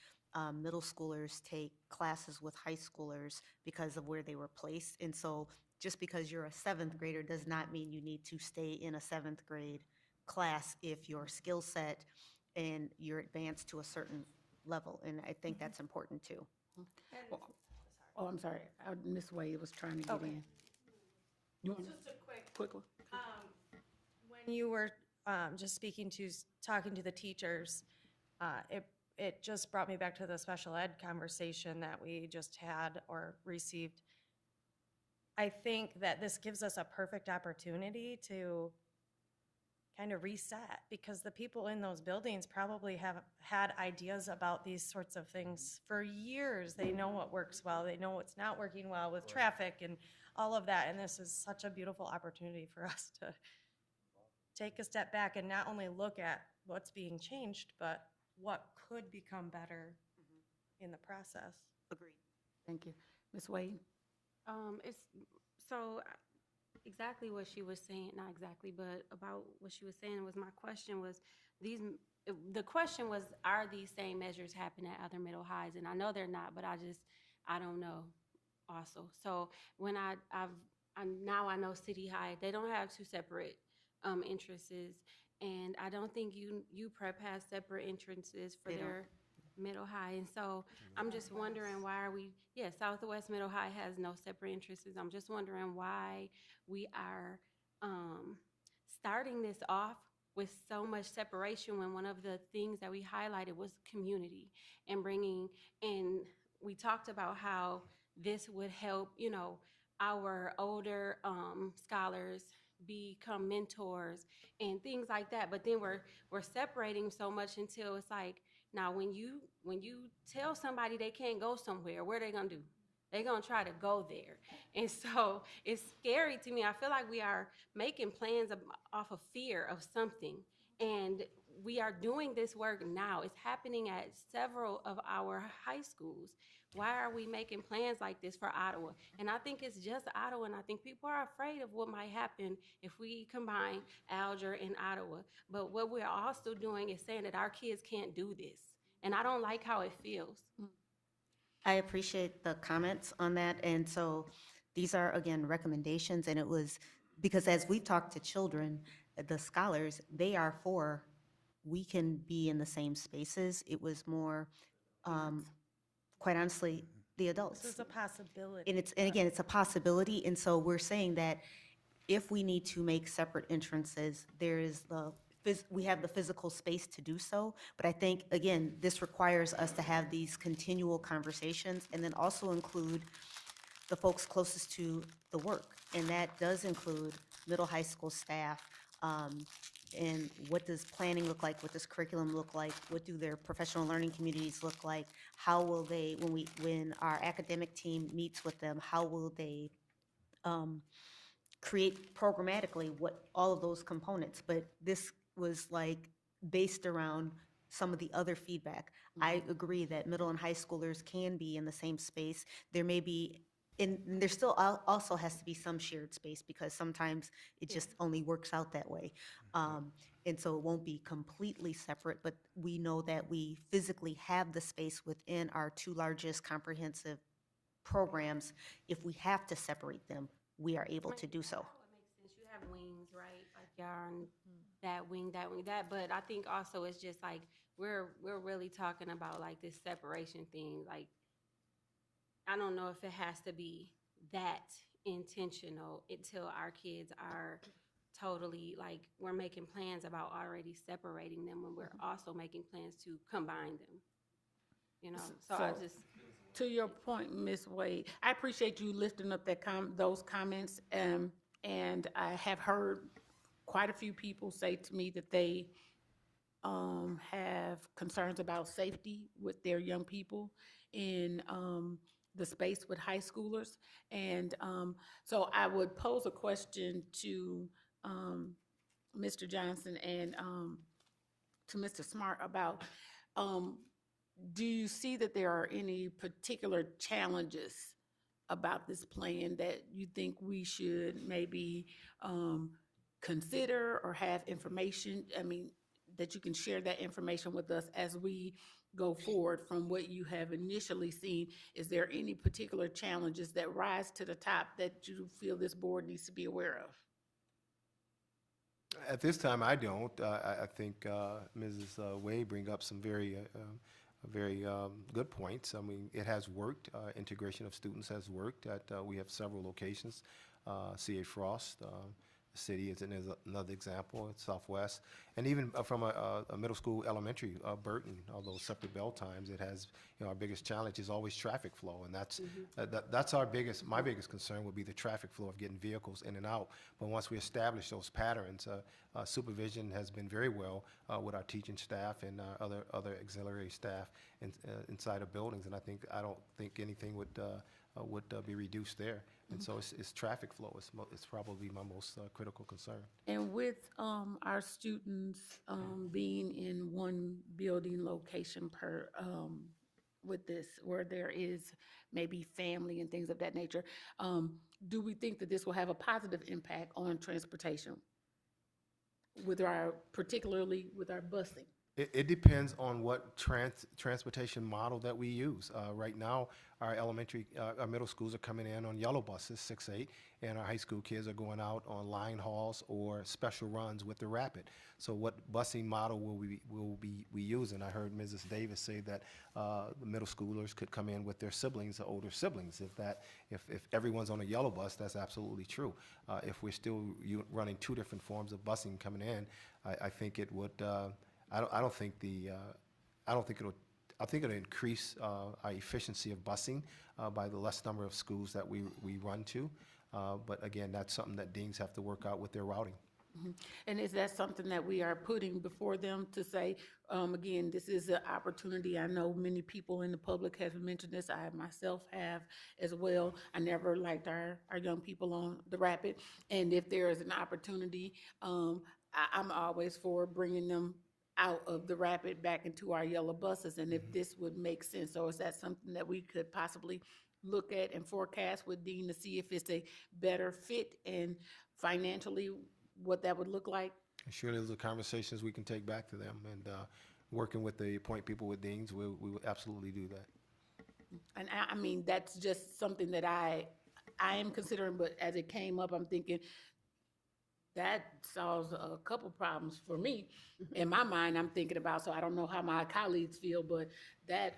Speaker 1: middle schoolers take classes with high schoolers because of where they were placed. And so just because you're a 7th grader does not mean you need to stay in a 7th grade class if your skill set and you're advanced to a certain level. And I think that's important too.
Speaker 2: Oh, I'm sorry. Ms. Wade was trying to get in. You want
Speaker 8: Just a
Speaker 2: quick one?
Speaker 8: When you were just talking to the teachers, it just brought me back to the special ed conversation that we just had or received. I think that this gives us a perfect opportunity to kind of reset, because the people in those buildings probably have had ideas about these sorts of things for years. They know what works well, they know what's not working well with traffic and all of that. And this is such a beautiful opportunity for us to take a step back and not only look at what's being changed, but what could become better in the process.
Speaker 1: Agreed.
Speaker 2: Thank you. Ms. Wade?
Speaker 11: It's, so exactly what she was saying, not exactly, but about what she was saying was my question was the question was, are these same measures happening at other middle highs? And I know they're not, but I don't know also. So when now I know City High, they don't have 2 separate entrances, and I don't think you prep has separate entrances for
Speaker 1: They don't.
Speaker 11: their middle high. And so I'm just wondering why Southwest Middle High has no separate entrances. I'm just wondering why we are starting this off with so much separation when one of the things that we highlighted was community and and we talked about how this would help, our older scholars become mentors and things like that. But then we're separating so much until it's like, now when you tell somebody they can't go somewhere, what are they gonna do? They're gonna try to go there. And so it's scary to me. I feel like we are making plans off of fear of something. And we are doing this work now. It's happening at several of our high schools. Why are we making plans like this for Ottawa? And I think it's just Ottawa, and I think people are afraid of what might happen if we combine Alger and Ottawa. But what we're also doing is saying that our kids can't do this. And I don't like how it feels.
Speaker 1: I appreciate the comments on that. And so these are, again, recommendations. And it was because as we talk to children, the scholars, they are for, we can be in the same spaces. It was more, quite honestly, the adults.
Speaker 8: This is a possibility.
Speaker 1: And again, it's a possibility. And so we're saying that if we need to make separate entrances, there is we have the physical space to do so. But I think, again, this requires us to have these continual conversations and then also include the folks closest to the work. And that does include middle high school staff. And what does planning look like? What does curriculum look like? What do their professional learning communities look like? How will they, when our academic team meets with them, how will they create programmatically what all of those components? But this was like based around some of the other feedback. I agree that middle and high schoolers can be in the same space. There may be, and there still also has to be some shared space because sometimes it just only works out that way. And so it won't be completely separate, but we know that we physically have the space within our 2 largest comprehensive programs, if we have to separate them, we are able to do so.
Speaker 11: It makes sense. You have wings, right? Like y'all on that wing, that wing, that. But I think also it's just like we're really talking about like this separation thing. Like I don't know if it has to be that intentional until our kids are totally like we're making plans about already separating them when we're also making plans to combine them. You know, so I just
Speaker 2: To your point, Ms. Wade, I appreciate you lifting up those comments. And I have heard quite a few people say to me that they have concerns about safety with their young people in the space with high schoolers. And so I would pose a question to Mr. Johnson and to Mr. Smart about, do you see that there are any particular challenges about this plan that you think we should maybe consider or have information, I mean, that you can share that information with us as we go forward from what you have initially seen? Is there any particular challenges that rise to the top that you feel this board needs to be aware of?
Speaker 15: At this time, I don't. I think Mrs. Wade bring up some very good points. I mean, it has worked. Integration of students has worked. We have several locations. CA Frost, the city is another example. It's Southwest, and even from a middle school, elementary, Burton. Although separate bell times, it has. Our biggest challenge is always traffic flow, and that's my biggest concern would be the traffic flow of getting vehicles in and out. But once we establish those patterns, supervision has been very well with our teaching staff and other auxiliary staff inside of buildings, and I don't think anything would be reduced there. And so it's traffic flow. It's probably my most critical concern.
Speaker 2: And with our students being in one building location per, with this, where there is maybe family and things of that nature, do we think that this will have a positive impact on transportation, particularly with our busing?
Speaker 15: It depends on what transportation model that we use. Right now, our middle schools are coming in on yellow buses, 6-8, and our high school kids are going out on line hauls or special runs with the Rapid. So what busing model will we using? I heard Mrs. Davis say that the middle schoolers could come in with their siblings, the older siblings. If everyone's on a yellow bus, that's absolutely true. If we're still running two different forms of busing coming in, I think it would. I think it'll increase our efficiency of busing by the less number of schools that we run to. But again, that's something that deans have to work out with their routing.
Speaker 2: Mm-hmm. And is that something that we are putting before them to say, again, this is an opportunity? I know many people in the public have mentioned this. I myself have as well. I never liked our young people on the Rapid. And if there is an opportunity, I'm always for bringing them out of the Rapid back into our yellow buses, and if this would make sense. So is that something that we could possibly look at and forecast with Dean to see if it's a better fit and financially what that would look like?
Speaker 15: Surely those are conversations we can take back to them, and working with the appoint people with deans, we will absolutely do that.
Speaker 2: And I mean, that's just something that I am considering, but as it came up, I'm thinking, that solves a couple problems for me. In my mind, I'm thinking about, so I don't know how my colleagues feel, but that,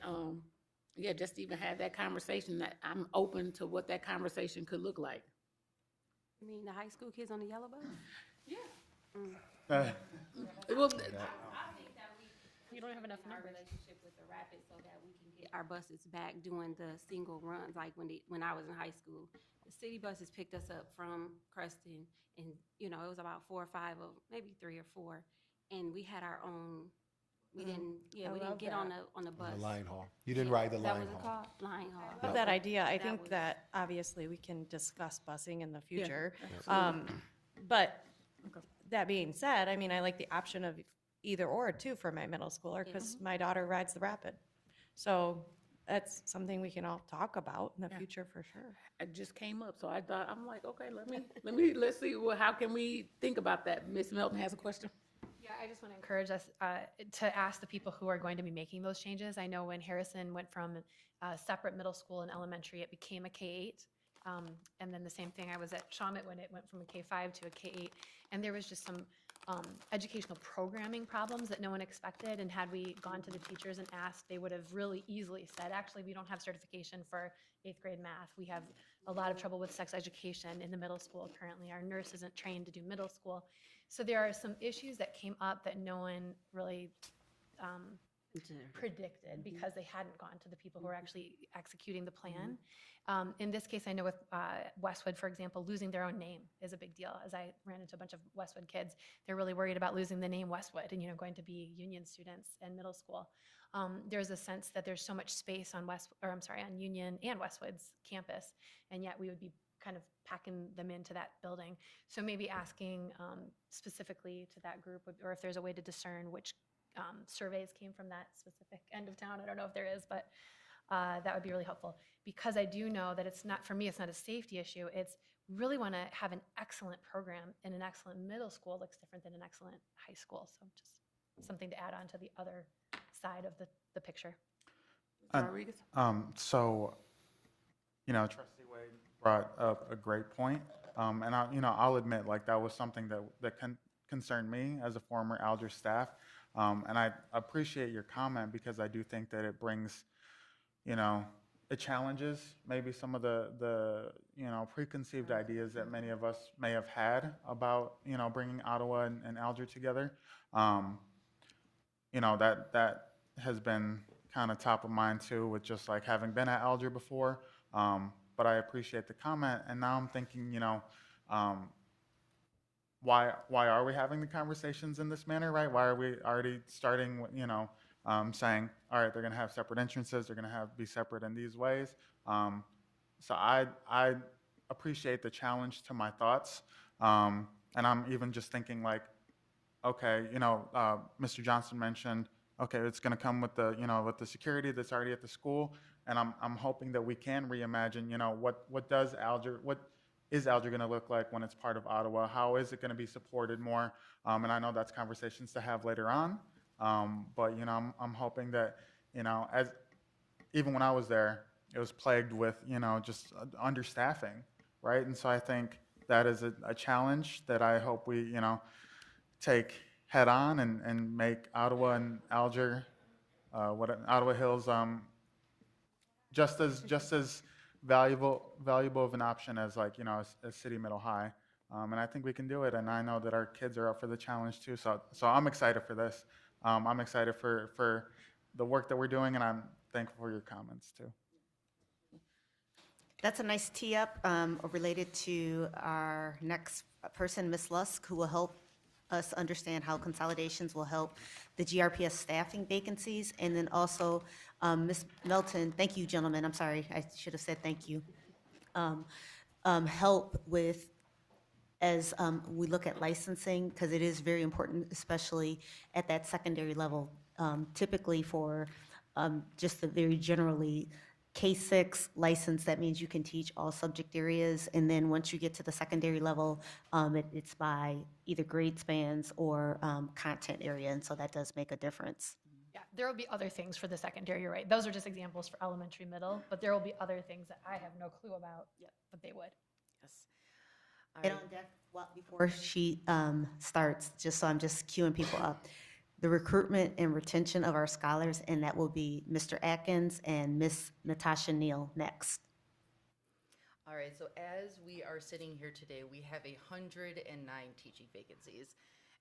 Speaker 2: just to even have that conversation, that I'm open to what that conversation could look like.
Speaker 11: You mean the high school kids on the yellow bus?
Speaker 2: Yeah.
Speaker 11: Well,
Speaker 10: You don't have enough
Speaker 11: our
Speaker 10: numbers.
Speaker 11: relationship with the Rapid so that we can get our buses back doing the single runs, like when I was in high school. The city buses picked us up from Creston, and it was about 4 or 5 of maybe 3 or 4, and we had our own. We didn't get on the bus.
Speaker 15: The line haul. You didn't ride the line
Speaker 11: That was it
Speaker 15: haul.
Speaker 11: called? Line haul.
Speaker 8: I love that idea. I think
Speaker 11: was-
Speaker 8: that obviously we can discuss busing in the future.
Speaker 2: absolutely.
Speaker 8: But that being said, I mean, I like the option of either or too for my middle schooler because my daughter rides the Rapid. So that's something we can all talk about in the future for sure.
Speaker 2: It just came up, so I'm like, okay, let's see, how can we think about that? Ms. Melton has a question?
Speaker 11: Yeah,
Speaker 10: Yeah, I just want to encourage us to ask the people who are going to be making those changes. I know when Harrison went from a separate middle school and elementary, it became a K-8. And then the same thing, I was at Shawmut when it went from a K-5 to a K-8. And there was just some educational programming problems that no one expected. And had we gone to the teachers and asked, they would have really easily said, actually, we don't have certification for 8th grade math. We have a lot of trouble with sex education in the middle school currently. Our nurse isn't trained to do middle school. So there are some issues that came up that no one really predicted because they hadn't gone to the people who were actually executing the plan. In this case, I know with Westwood, for example, losing their own name is a big deal. As I ran into a bunch of Westwood kids, they're really worried about losing the name Westwood and, going to be Union students in middle school. There's a sense that there's so much space on on Union and Westwood's campus, and yet we would be kind of packing them into that building. So maybe asking specifically to that group, or if there's a way to discern which surveys came from that specific end of town. I don't know if there is, but that would be really helpful. Because I do know that it's not, for me, it's not a safety issue. It's really want to have an excellent program, and an excellent middle school looks different than an excellent high school. So just something to add on to the other side of the picture.
Speaker 2: Rodriguez?
Speaker 9: So, Trustee Wade brought up a great point. And I'll admit, like, that was something that concerned me as a former Alger staff. And I appreciate your comment because I do think that it brings, it challenges maybe some of the preconceived ideas that many of us may have had about, bringing Ottawa and Alger together. That has been kind of top of mind too, with just like having been at Alger before. But I appreciate the comment. And now I'm thinking, why are we having the conversations in this manner, right? Why are we already starting, saying, all right, they're going to have separate entrances, they're going to be separate in these ways. So I appreciate the challenge to my thoughts. And I'm even just thinking like, okay, Mr. Johnson mentioned, okay, it's going to come with the security that's already at the school. And I'm hoping that we can reimagine, what is Alger going to look like when it's part of Ottawa? How is it going to be supported more? And I know that's conversations to have later on. But I'm hoping that, as even when I was there, it was plagued with, just understaffing, right? And so I think that is a challenge that I hope we, take head on and make Ottawa and Alger, Ottawa Hills, just as valuable of an option as as City Middle High. And I think we can do it. And I know that our kids are up for the challenge too. So I'm excited for this. I'm excited for the work that we're doing, and I'm thankful for your comments too.
Speaker 1: That's a nice tee up related to our next person, Ms. Lusk, who will help us understand how consolidations will help the GRPS staffing vacancies. And then also, Ms. Melton, thank you, gentlemen. I'm sorry, I should have said thank you. Help with, as we look at licensing, because it is very important, especially at that secondary level. Typically for just the very generally K-6 license, that means you can teach all subject areas. And then once you get to the secondary level, it's by either grade spans or content area. And so that does make a difference.
Speaker 10: Yeah, there will be other things for the secondary, you're right. Those are just examples for elementary, middle, but there will be other things that I have no clue about, but they would.
Speaker 5: Yes. All
Speaker 1: And
Speaker 5: right.
Speaker 1: on deck, before she starts, just so I'm just queuing people up, the recruitment and retention of our scholars, and that will be Mr. Atkins and Miss Natasha Neal next.
Speaker 5: All right, so as we are sitting here today, we have 109 teaching vacancies.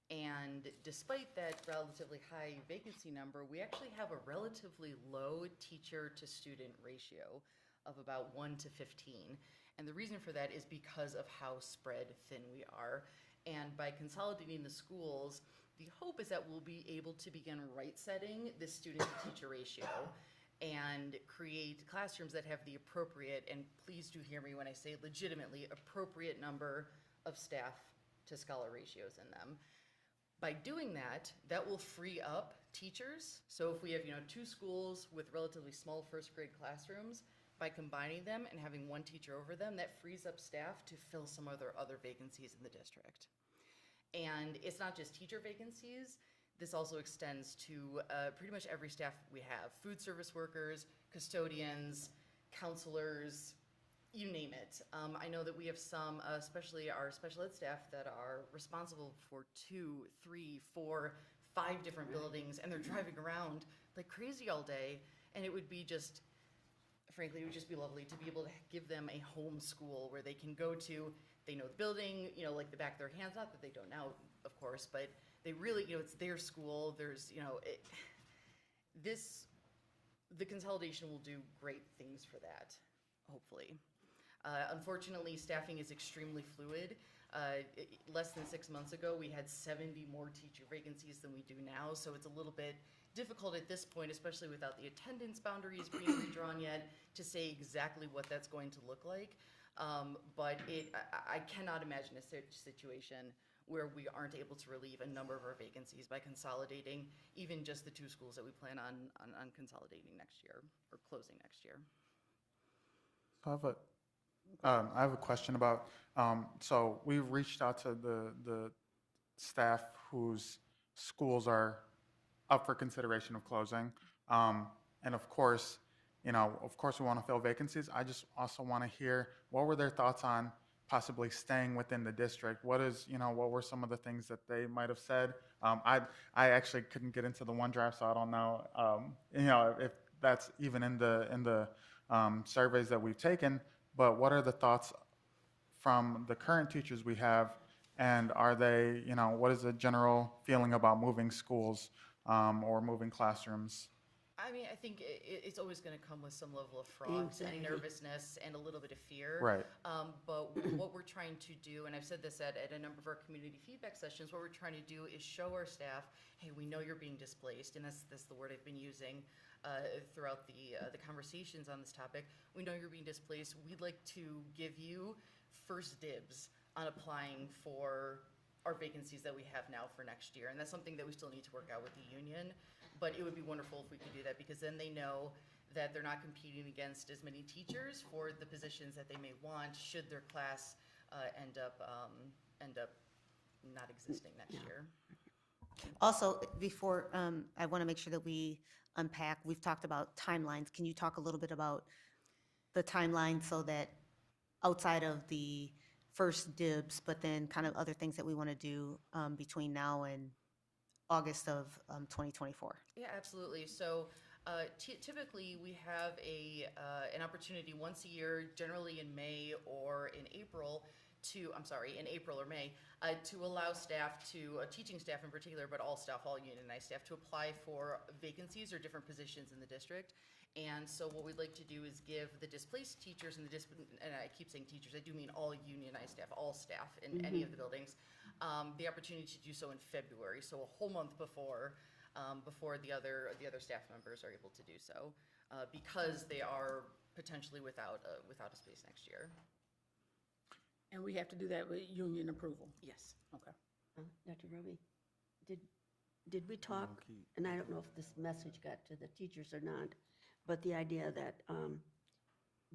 Speaker 5: And despite that relatively high vacancy number, we actually have a relatively low teacher to student ratio of about 1 to 15. And the reason for that is because of how spread thin we are. And by consolidating the schools, the hope is that we'll be able to begin right-setting the student-to-teacher ratio and create classrooms that have the appropriate, and please do hear me when I say legitimately appropriate number of staff to scholar ratios in them. By doing that, that will free up teachers. So if we have, 2 schools with relatively small first grade classrooms, by combining them and having one teacher over them, that frees up staff to fill some other vacancies in the district. And it's not just teacher vacancies. This also extends to pretty much every staff we have: food service workers, custodians, counselors, you name it. I know that we have some, especially our special ed staff, that are responsible for 2, 3, 4, 5 different buildings, and they're driving around like crazy all day. And it would be just, frankly, it would just be lovely to be able to give them a home school where they can go to. They know the building, you know, like the back of their hands. Not that they don't now, of course, but they really, you know, it's their school. There's, you know, the consolidation will do great things for that, hopefully. Unfortunately, staffing is extremely fluid. Less than 6 months ago, we had 70 more teacher vacancies than we do now, so it's a little bit difficult at this point, especially without the attendance boundaries being redrawn yet, to say exactly what that's going to look like. But I cannot imagine a situation where we aren't able to relieve a number of our vacancies by consolidating even just the 2 schools that we plan on consolidating next year or closing next year.
Speaker 9: I have a question about, so we've reached out to the staff whose schools are up for consideration of closing. And of course, we want to fill vacancies. I just also want to hear, what were their thoughts on possibly staying within the district? What were some of the things that they might have said? I actually couldn't get into the OneDrive, so I don't know, if that's even in the surveys that we've taken. But what are the thoughts from the current teachers we have, and are they, what is the general feeling about moving schools or moving classrooms?
Speaker 5: I mean, I think it's always going to come with some level of fraud and nervousness and a little bit of fear.
Speaker 9: Right.
Speaker 5: But what we're trying to do, and I've said this at a number of our community feedback sessions, what we're trying to do is show our staff, hey, we know you're being displaced, and that's the word I've been using throughout the conversations on this topic. We know you're being displaced. We'd like to give you first dibs on applying for our vacancies that we have now for next year. And that's something that we still need to work out with the union. But it would be wonderful if we could do that, because then they know that they're not competing against as many teachers for the positions that they may want should their class end up not existing next year.
Speaker 1: Also, before, I want to make sure that we unpack, we've talked about timelines. Can you talk a little bit about the timeline, so that outside of the first dibs, but then kind of other things that we want to do between now and August of 2024?
Speaker 5: Yeah, absolutely. So typically we have an opportunity once a year, generally in May or in April, in April or May, to allow staff teaching staff in particular, but all staff, all unionized staff, to apply for vacancies or different positions in the district. And so what we'd like to do is give the displaced teachers and I keep saying teachers, I do mean all unionized staff, all staff in any of the buildings, the opportunity to do so in February, so a whole month before the other staff members are able to do so, because they are potentially without a space next year.
Speaker 2: And we have to do that with union approval?
Speaker 5: Yes.
Speaker 2: Okay.
Speaker 4: Dr. Roby, did we talk, and I don't know if this message got to the teachers or not, but the idea that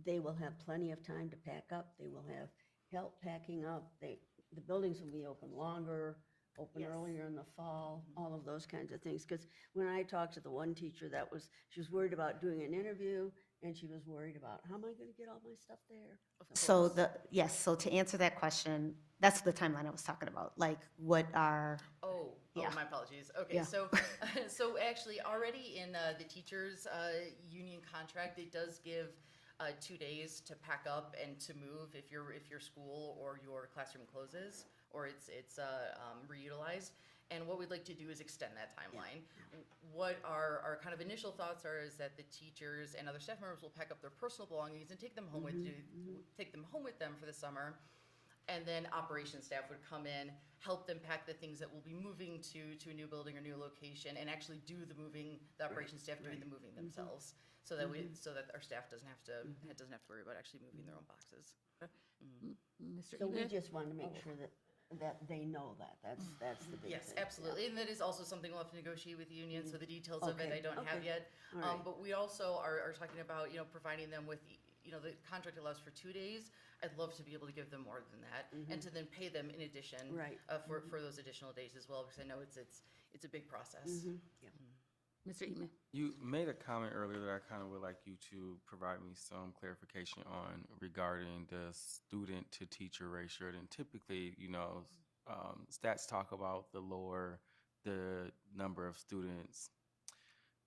Speaker 4: they will have plenty of time to pack up, they will have help packing up, the buildings will be open longer, open earlier in the fall, all of those kinds of things. Because when I talked to the one teacher, she was worried about doing an interview, and she was worried about, how am I going to get all my stuff there?
Speaker 1: So to answer that question, that's the timeline I was talking about. Like, what are...
Speaker 5: My apologies. Okay,
Speaker 1: Yeah.
Speaker 5: so actually already in the teachers' union contract, it does give 2 days to pack up and to move if your school or your classroom closes or it's reutilized. And what we'd like to do is extend that timeline. What our kind of initial thoughts is that the teachers and other staff members will pack up their personal belongings and take them home with them for the summer. And then operations staff would come in, help them pack the things that will be moving to a new building or new location, and actually do the moving. The operations staff doing the moving themselves, so that our staff doesn't have to worry about actually moving their own boxes.
Speaker 4: So we just want to make sure that they know that. That's the big thing.
Speaker 5: Yes, absolutely. And that is also something we'll have to negotiate with the union. So the details of it I don't have yet.
Speaker 4: All right.
Speaker 5: But we also are talking about providing them with the contract allows for 2 days. I'd love to be able to give them more than that, and to then pay them in addition
Speaker 4: Right.
Speaker 5: for those additional days as well, because I know it's a big process.
Speaker 11: Mr. Eatman?
Speaker 6: You made a comment earlier that I kind of would like you to provide me some clarification on regarding the student to teacher ratio. And typically, stats talk about the number of students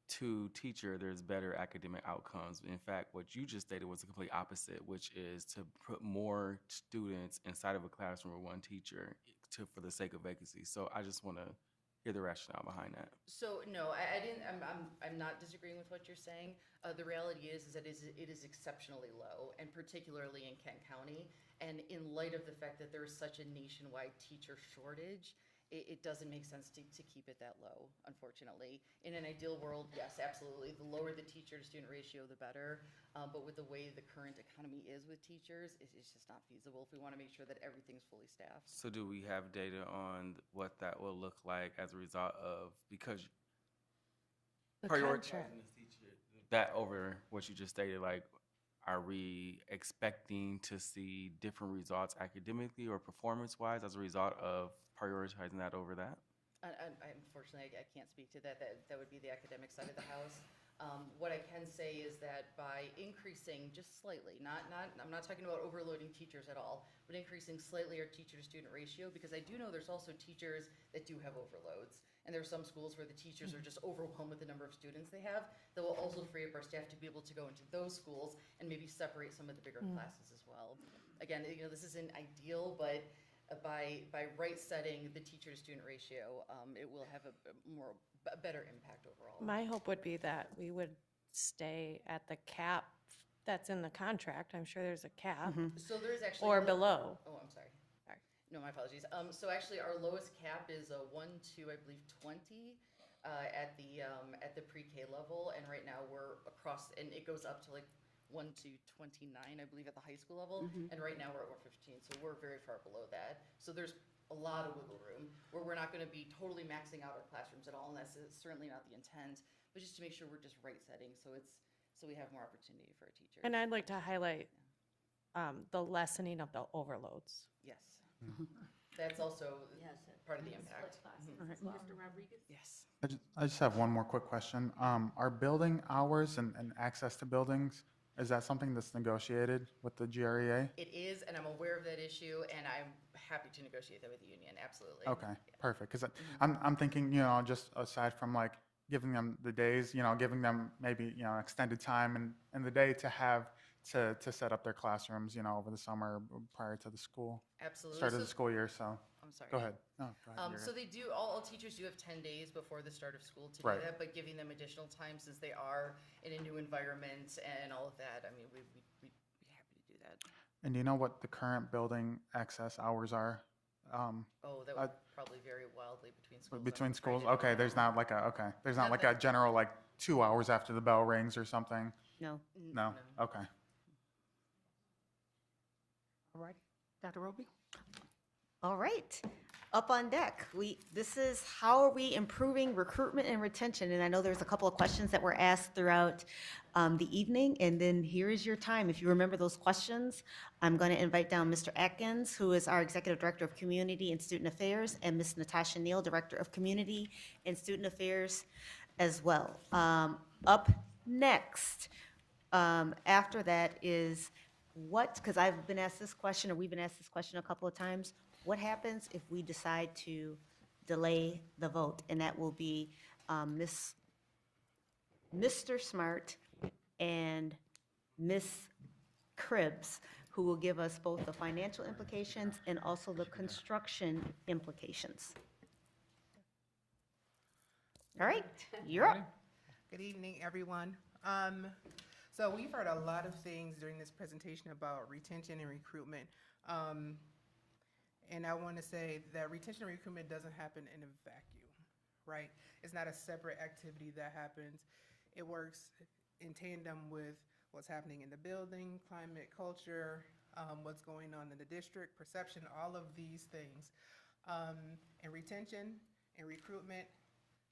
Speaker 6: to teacher, there's better academic outcomes. In fact, what you just stated was the complete opposite, which is to put more students inside of a classroom with one teacher for the sake of vacancy. So I just want to hear the rationale behind that.
Speaker 5: So no, I didn't. I'm not disagreeing with what you're saying. The reality is that it is exceptionally low, and particularly in Kent County. And in light of the fact that there is such a nationwide teacher shortage, it doesn't make sense to keep it that low. Unfortunately, in an ideal world, yes, absolutely. The lower the teacher to student ratio, the better. But with the way the current economy is with teachers, it's just not feasible if we want to make sure that everything's fully staffed.
Speaker 6: So do we have data on what that will look like as a result of, because
Speaker 8: The
Speaker 6: prioritizing this teacher, that over what you just stated, like, are we expecting to see different results academically or performance-wise as a result of prioritizing that over that?
Speaker 5: Unfortunately, I can't speak to that. That would be the academic side of the house. What I can say is that by increasing just slightly, I'm not talking about overloading teachers at all, but increasing slightly our teacher-to-student ratio, because I do know there's also teachers that do have overloads. And there are some schools where the teachers are just overwhelmed with the number of students they have. That will also free up our staff to be able to go into those schools and maybe separate some of the bigger classes as well. Again, this isn't ideal, but by right setting the teacher-to-student ratio, it will have a better impact overall.
Speaker 8: My hope would be that we would stay at the cap that's in the contract. I'm sure there's a cap.
Speaker 5: So there is actually
Speaker 8: Or below.
Speaker 5: Oh, I'm sorry. No, my apologies. So actually, our lowest cap is a 1 to, I believe, 20 at the pre-K level, and right now we're across, and it goes up to like 1 to 29, I believe, at the high school level, and right now we're at 115, so we're very far below that. So there's a lot of wiggle room where we're not going to be totally maxing out our classrooms at all, and that's certainly not the intent, but just to make sure we're just right setting, so we have more opportunity for our teachers.
Speaker 8: And I'd like to highlight the lessening of the overloads.
Speaker 5: Yes. That's also part of the impact.
Speaker 11: Mr. Rodriguez?
Speaker 5: Yes.
Speaker 9: I just have one more quick question. Are building hours and access to buildings, is that something that's negotiated with the GREA?
Speaker 5: It is, and I'm aware of that issue, and I'm happy to negotiate that with the union, absolutely.
Speaker 9: Okay, perfect. Because I'm thinking, just aside from like giving them the days, giving them maybe, extended time in the day to have to set up their classrooms, over the summer prior to the school.
Speaker 5: Absolutely.
Speaker 9: Start of the school year, so.
Speaker 5: I'm sorry.
Speaker 9: Go ahead. No, go ahead. You're
Speaker 5: So
Speaker 9: good.
Speaker 5: they do, all teachers do have 10 days before the start of school to do
Speaker 9: Right.
Speaker 5: that, but giving them additional time since they are in a new environment and all of that, I mean, we'd be happy to do that.
Speaker 9: And do you know what the current building access hours are?
Speaker 5: Oh, that would probably vary wildly between schools.
Speaker 9: Between
Speaker 5: I'm afraid
Speaker 9: schools?
Speaker 5: I don't
Speaker 9: Okay,
Speaker 5: know.
Speaker 9: there's not like a
Speaker 5: Nothing.
Speaker 9: general, like 2 hours after the bell rings or something?
Speaker 1: No.
Speaker 9: No? Okay.
Speaker 2: All right, Dr. Roby?
Speaker 1: All right, up on deck. This is how are we improving recruitment and retention? And I know there's a couple of questions that were asked throughout the evening, and then here is your time. If you remember those questions, I'm going to invite down Mr. Atkins, who is our Executive Director of Community and Student Affairs, and Ms. Natasha Neal, Director of Community and Student Affairs as well. Up next, after that is because I've been asked this question, or we've been asked this question a couple of times, what happens if we decide to delay the vote? And that will be Mr. Smart and Ms. Cribbs, who will give us both the financial implications and also the construction implications. All right, you're up.
Speaker 16: Good evening, everyone. So we've heard a lot of things during this presentation about retention and recruitment. And I want to say that retention and recruitment doesn't happen in a vacuum, right? It's not a separate activity that happens. It works in tandem with what's happening in the building, climate, culture, what's going on in the district, perception, all of these things. And retention and recruitment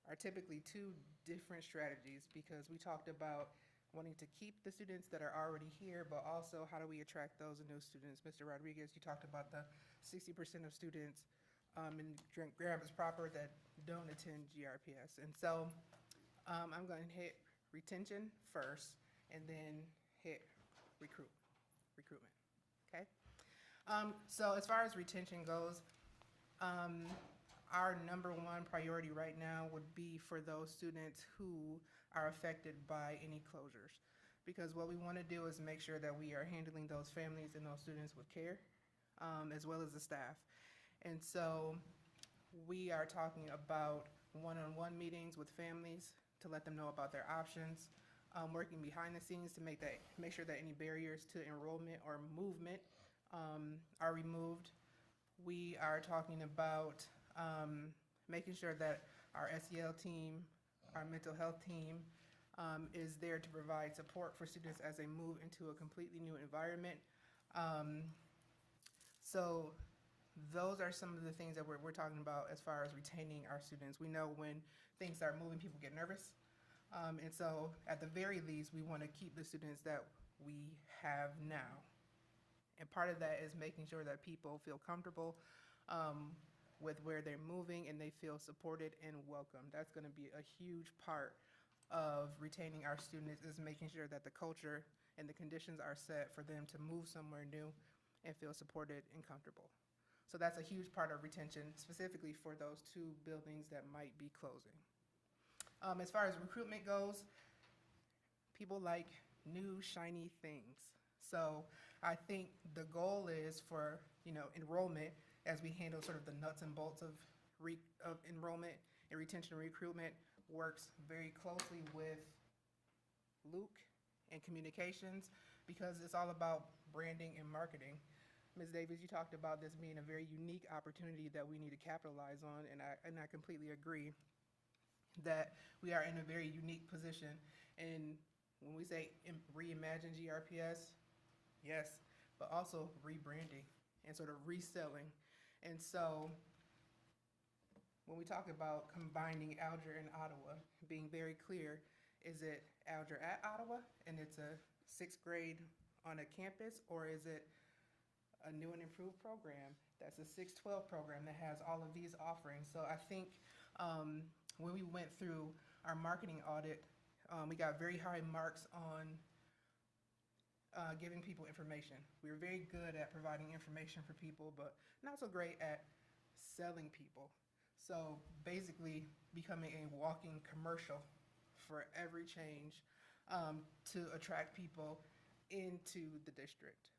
Speaker 16: are typically two different strategies, because we talked about wanting to keep the students that are already here, but also how do we attract those new students? Mr. Rodriguez, you talked about the 60% of students in Grand Rapids proper that don't attend GRPS. And so I'm going to hit retention first and then hit recruitment, okay? So as far as retention goes, our number one priority right now would be for those students who are affected by any closures. Because what we want to do is make sure that we are handling those families and those students with care, as well as the staff. And so we are talking about one-on-one meetings with families to let them know about their options, working behind the scenes to make sure that any barriers to enrollment or movement are removed. We are talking about making sure that our SEL team, our mental health team, is there to provide support for students as they move into a completely new environment. So those are some of the things that we're talking about as far as retaining our students. We know when things start moving, people get nervous. And so at the very least, we want to keep the students that we have now. And part of that is making sure that people feel comfortable with where they're moving and they feel supported and welcome. That's going to be a huge part of retaining our students, is making sure that the culture and the conditions are set for them to move somewhere new and feel supported and comfortable. So that's a huge part of retention, specifically for those two buildings that might be closing. As far as recruitment goes, people like new, shiny things. So I think the goal is for, enrollment, as we handle sort of the nuts and bolts of enrollment and retention and recruitment, works very closely with Luke and communications, because it's all about branding and marketing. Ms. Davis, you talked about this being a very unique opportunity that we need to capitalize on, and I completely agree that we are in a very unique position. And when we say reimagine GRPS, yes, but also rebranding and sort of reselling. And so when we talk about combining Alger and Ottawa, being very clear, is it Alger at Ottawa and it's a 6th grade on a campus, or is it a new and improved program that's a 6-12 program that has all of these offerings? So I think when we went through our marketing audit, we got very high marks on giving people information. We were very good at providing information for people, but not so great at selling people. So basically becoming a walking commercial for every change to attract people into the district.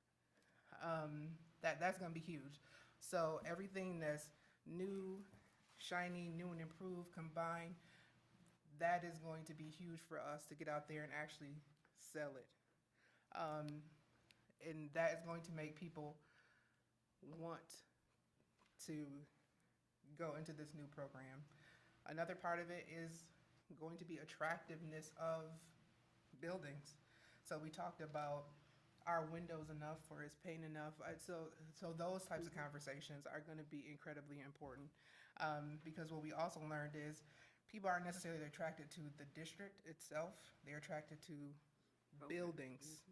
Speaker 16: That's going to be huge. So everything that's new, shiny, new and improved combined, that is going to be huge for us to get out there and actually sell it. And that is going to make people want to go into this new program. Another part of it is going to be attractiveness of buildings. So we talked about, are windows enough, or is paint enough? So those types of conversations are going to be incredibly important, because what we also learned is people aren't necessarily attracted to the district itself. They're attracted to buildings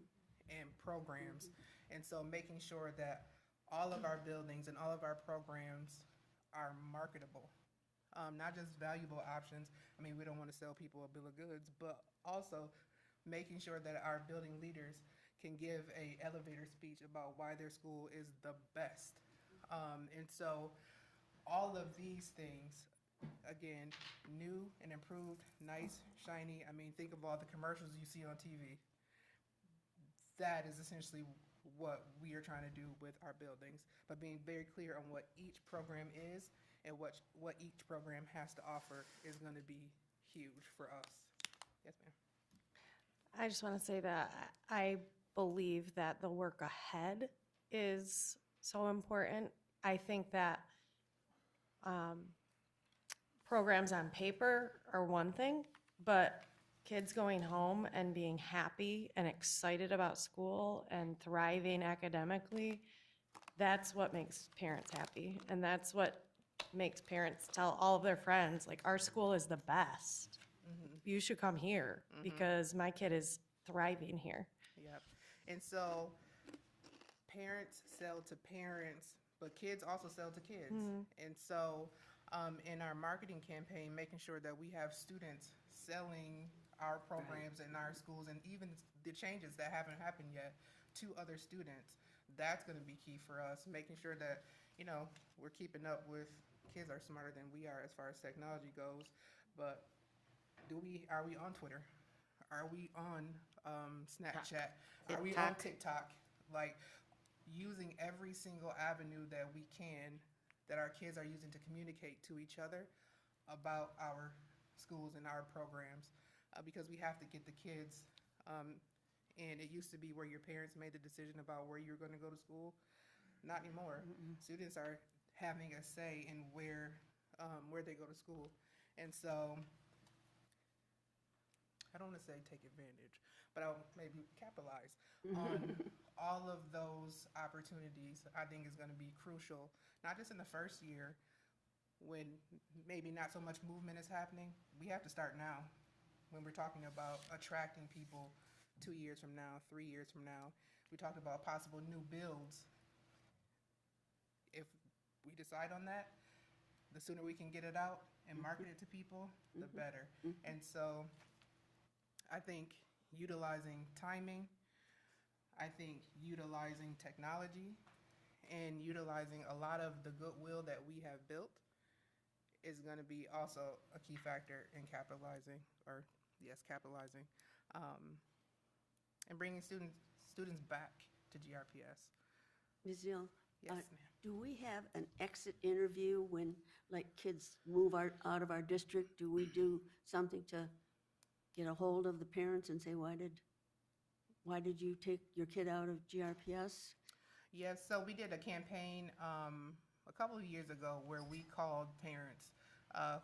Speaker 16: and programs. And so making sure that all of our buildings and all of our programs are marketable, not just valuable options. I mean, we don't want to sell people a bill of goods, but also making sure that our building leaders can give a elevator speech about why their school is the best. And so all of these things, again, new and improved, nice, shiny. I mean, think of all the commercials you see on TV. That is essentially what we are trying to do with our buildings, but being very clear on what each program is and what each program has to offer is going to be huge for us. Yes, ma'am.
Speaker 8: I just want to say that I believe that the work ahead is so important. I think that programs on paper are one thing, but kids going home and being happy and excited about school and thriving academically, that's what makes parents happy. And that's what makes parents tell all of their friends, like, our school is the best. You should come here because my kid is thriving here.
Speaker 16: Yep. And so parents sell to parents, but kids also sell to kids. And so in our marketing campaign, making sure that we have students selling our programs in our schools and even the changes that haven't happened yet to other students, that's going to be key for us, making sure that, you know, we're keeping up with kids are smarter than we are as far as technology goes. But are we on Twitter? Are we on Snapchat? Are we on TikTok? Like, using every single avenue that we can, that our kids are using to communicate to each other about our schools and our programs, because we have to get the kids. And it used to be where your parents made the decision about where you're going to go to school. Not anymore. Students are having a say in where they go to school, and so I don't want to say take advantage, but I'll maybe capitalize on all of those opportunities. I think is going to be crucial, not just in the first year when maybe not so much movement is happening. We have to start now when we're talking about attracting people 2 years from now, 3 years from now. We talked about possible new builds. If we decide on that, the sooner we can get it out and market it to people, the better. And so I think utilizing timing, I think utilizing technology, and utilizing a lot of the goodwill that we have built is going to be also a key factor in capitalizing, and bringing students back to GRPS.
Speaker 4: Ms. Zill,
Speaker 16: Yes, ma'am.
Speaker 4: do we have an exit interview when, like, kids move out of our district? Do we do something to get a hold of the parents and say, why did you take your kid out of GRPS?
Speaker 16: Yes, so we did a campaign a couple of years ago where we called parents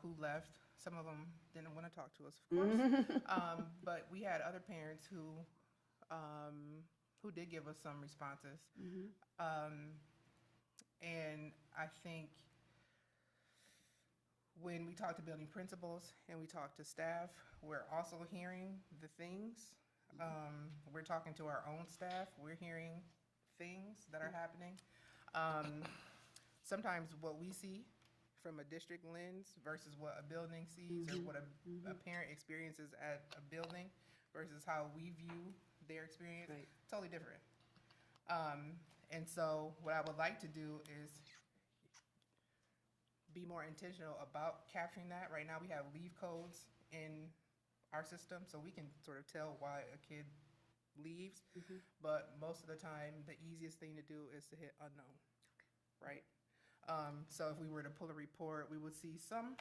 Speaker 16: who left. Some of them didn't want to talk to us, of course, but we had other parents who did give us some responses. And I think when we talk to building principals and we talk to staff, we're also hearing the things. We're talking to our own staff. We're hearing things that are happening. Sometimes what we see from a district lens versus what a building sees or what a parent experiences at a building versus how we view their experience, totally different. And so what I would like to do is be more intentional about capturing that. Right now we have leave codes in our system, so we can sort of tell why a kid leaves. But most of the time, the easiest thing to do is to hit unknown, right? So if we were to pull a report, we would see some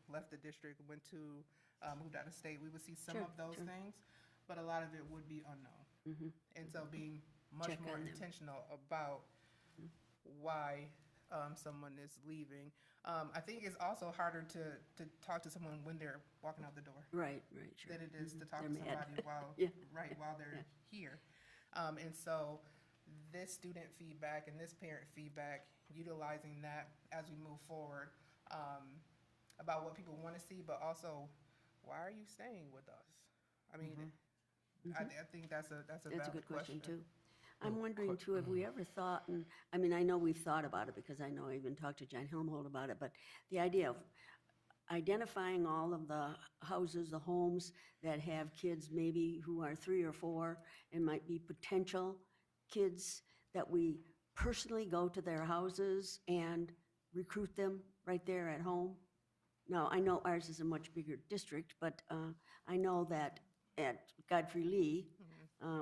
Speaker 16: left the district, moved out of state. We would see some of those things, but a lot of it would be unknown. And so being much more intentional about why someone is leaving. I think it's also harder to talk to someone when they're walking out the door.
Speaker 4: Right, sure.
Speaker 16: Than it is to talk to somebody while they're here. And so this student feedback and this parent feedback, utilizing that as we move forward, about what people want to see, but also, why are you staying with us? I mean, I think that's a valid
Speaker 4: good question, too.
Speaker 16: Oh,
Speaker 4: I'm wondering, too, have we ever thought, and I mean, I know we've thought about it because I know I even talked to John Helmholtz about it, but the idea of identifying all of the houses, the homes that have kids maybe who are 3 or 4 and might be potential kids, that we personally go to their houses and recruit them right there at home. Now, I know ours is a much bigger district, but I know that at Godfrey Lee,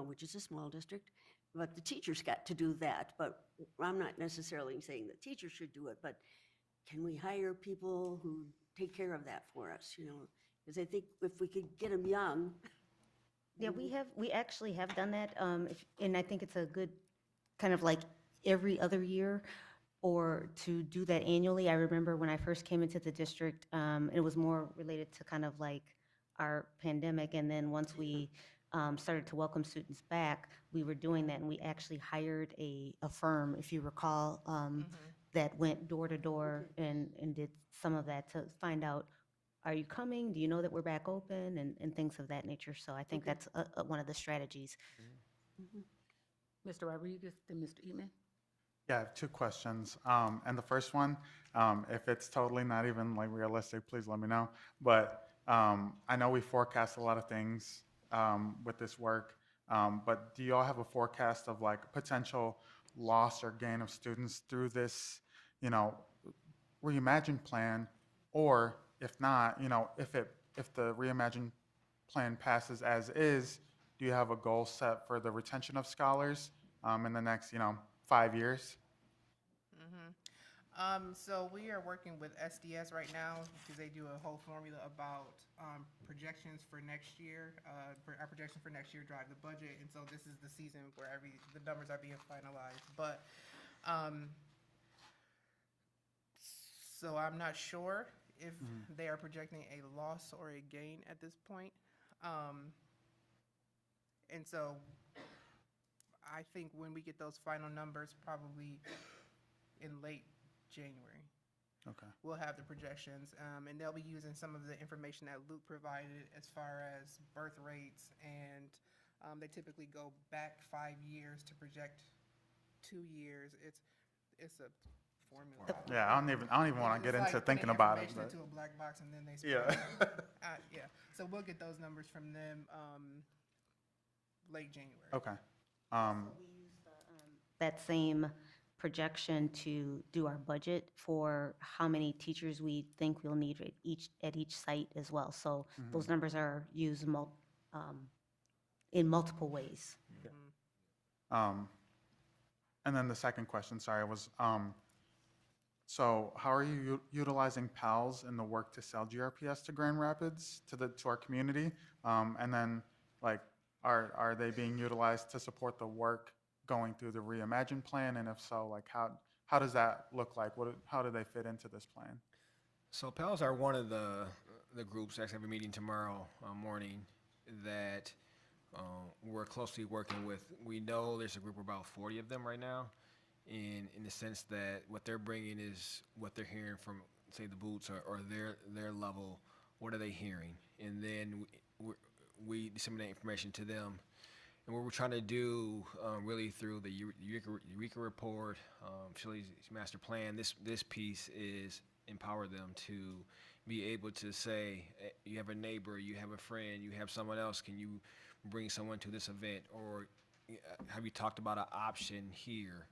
Speaker 4: which is a small district, but the teachers got to do that. But I'm not necessarily saying the teachers should do it, but can we hire people who take care of that for us, you know? Because I think if we could get them young.
Speaker 1: Yeah, we actually have done that, and I think it's a good kind of like every other year or to do that annually. I remember when I first came into the district, it was more related to kind of like our pandemic, and then once we started to welcome students back, we were doing that, and we actually hired a firm, if you recall, that went door to door and did some of that to find out are you coming? Do you know that we're back open? And things of that nature. So I think
Speaker 4: Okay.
Speaker 1: that's one of the strategies.
Speaker 2: Mr. Rodriguez, then Mr. Eatman.
Speaker 9: Yeah, I have two questions. And the first one, if it's totally not even like realistic, please let me know. But I know we forecast a lot of things with this work. But do you all have a forecast of like potential loss or gain of students through this, you know, reimagined plan? Or if not, you know, if the reimagined plan passes as is, do you have a goal set for the retention of scholars in the next, 5 years?
Speaker 16: So we are working with SDS right now because they do a whole formula about projections for next year. For our projections for next year drive the budget, and so this is the season where the numbers are being finalized. But so I'm not sure if they are projecting a loss or a gain at this point. And so I think when we get those final numbers, probably in late January,
Speaker 9: Okay.
Speaker 16: we'll have the projections, and they'll be using some of the information that Luke provided as far as birth rates, and they typically go back 5 years to project 2 years. It's a formula.
Speaker 9: Yeah, I don't even want to get
Speaker 16: It's
Speaker 9: into
Speaker 16: like
Speaker 9: thinking
Speaker 16: putting
Speaker 9: about it.
Speaker 16: information
Speaker 9: But
Speaker 16: into a black box and then they
Speaker 9: Yeah.
Speaker 16: yeah. So we'll get those numbers from them late January.
Speaker 9: okay.
Speaker 1: We use that same projection to do our budget for how many teachers we think we'll need at each site as well. So those numbers are used in multiple ways.
Speaker 9: And then the second question, sorry, was so how are you utilizing PALS in the work to sell GRPS to Grand Rapids to our community? And then like are they being utilized to support the work going through the Reimagine plan? And if so, like how does that look like? How do they fit into this plan?
Speaker 17: So PALs are one of the groups, actually have a meeting tomorrow morning that we're closely working with. We know there's a group of about 40 of them right now, in the sense that what they're bringing is what they're hearing from, say, the boots or their level. What are they hearing? And then we disseminate information to them. And what we're trying to do, really through the Eureka report, Shirley's master plan, this piece is empower them to be able to say, you have a neighbor, you have a friend, you have someone else, can you bring someone to this event? Or have you talked about an option here?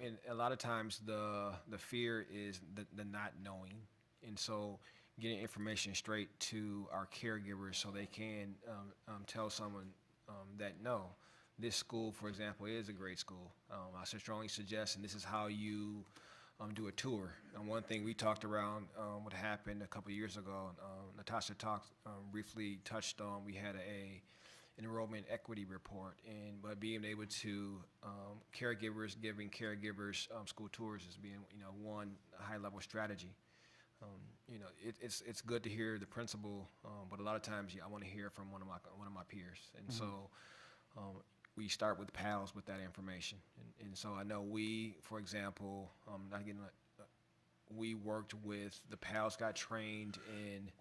Speaker 17: And a lot of times the fear is the not knowing. And so getting information straight to our caregivers so they can tell someone that no, this school, for example, is a great school. I should strongly suggest, and this is how you do a tour. And one thing we talked around what happened a couple of years ago, Natasha briefly touched on, we had an enrollment equity report, and by being able to giving caregivers school tours as being one high level strategy. It's good to hear the principal, but a lot of times I want to hear from one of my peers, and so we start with PALs with that information. And so I know we, for example, we worked with the PALs, got trained in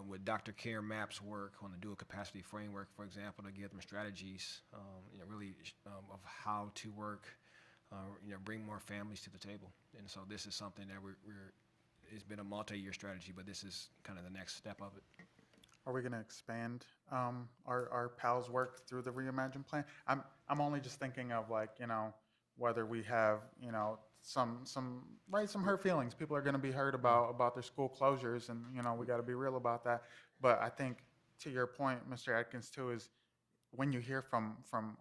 Speaker 17: with Dr. Karen Mapp's work on the dual capacity framework, for example, to give them strategies, really of how to work, bring more families to the table. And so this is something that it's been a multi-year strategy, but this is kind of the next step of it.
Speaker 9: Are we going to expand our PALS work through the Reimagine plan? I'm only just thinking of like, whether we have, some hurt feelings. People are going to be hurt about their school closures, and, we got to be real about that. But I think to your point, Mr. Atkins, too, is when you hear from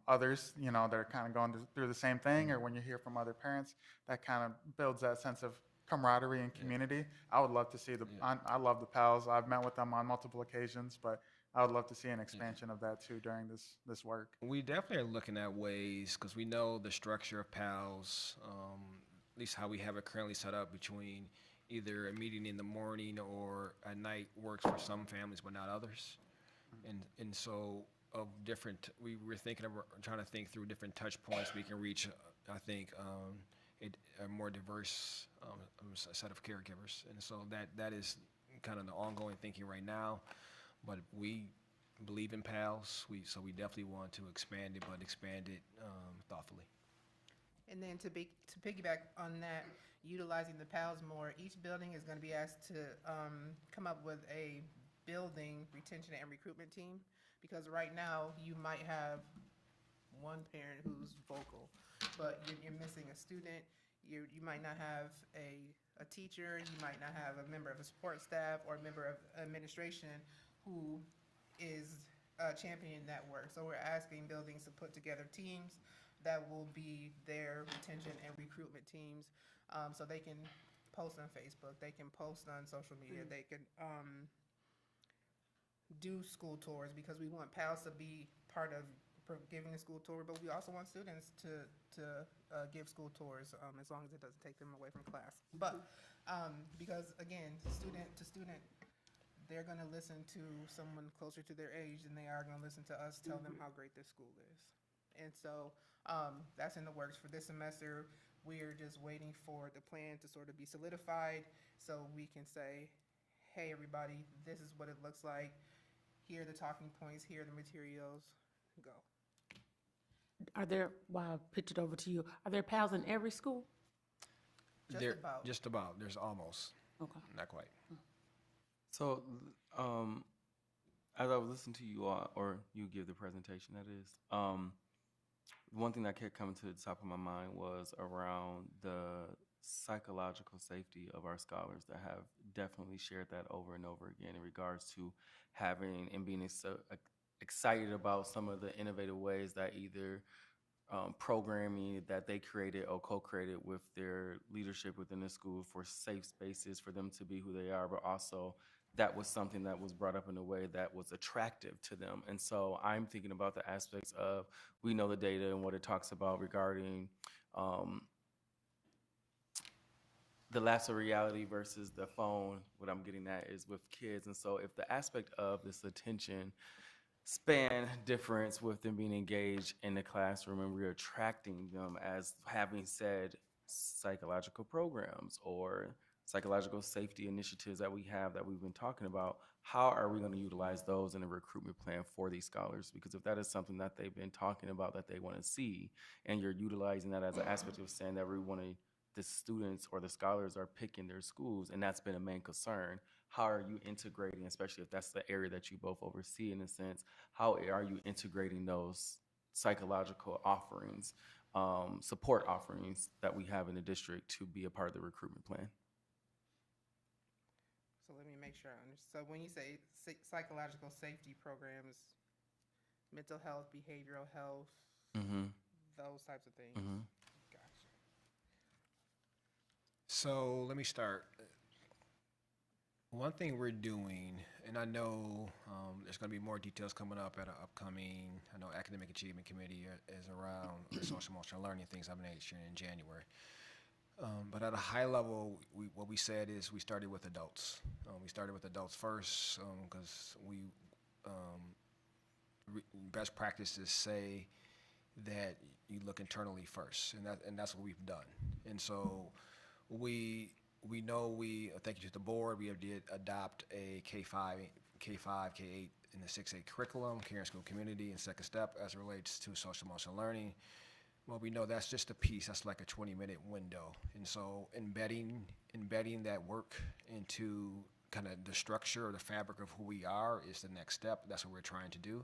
Speaker 9: others, that are kind of going through the same thing, or when you hear from other parents, that kind of builds that sense of camaraderie and community. I would love to see I love the PALs. I've met with them on multiple occasions, but I would love to see an expansion of that too during this work.
Speaker 17: We definitely are looking at ways, because we know the structure of PALs, at least how we have it currently set up, between either a meeting in the morning or at night works for some families but not others. And so we were trying to think through different touch points we can reach, I think, a more diverse set of caregivers. And so that is kind of the ongoing thinking right now. But we believe in PALS, so we definitely want to expand it, but expand it thoughtfully.
Speaker 16: And then to piggyback on that, utilizing the PALs more, each building is going to be asked to come up with a building retention and recruitment team. Because right now, you might have one parent who's vocal, but you're missing a student. You might not have a teacher. You might not have a member of the support staff or a member of administration who is championing that work. So we're asking buildings to put together teams that will be their retention and recruitment teams, so they can post on Facebook, they can post on social media, they can do school tours, because we want PALS to be part of giving a school tour, but we also want students to give school tours, as long as it doesn't take them away from class. But because again, student to student, they're going to listen to someone closer to their age than they are going to listen to us tell them how great this school is. And so that's in the works for this semester. We're just waiting for the plan to sort of be solidified so we can say, hey, everybody, this is what it looks like. Here are the talking points. Here are the materials. Go.
Speaker 2: Are there, while I pitch it over to you, are there PALs in every school?
Speaker 17: Just about. There's almost.
Speaker 2: Okay.
Speaker 17: Not quite.
Speaker 6: So, as I was listening to you all, or you give the presentation, that is, one thing that kept coming to the top of my mind was around the psychological safety of our scholars that have definitely shared that over and over again in regards to having and being so excited about some of the innovative ways that either programming that they created or co-created with their leadership within the school for safe spaces for them to be who they are, but also that was something that was brought up in a way that was attractive to them. And so I'm thinking about the aspects of, we know the data and what it talks about regarding the lapse of reality versus the phone. What I'm getting at is with kids. And so if the aspect of this attention span difference with them being engaged in the classroom and we're attracting them as having said psychological programs or psychological safety initiatives that we have that we've been talking about, how are we going to utilize those in a recruitment plan for these scholars? Because if that is something that they've been talking about that they want to see, and you're utilizing that as an aspect of saying that the students or the scholars are picking their schools, and that's been a main concern, how are you integrating, especially if that's the area that you both oversee in a sense, how are you integrating those psychological offerings, support offerings that we have in the district to be a part of the recruitment plan?
Speaker 16: So let me make sure I understand. So when you say psychological safety programs, mental health, behavioral health, those types of things. Gotcha.
Speaker 17: So let me start. One thing we're doing, and I know there's going to be more details coming up at an upcoming, I know Academic Achievement Committee is around the social emotional learning things of nature in January. But at a high level, what we said is we started with adults. We started with adults first because best practices say that you look internally first, and that's what we've done. And so we know thank you to the board, we did adopt a K5, K8 in the 6A curriculum, caring school community, and second step as it relates to social emotional learning. Well, we know that's just a piece. That's like a 20-minute window. And so embedding that work into kind of the structure or the fabric of who we are is the next step. That's what we're trying to do.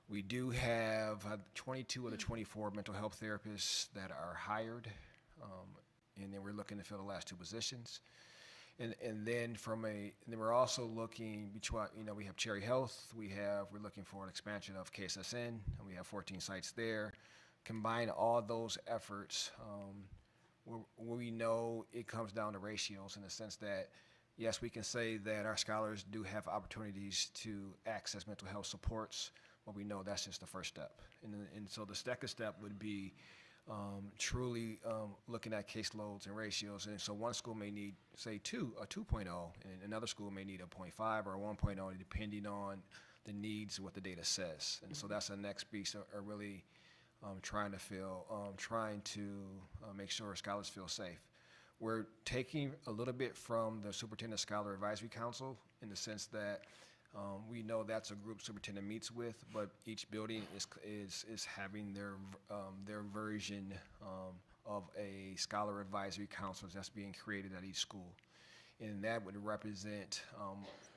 Speaker 17: We do have 22 of the 24 mental health therapists that are hired, and then we're looking to fill the last 2 positions. And then we're also looking between, we have Cherry Health. We're looking for an expansion of KSSN, and we have 14 sites there. Combine all those efforts, we know it comes down to ratios in the sense that, yes, we can say that our scholars do have opportunities to access mental health supports, but we know that's just the first step. And so the second step would be truly looking at caseloads and ratios. And so one school may need, say, a 2.0, and another school may need a 0.5 or a 1.0, depending on the needs of what the data says. And so that's the next piece, are really trying to make sure scholars feel safe. We're taking a little bit from the Superintendent Scholar Advisory Council in the sense that we know that's a group superintendent meets with, but each building is having their version of a scholar advisory council that's being created at each school. And that would represent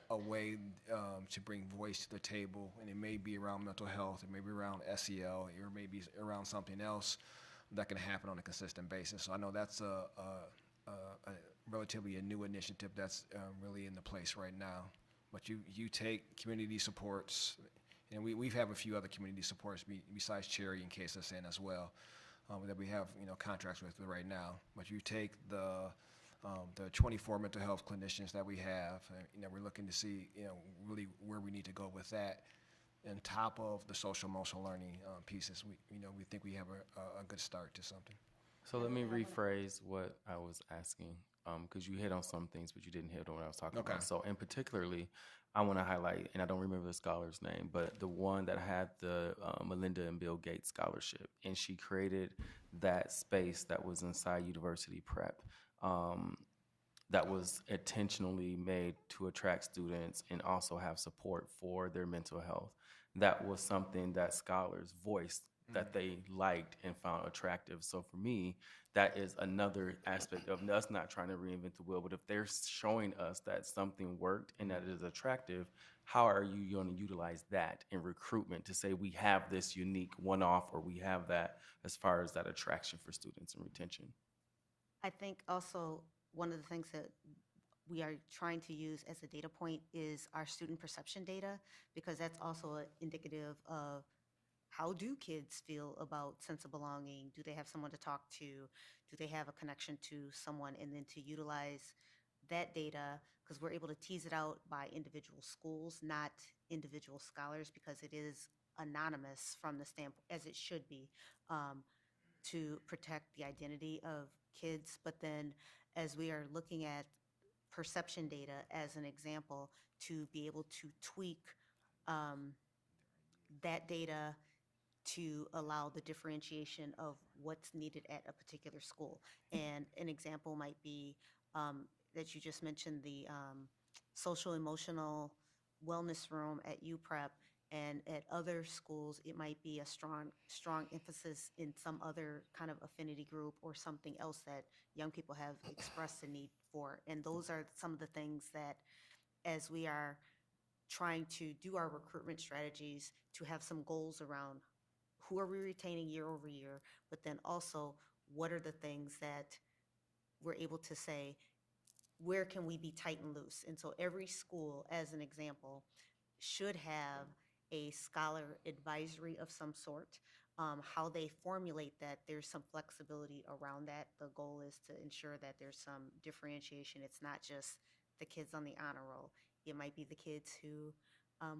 Speaker 17: a way to bring voice to the table, and it may be around mental health, it may be around SEL, or maybe around something else that can happen on a consistent basis. So I know that's a relatively a new initiative that's really in the place right now. But you take community supports, and we have a few other community supports besides Cherry and KSSN as well, that we have contracts with right now. But you take the 24 mental health clinicians that we have, we're looking to see really where we need to go with that. On top of the social emotional learning pieces, we think we have a good start to something.
Speaker 6: So let me rephrase what I was asking, because you hit on some things, but you didn't hit on what I was talking about. So in particularly, I want to highlight, and I don't remember the scholar's name, but the one that had the Melinda and Bill Gates scholarship, and she created that space that was inside University Prep, that was intentionally made to attract students and also have support for their mental health. That was something that scholars voiced that they liked and found attractive. So for me, that is another aspect of us not trying to reinvent the wheel, but if they're showing us that something worked and that it is attractive, how are you going to utilize that in recruitment to say we have this unique one-off, or we have that as far as that attraction for students and retention?
Speaker 1: I think also one of the things that we are trying to use as a data point is our student perception data, because that's also indicative of how do kids feel about sense of belonging? Do they have someone to talk to? Do they have a connection to someone? And then to utilize that data, because we're able to tease it out by individual schools, not individual scholars, because it is anonymous from the standpoint, as it should be, to protect the identity of kids. But then as we are looking at perception data as an example, to be able to tweak that data to allow the differentiation of what's needed at a particular school. And an example might be that you just mentioned the social emotional wellness room at UPrep, and at other schools it might be a strong emphasis in some other kind of affinity group or something else that young people have expressed a need for. And those are some of the things that, as we are trying to do our recruitment strategies, to have some goals around who are we retaining year over year, but then also what are the things that we're able to say, where can we be tight and loose? And so every school, as an example, should have a scholar advisory of some sort. How they formulate that, there's some flexibility around that. The goal is to ensure that there's some differentiation. It's not just the kids on the honor roll. It might be the kids who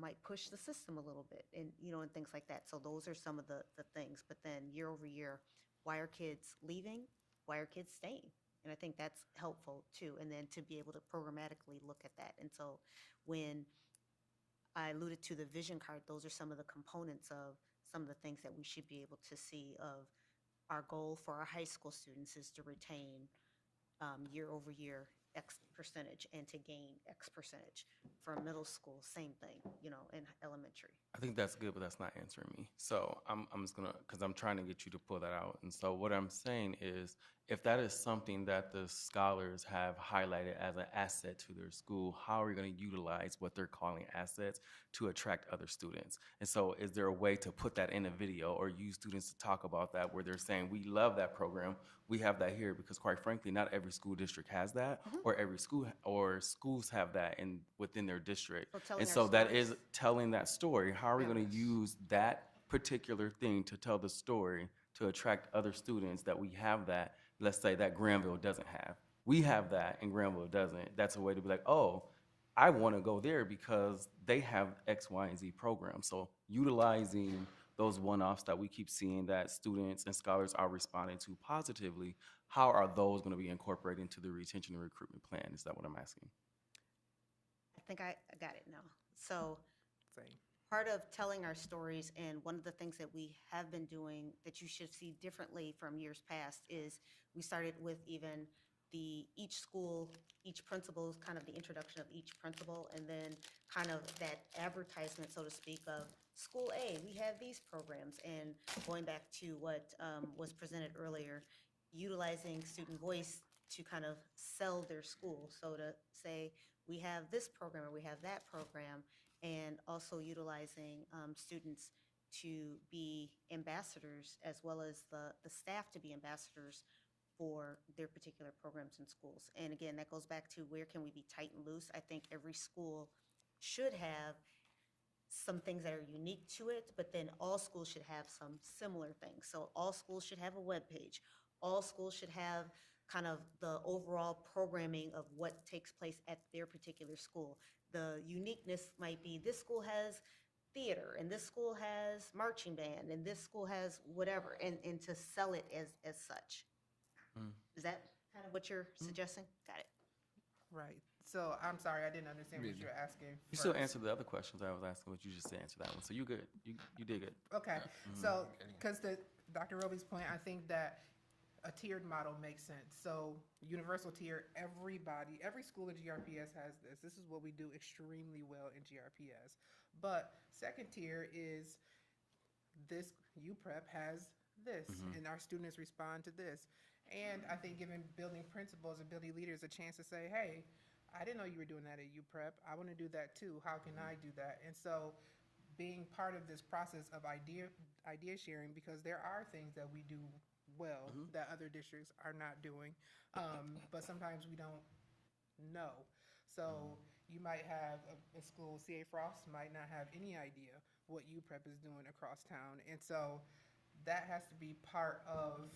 Speaker 1: might push the system a little bit, and and things like that. So those are some of the things. But then year over year, why are kids leaving? Why are kids staying? And I think that's helpful too. And then to be able to programmatically look at that. And so when I alluded to the vision card, those are some of the components of some of the things that we should be able to see of our goal for our high school students is to retain year over year X percentage, and to gain X percentage. For middle school, same thing, in elementary.
Speaker 6: I think that's good, but that's not answering me. So I'm just gonna, because I'm trying to get you to pull that out. And so what I'm saying is, if that is something that the scholars have highlighted as an asset to their school, how are we going to utilize what they're calling assets to attract other students? And so is there a way to put that in a video or use students to talk about that, where they're saying, we love that program, we have that here? Because quite frankly, not every school district has that, or every school or schools have that within their district. And so that is telling that story. How are we going to use that particular thing to tell the story to attract other students that we have that, let's say, that Granville doesn't have? We have that and Granville doesn't. That's a way to be like, oh, I want to go there because they have X, Y, and Z programs. So utilizing those one-offs that we keep seeing that students and scholars are responding to positively, how are those going to be incorporated into the retention and recruitment plan? Is that what I'm asking?
Speaker 1: I think I got it now. So
Speaker 16: Same.
Speaker 1: part of telling our stories, and one of the things that we have been doing that you should see differently from years past is we started with even each school, each principal, kind of the introduction of each principal, and then kind of that advertisement, so to speak, of School A, we have these programs, and going back to what was presented earlier, utilizing student voice to kind of sell their school. So to say, we have this program or we have that program, and also utilizing students to be ambassadors as well as the staff to be ambassadors for their particular programs in schools. And again, that goes back to where can we be tight and loose? I think every school should have some things that are unique to it, but then all schools should have some similar things. So all schools should have a web page. All schools should have kind of the overall programming of what takes place at their particular school. The uniqueness might be this school has theater, and this school has marching band, and this school has whatever, and to sell it as such. Is that kind of what you're suggesting? Got it.
Speaker 16: Right. So I'm sorry, I didn't understand what you're asking.
Speaker 6: You still
Speaker 16: first.
Speaker 6: answered the other questions I was asking, but you just answered that one. So you good. You did good.
Speaker 16: Okay, so, because Dr. Roby's point, I think that a tiered model makes sense. So universal tier, every school in GRPS has this. This is what we do extremely well in GRPS. But second tier is this, UPrep has this, and our students respond to this. And I think giving building principals and building leaders a chance to say, hey, I didn't know you were doing that at UPrep. I want to do that too. How can I do that? And so being part of this process of idea sharing, because there are things that we do well that other districts are not doing, but sometimes we don't know. So you might have a school, CA Frost might not have any idea what UPrep is doing across town. And so that has to be part of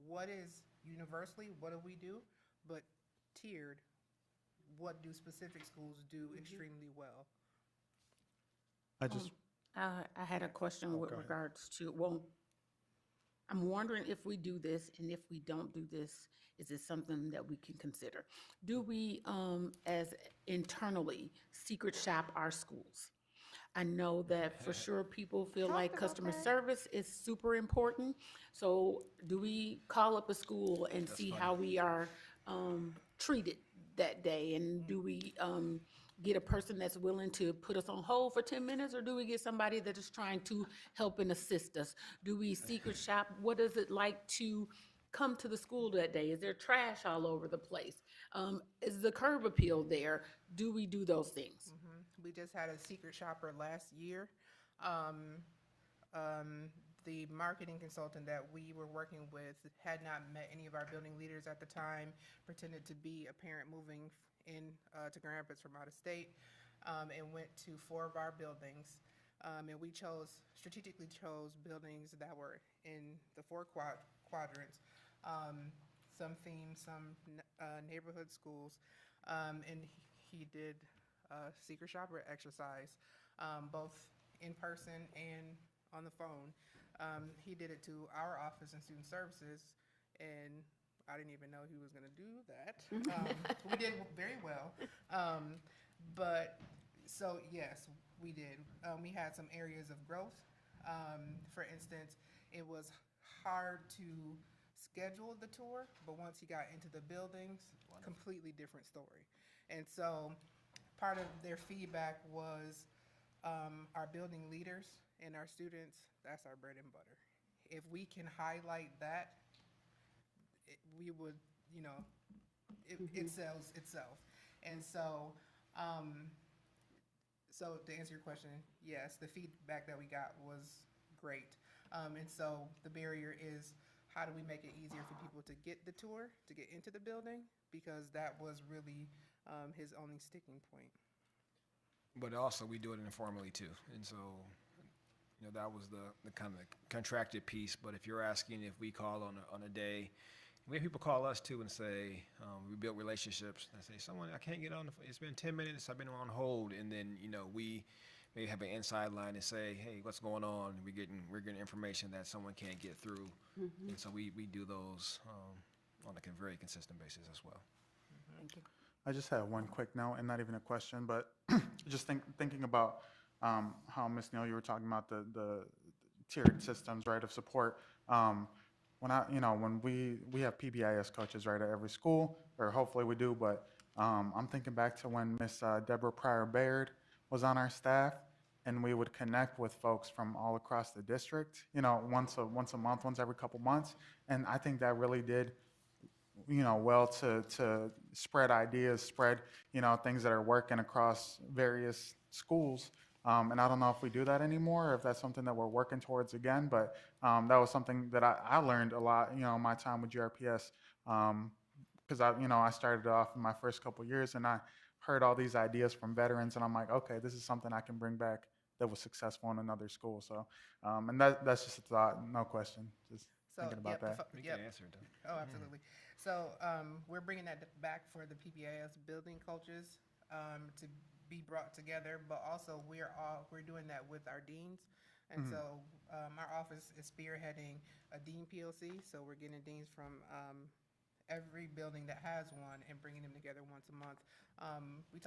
Speaker 16: what is universally, what do we do, but tiered, what do specific schools do extremely well?
Speaker 9: I just,
Speaker 2: I had a question with
Speaker 9: go ahead.
Speaker 2: regards to, well, I'm wondering if we do this, and if we don't do this, is it something that we can consider? Do we, as internally, secret shop our schools? I know that for sure people feel like customer service is super important. So do we call up a school and see how we are treated that day? And do we get a person that's willing to put us on hold for 10 minutes? Or do we get somebody that is trying to help and assist us? Do we secret shop? What is it like to come to the school that day? Is there trash all over the place? Is the curb appeal there? Do we do those things?
Speaker 16: We just had a secret shopper last year. The marketing consultant that we were working with had not met any of our building leaders at the time, pretended to be a parent moving in to Grand Rapids from out of state, and went to 4 of our buildings. And we strategically chose buildings that were in the 4 quadrants, some themed, some neighborhood schools, and he did secret shopper exercise, both in person and on the phone. He did it to our office and student services, and I didn't even know he was going to do that. We did very well. But so yes, we did. We had some areas of growth. For instance, it was hard to schedule the tour, but once he got into the buildings, completely different story. And so part of their feedback was our building leaders and our students, that's our bread and butter. If we can highlight that, we would, it sells itself. And so, so to answer your question, yes, the feedback that we got was great. And so the barrier is, how do we make it easier for people to get the tour, to get into the building? Because that was really his only sticking point.
Speaker 17: But also, we do it informally too. And so, that was the kind of contracted piece. But if you're asking if we call on a day, we have people call us too and say, we build relationships. I say, I can't get on it's been 10 minutes, I've been on hold. And then, we may have an inside line and say, hey, what's going on? We're getting information that someone can't get through. And so we do those on a very consistent basis as well.
Speaker 1: Thank you.
Speaker 9: I just had one quick note, and not even a question, but just thinking about how, Ms. Neal, you were talking about the tiered systems, right, of support. When we have PBIS coaches, right, at every school, or hopefully we do, but I'm thinking back to when Miss Deborah Pryor Baird was on our staff, and we would connect with folks from all across the district, once a month, once every couple months, and I think that really did well to spread ideas, spread, things that are working across various schools. And I don't know if we do that anymore, or if that's something that we're working towards again, but that was something that I learned a lot, my time with GRPS, because I started off in my first couple years, and I heard all these ideas from veterans, and I'm like, okay, this is something I can bring back that was successful in another school. So, and that's just a thought, no question, just thinking about that.
Speaker 15: You can answer it, though.
Speaker 16: Oh, absolutely. So we're bringing that back for the PBIS building coaches to be brought together, but also we're doing that with our deans. And so our office is spearheading a dean PLC. So we're getting deans from every building that has one and bringing them together once a month. We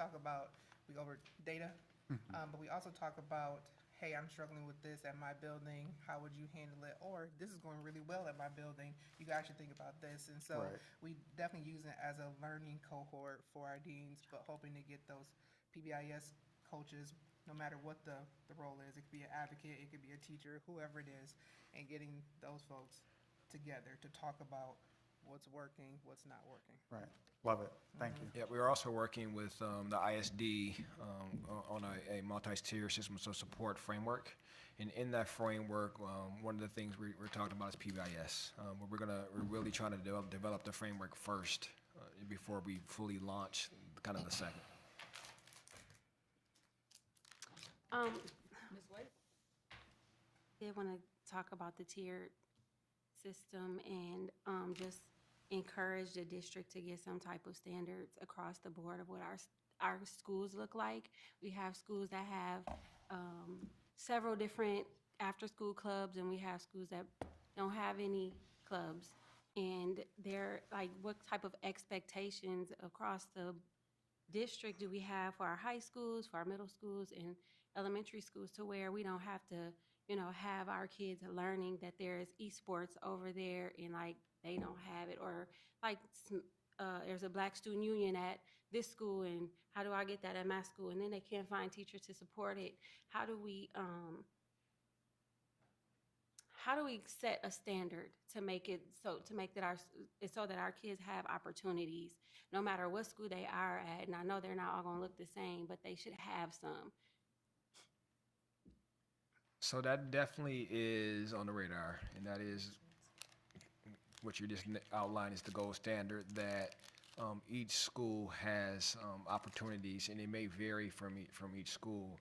Speaker 16: go over data, but we also talk about, hey, I'm struggling with this at my building. How would you handle it? Or this is going really well at my building. You guys should think about this. And so we definitely use it as a learning cohort for our deans, but hoping to get those PBIS coaches, no matter what the role is. It could be an advocate, it could be a teacher, whoever it is, and getting those folks together to talk about what's working, what's not working.
Speaker 9: Right. Love it. Thank you.
Speaker 17: Yeah, we're also working with the ISD on a multi-tier systems of support framework. And in that framework, one of the things we're talking about is PBIS. We're really trying to develop the framework first before we fully launch kind of the second.
Speaker 5: Ms. White?
Speaker 11: They want to talk about the tiered system and just encourage the district to get some type of standards across the board of what our schools look like. We have schools that have several different after-school clubs, and we have schools that don't have any clubs. And they're like, what type of expectations across the district do we have for our high schools, for our middle schools, and elementary schools, to where we don't have to, have our kids learning that there's esports over there and like they don't have it, or like there's a Black Student Union at this school, and how do I get that at my school? And then they can't find teachers to support it. How do we set a standard to make it so that our kids have opportunities, no matter what school they are at? And I know they're not all going to look the same, but they should have some.
Speaker 17: So that definitely is on the radar, and that is what you just outlined is the gold standard, that each school has opportunities, and it may vary from each school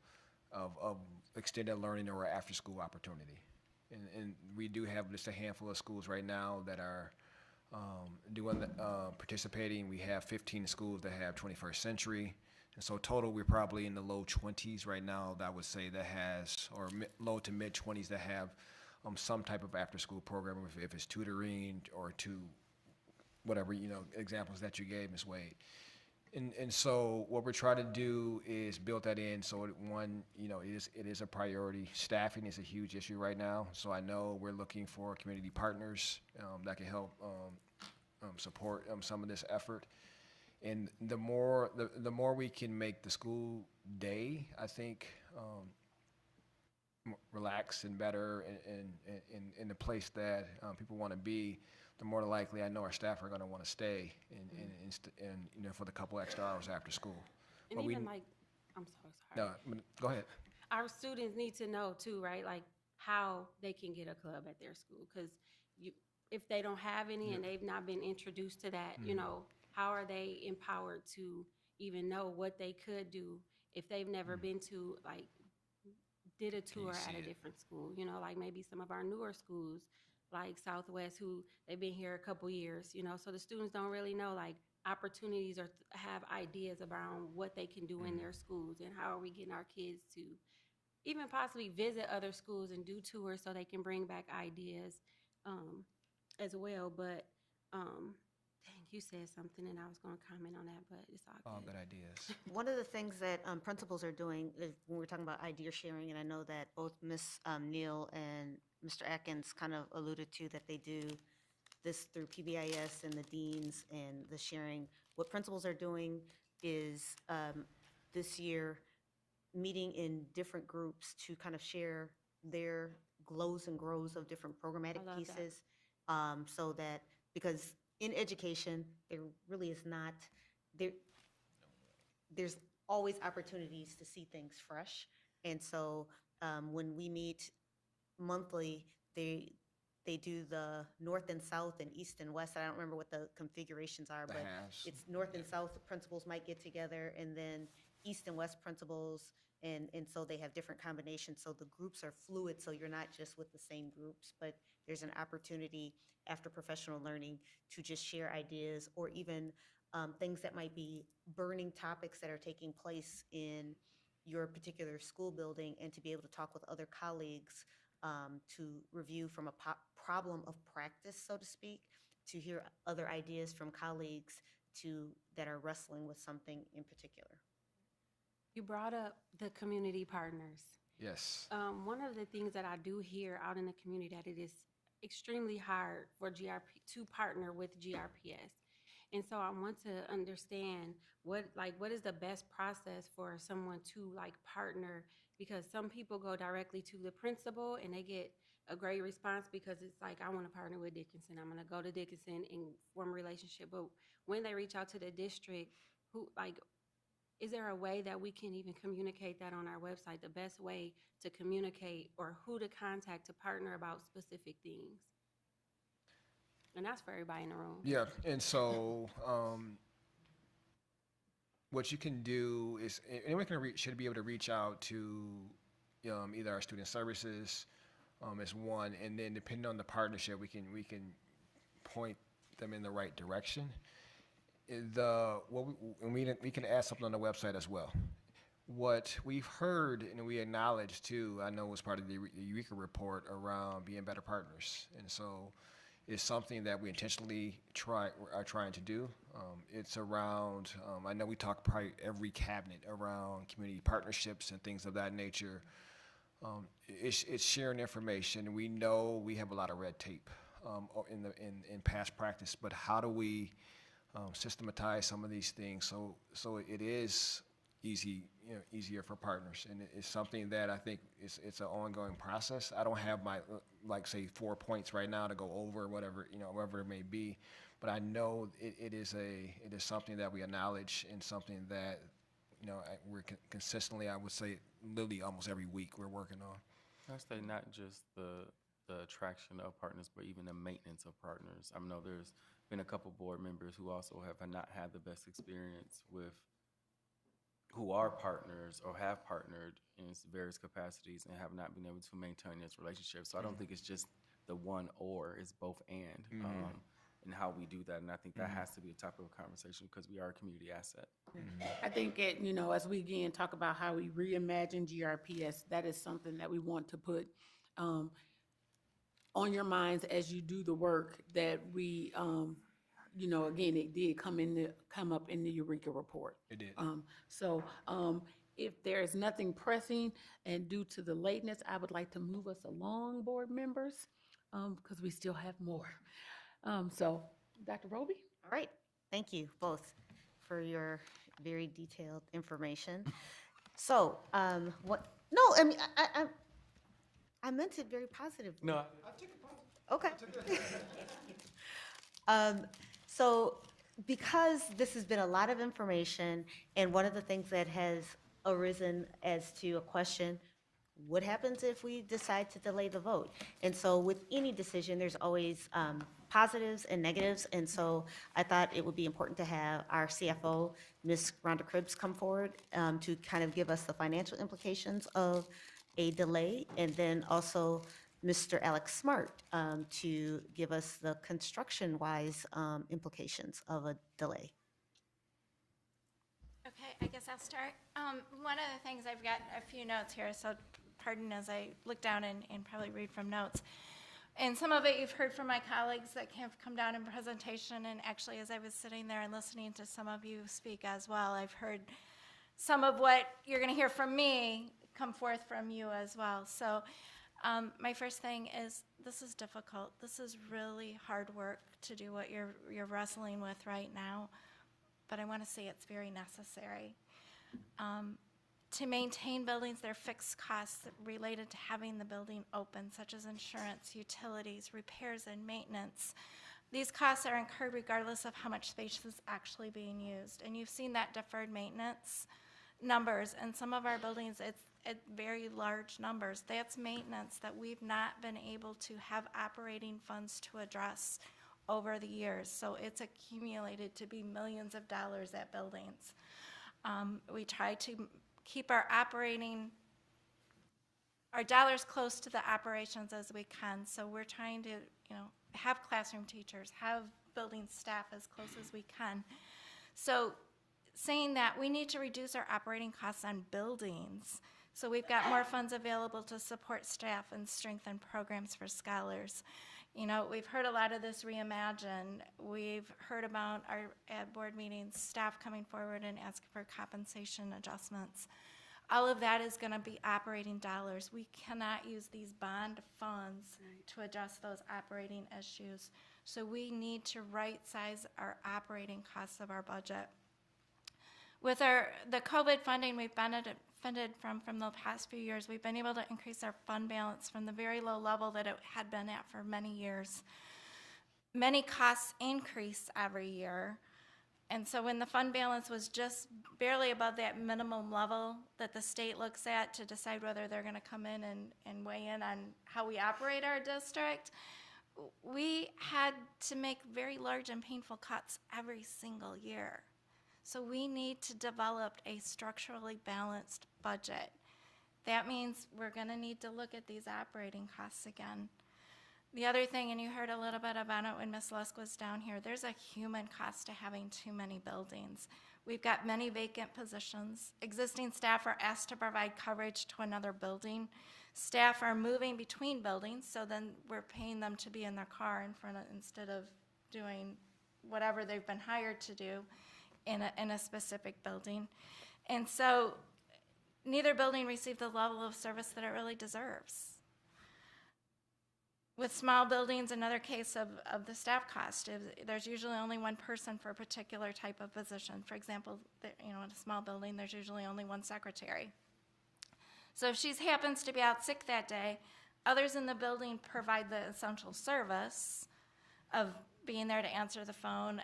Speaker 17: of extended learning or after-school opportunity. And we do have just a handful of schools right now that are participating. We have 15 schools that have 21st century. And so total, we're probably in the low 20s right now, that I would say, that has, or low to mid 20s that have some type of after-school program, if it's tutoring or to whatever, examples that you gave, Ms. Wade. And so what we're trying to do is build that in. So it is a priority. Staffing is a huge issue right now. So I know we're looking for community partners that can help support some of this effort. And the more we can make the school day, I think, relaxed and better, and in the place that people want to be, the more likely I know our staff are going to want to stay and for the couple extra hours after school.
Speaker 11: And
Speaker 17: but
Speaker 11: even I'm so sorry.
Speaker 17: No, go ahead.
Speaker 11: Our students need to know too, right? Like how they can get a club at their school, because if they don't have any and they've not been introduced to that, how are they empowered to even know what they could do if they've never been to, like, did a tour at a different school? Like maybe some of our newer schools, like Southwest, who they've been here a couple years, so the students don't really know, like, opportunities or have ideas around what they can do in their schools, and how are we getting our kids to even possibly visit other schools and do tours so they can bring back ideas as well. But Dang, you said something and I was gonna comment on that, but it's all
Speaker 15: All
Speaker 11: good.
Speaker 15: good ideas.
Speaker 1: One of the things that principals are doing is when we're talking about idea sharing, and I know that both Ms. Neal and Mr. Atkins kind of alluded to that they do this through PBIS and the deans and the sharing. What principals are doing is this year meeting in different groups to kind of share their glows and grows of different programmatic
Speaker 11: I love that.
Speaker 1: pieces. So that, because in education, there really is not, there's always opportunities to see things fresh. And so when we meet monthly, they do the north and south and east and west. I don't remember what the configurations are,
Speaker 15: The
Speaker 1: but
Speaker 15: halves.
Speaker 1: it's north and south principals might get together, and then east and west principals, and so they have different combinations. So the groups are fluid, so you're not just with the same groups, but there's an opportunity after professional learning to just share ideas, or even things that might be burning topics that are taking place in your particular school building, and to be able to talk with other colleagues to review from a problem of practice, so to speak, to hear other ideas from colleagues that are wrestling with something in particular.
Speaker 11: You brought up the community partners.
Speaker 15: Yes.
Speaker 11: One of the things that I do hear out in the community that it is extremely hard for to partner with GRPS. And so I want to understand what is the best process for someone to partner, because some people go directly to the principal and they get a great response because it's like, I want to partner with Dickinson. I'm going to go to Dickinson and form a relationship. But when they reach out to the district, is there a way that we can even communicate that on our website, the best way to communicate or who to contact to partner about specific things? And that's for everybody in the room.
Speaker 17: Yeah, and so what you can do is anyone should be able to reach out to either our student services as one, and then depending on the partnership, we can point them in the right direction. We can add something on the website as well. What we've heard and we acknowledge too, I know was part of the Eureka report around being better partners, and so it's something that we intentionally are trying to do. It's around, I know we talk probably every cabinet around community partnerships and things of that nature. It's sharing information. We know we have a lot of red tape in past practice, but how do we systematize some of these things so it is easier for partners, and it's something that I think it's an ongoing process. I don't have my say 4 points right now to go over whatever it may be, but I know it is something that we acknowledge, and something that we're consistently, I would say literally almost every week we're working on.
Speaker 6: I say not just the attraction of partners, but even the maintenance of partners. I know there's been a couple board members who also have not had the best experience with who are partners or have partnered in various capacities and have not been able to maintain this relationship. So I don't think it's just the one or, it's both and, and how we do that. And I think that has to be a topic of conversation because we are a community asset.
Speaker 2: I think as we again talk about how we reimagine GRPS, that is something that we want to put on your minds as you do the work that we, again, it did come up in the Eureka report.
Speaker 17: It did.
Speaker 2: If there is nothing pressing and due to the lateness, I would like to move us along, board members, because we still have more. Dr. Roby?
Speaker 1: All right, thank you both for your very detailed information. So, no, I mean, I meant it very positively.
Speaker 6: No,
Speaker 1: Okay. So because this has been a lot of information, and one of the things that has arisen as to a question, what happens if we decide to delay the vote? And so with any decision, there's always positives and negatives, and so I thought it would be important to have our CFO, Ms. Rhonda Cribbs, come forward to kind of give us the financial implications of a delay, and then also Mr. Alex Smart to give us the construction-wise implications of a delay.
Speaker 18: Okay, I guess I'll start. One of the things, I've got a few notes here, so pardon as I look down and probably read from notes. And some of it you've heard from my colleagues that have come down in presentation, and actually as I was sitting there and listening to some of you speak as well, I've heard some of what you're going to hear from me come forth from you as well. So my first thing is, this is difficult. This is really hard work to do what you're wrestling with right now, but I want to say it's very necessary. To maintain buildings, there are fixed costs related to having the building open, such as insurance, utilities, repairs, and maintenance. These costs are incurred regardless of how much space is actually being used. And you've seen that deferred maintenance numbers. In some of our buildings, it's at very large numbers. That's maintenance that we've not been able to have operating funds to address over the years. So it's accumulated to be millions of dollars at buildings. We try to keep our dollars close to the operations as we can. So we're trying to, have classroom teachers, have building staff as close as we can. So saying that, we need to reduce our operating costs on buildings. So we've got more funds available to support staff and strengthen programs for scholars. We've heard a lot of this reimagine. We've heard about at board meetings, staff coming forward and asking for compensation adjustments. All of that is going to be operating dollars. We cannot use these bond funds to address those operating issues. So we need to right-size our operating costs of our budget. With the COVID funding we've benefited from the past few years, we've been able to increase our fund balance from the very low level that it had been at for many years. Many costs increase every year. And so when the fund balance was just barely above that minimum level that the state looks at to decide whether they're going to come in and weigh in on how we operate our district, we had to make very large and painful cuts every single year. So we need to develop a structurally balanced budget. That means we're going to need to look at these operating costs again. The other thing, and you heard a little bit about it when Ms. Lusk was down here, there's a human cost to having too many buildings. We've got many vacant positions. Existing staff are asked to provide coverage to another building. Staff are moving between buildings, so then we're paying them to be in their car instead of doing whatever they've been hired to do in a specific building. And so neither building received the level of service that it really deserves. With small buildings, another case of the staff cost is there's usually only one person for a particular type of position. For example, in a small building, there's usually only one secretary. So if she happens to be out sick that day, others in the building provide the essential service of being there to answer the phone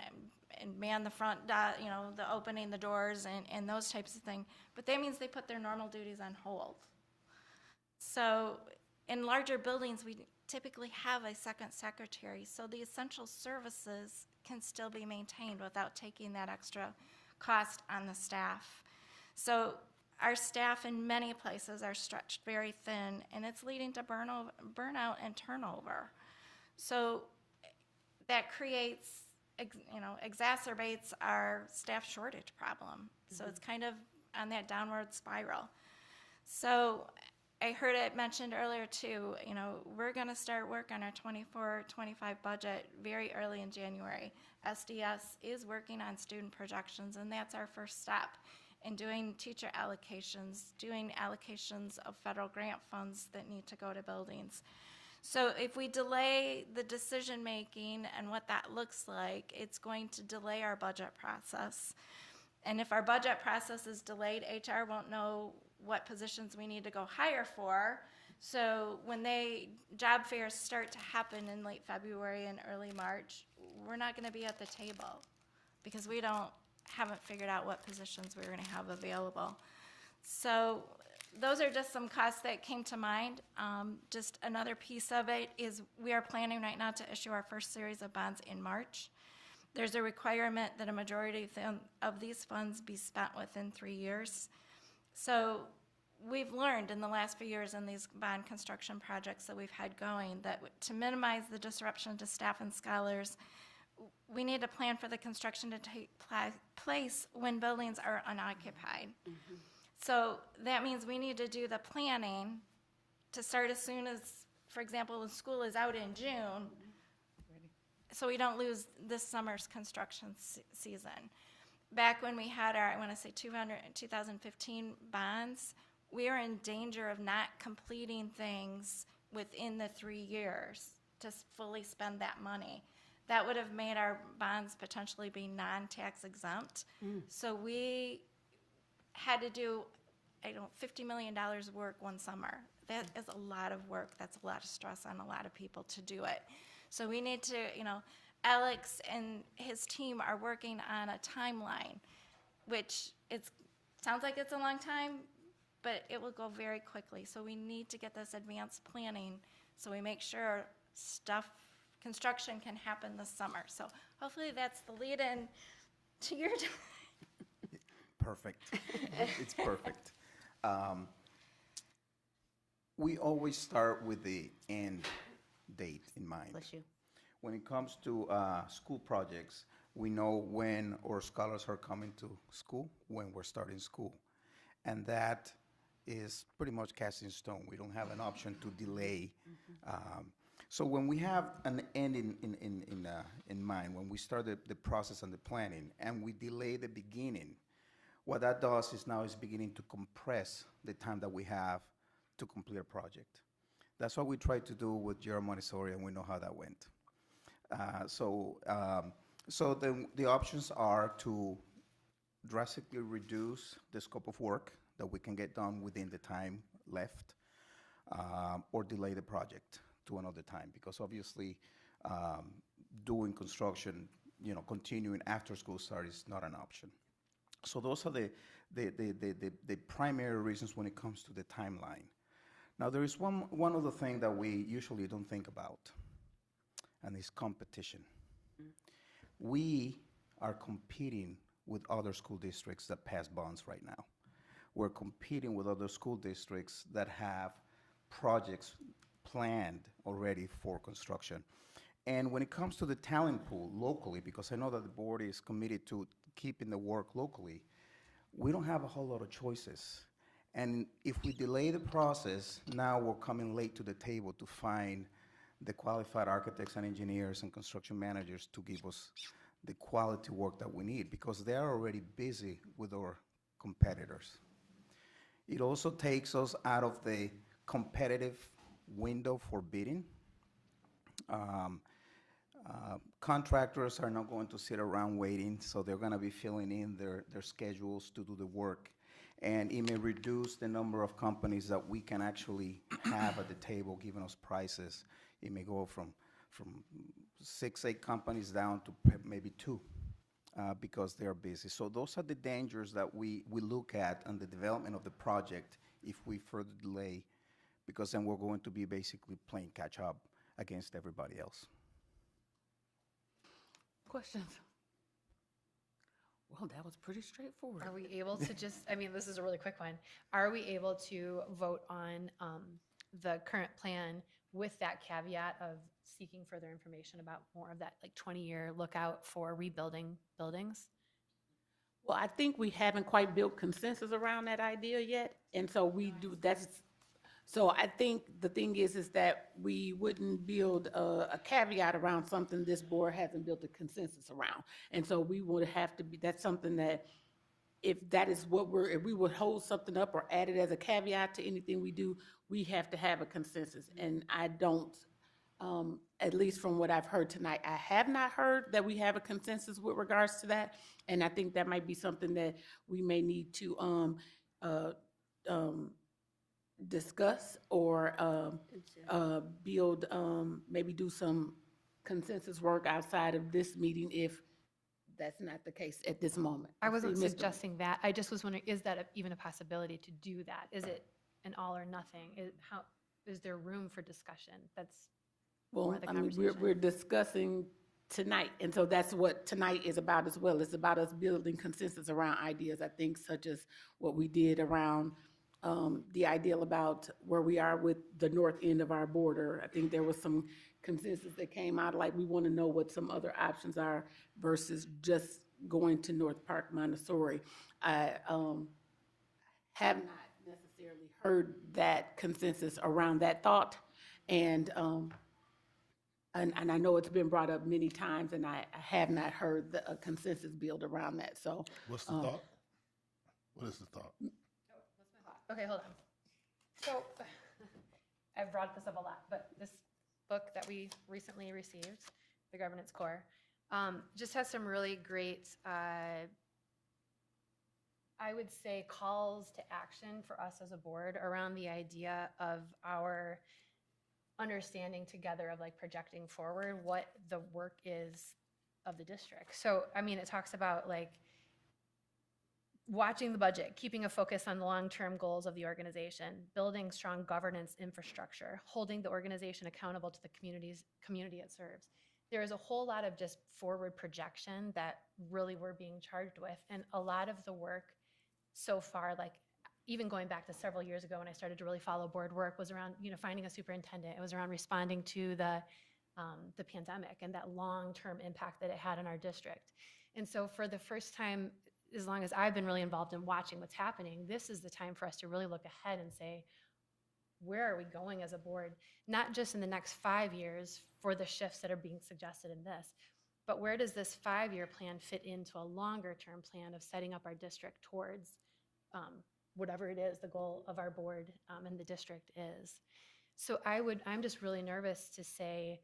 Speaker 18: and man the front, the opening the doors and those types of things. But that means they put their normal duties on hold. So in larger buildings, we typically have a second secretary, so the essential services can still be maintained without taking that extra cost on the staff. So our staff in many places are stretched very thin, and it's leading to burnout and turnover. So that creates, exacerbates our staff shortage problem. So it's kind of on that downward spiral. So I heard it mentioned earlier too, we're gonna start work on our 24-25 budget very early in January. SDS is working on student projections, and that's our first step in doing teacher allocations, doing allocations of federal grant funds that need to go to buildings. So if we delay the decision-making and what that looks like, it's going to delay our budget process. And if our budget process is delayed, HR won't know what positions we need to go hire for. So when job fairs start to happen in late February and early March, we're not going to be at the table because we haven't figured out what positions we're going to have available. So those are just some costs that came to mind. Just another piece of it is we are planning right now to issue our first series of bonds in March. There's a requirement that a majority of these funds be spent within 3 years. So we've learned in the last few years in these bond construction projects that we've had going that to minimize the disruption to staff and scholars, we need to plan for the construction to take place when buildings are unoccupied. So that means we need to do the planning to start as soon as for example, when school is out in June, so we don't lose this summer's construction season. Back when we had our, I want to say 2015 bonds, we were in danger of not completing things within the 3 years to fully spend that money. That would have made our bonds potentially be non-tax exempt. So we had to do, $50 million of work one summer. That is a lot of work. That's a lot of stress on a lot of people to do it. So we need to, Alex and his team are working on a timeline, which sounds like it's a long time, but it will go very quickly. So we need to get this advanced planning so we make sure construction can happen this summer. So hopefully that's the lead in to your
Speaker 12: Perfect. It's perfect. We always start with the end date in mind.
Speaker 1: Bless you.
Speaker 12: When it comes to school projects, we know when our scholars are coming to school, when we're starting school. And that is pretty much cast in stone. We don't have an option to delay. So when we have an end in mind, when we start the process and the planning, and we delay the beginning, what that does is now is beginning to compress the time that we have to complete a project. That's what we tried to do with Gerald Montessori, and we know how that went. So the options are to drastically reduce the scope of work that we can get done within the time left, or delay the project to another time, because obviously doing construction, continuing after school start is not an option. So those are the primary reasons when it comes to the timeline. Now, there is one other thing that we usually don't think about, and it's competition. We are competing with other school districts that pass bonds right now. We're competing with other school districts that have projects planned already for construction. And when it comes to the talent pool locally, because I know that the board is committed to keeping the work locally, we don't have a whole lot of choices. And if we delay the process, now we're coming late to the table to find the qualified architects and engineers and construction managers to give us the quality work that we need, because they are already busy with our competitors. It also takes us out of the competitive window for bidding. Contractors are not going to sit around waiting, so they're going to be filling in their schedules to do the work. And it may reduce the number of companies that we can actually have at the table giving us prices. It may go from 6, 8 companies down to maybe 2 because they're busy. So those are the dangers that we look at on the development of the project if we further delay, because then we're going to be basically playing catch up against everybody else.
Speaker 2: Questions? Well, that was pretty straightforward.
Speaker 10: Are we able to just, this is a really quick one. Are we able to vote on the current plan with that caveat of seeking further information about more of that 20-year lookout for rebuilding buildings?
Speaker 2: Well, I think we haven't quite built consensus around that idea yet. And so so I think the thing is that we wouldn't build a caveat around something this board hasn't built a consensus around. And so we would have to be, that's something that if that is what if we would hold something up or add it as a caveat to anything we do, we have to have a consensus. And I don't, at least from what I've heard tonight, I have not heard that we have a consensus with regards to that. And I think that might be something that we may need to discuss or build, maybe do some consensus work outside of this meeting if that's not the case at this moment.
Speaker 10: I wasn't
Speaker 2: See, Mr.
Speaker 10: suggesting that. I just was wondering, is that even a possibility to do that? Is it an all or nothing? Is there room for discussion? That's
Speaker 2: Well,
Speaker 10: more the
Speaker 2: I mean,
Speaker 10: conversation.
Speaker 2: we're discussing tonight, and so that's what tonight is about as well. It's about us building consensus around ideas, I think, such as what we did around the ideal about where we are with the north end of our border. I think there was some consensus that came out, like we want to know what some other options are versus just going to North Park Montessori. I have not necessarily heard that consensus around that thought, And, and I know it's been brought up many times, and I have not heard a consensus build around that, so.
Speaker 13: What's the thought? What is the thought?
Speaker 10: Okay, hold on. So I've brought this up a lot, but this book that we recently received, The Governance Core, just has some really great, I would say, calls to action for us as a board around the idea of our understanding together of like projecting forward what the work is of the district. So, I mean, it talks about like watching the budget, keeping a focus on the long-term goals of the organization, building strong governance infrastructure, holding the organization accountable to the community it serves. There is a whole lot of just forward projection that really we're being charged with. And a lot of the work so far, like even going back to several years ago when I started to really follow board work, was around, you know, finding a superintendent. It was around responding to the pandemic and that long-term impact that it had on our district. And so for the first time, as long as I've been really involved in watching what's happening, this is the time for us to really look ahead and say, where are we going as a board? Not just in the next 5 years for the shifts that are being suggested in this, but where does this 5-year plan fit into a longer term plan of setting up our district towards whatever it is the goal of our board and the district is. So I'm just really nervous to say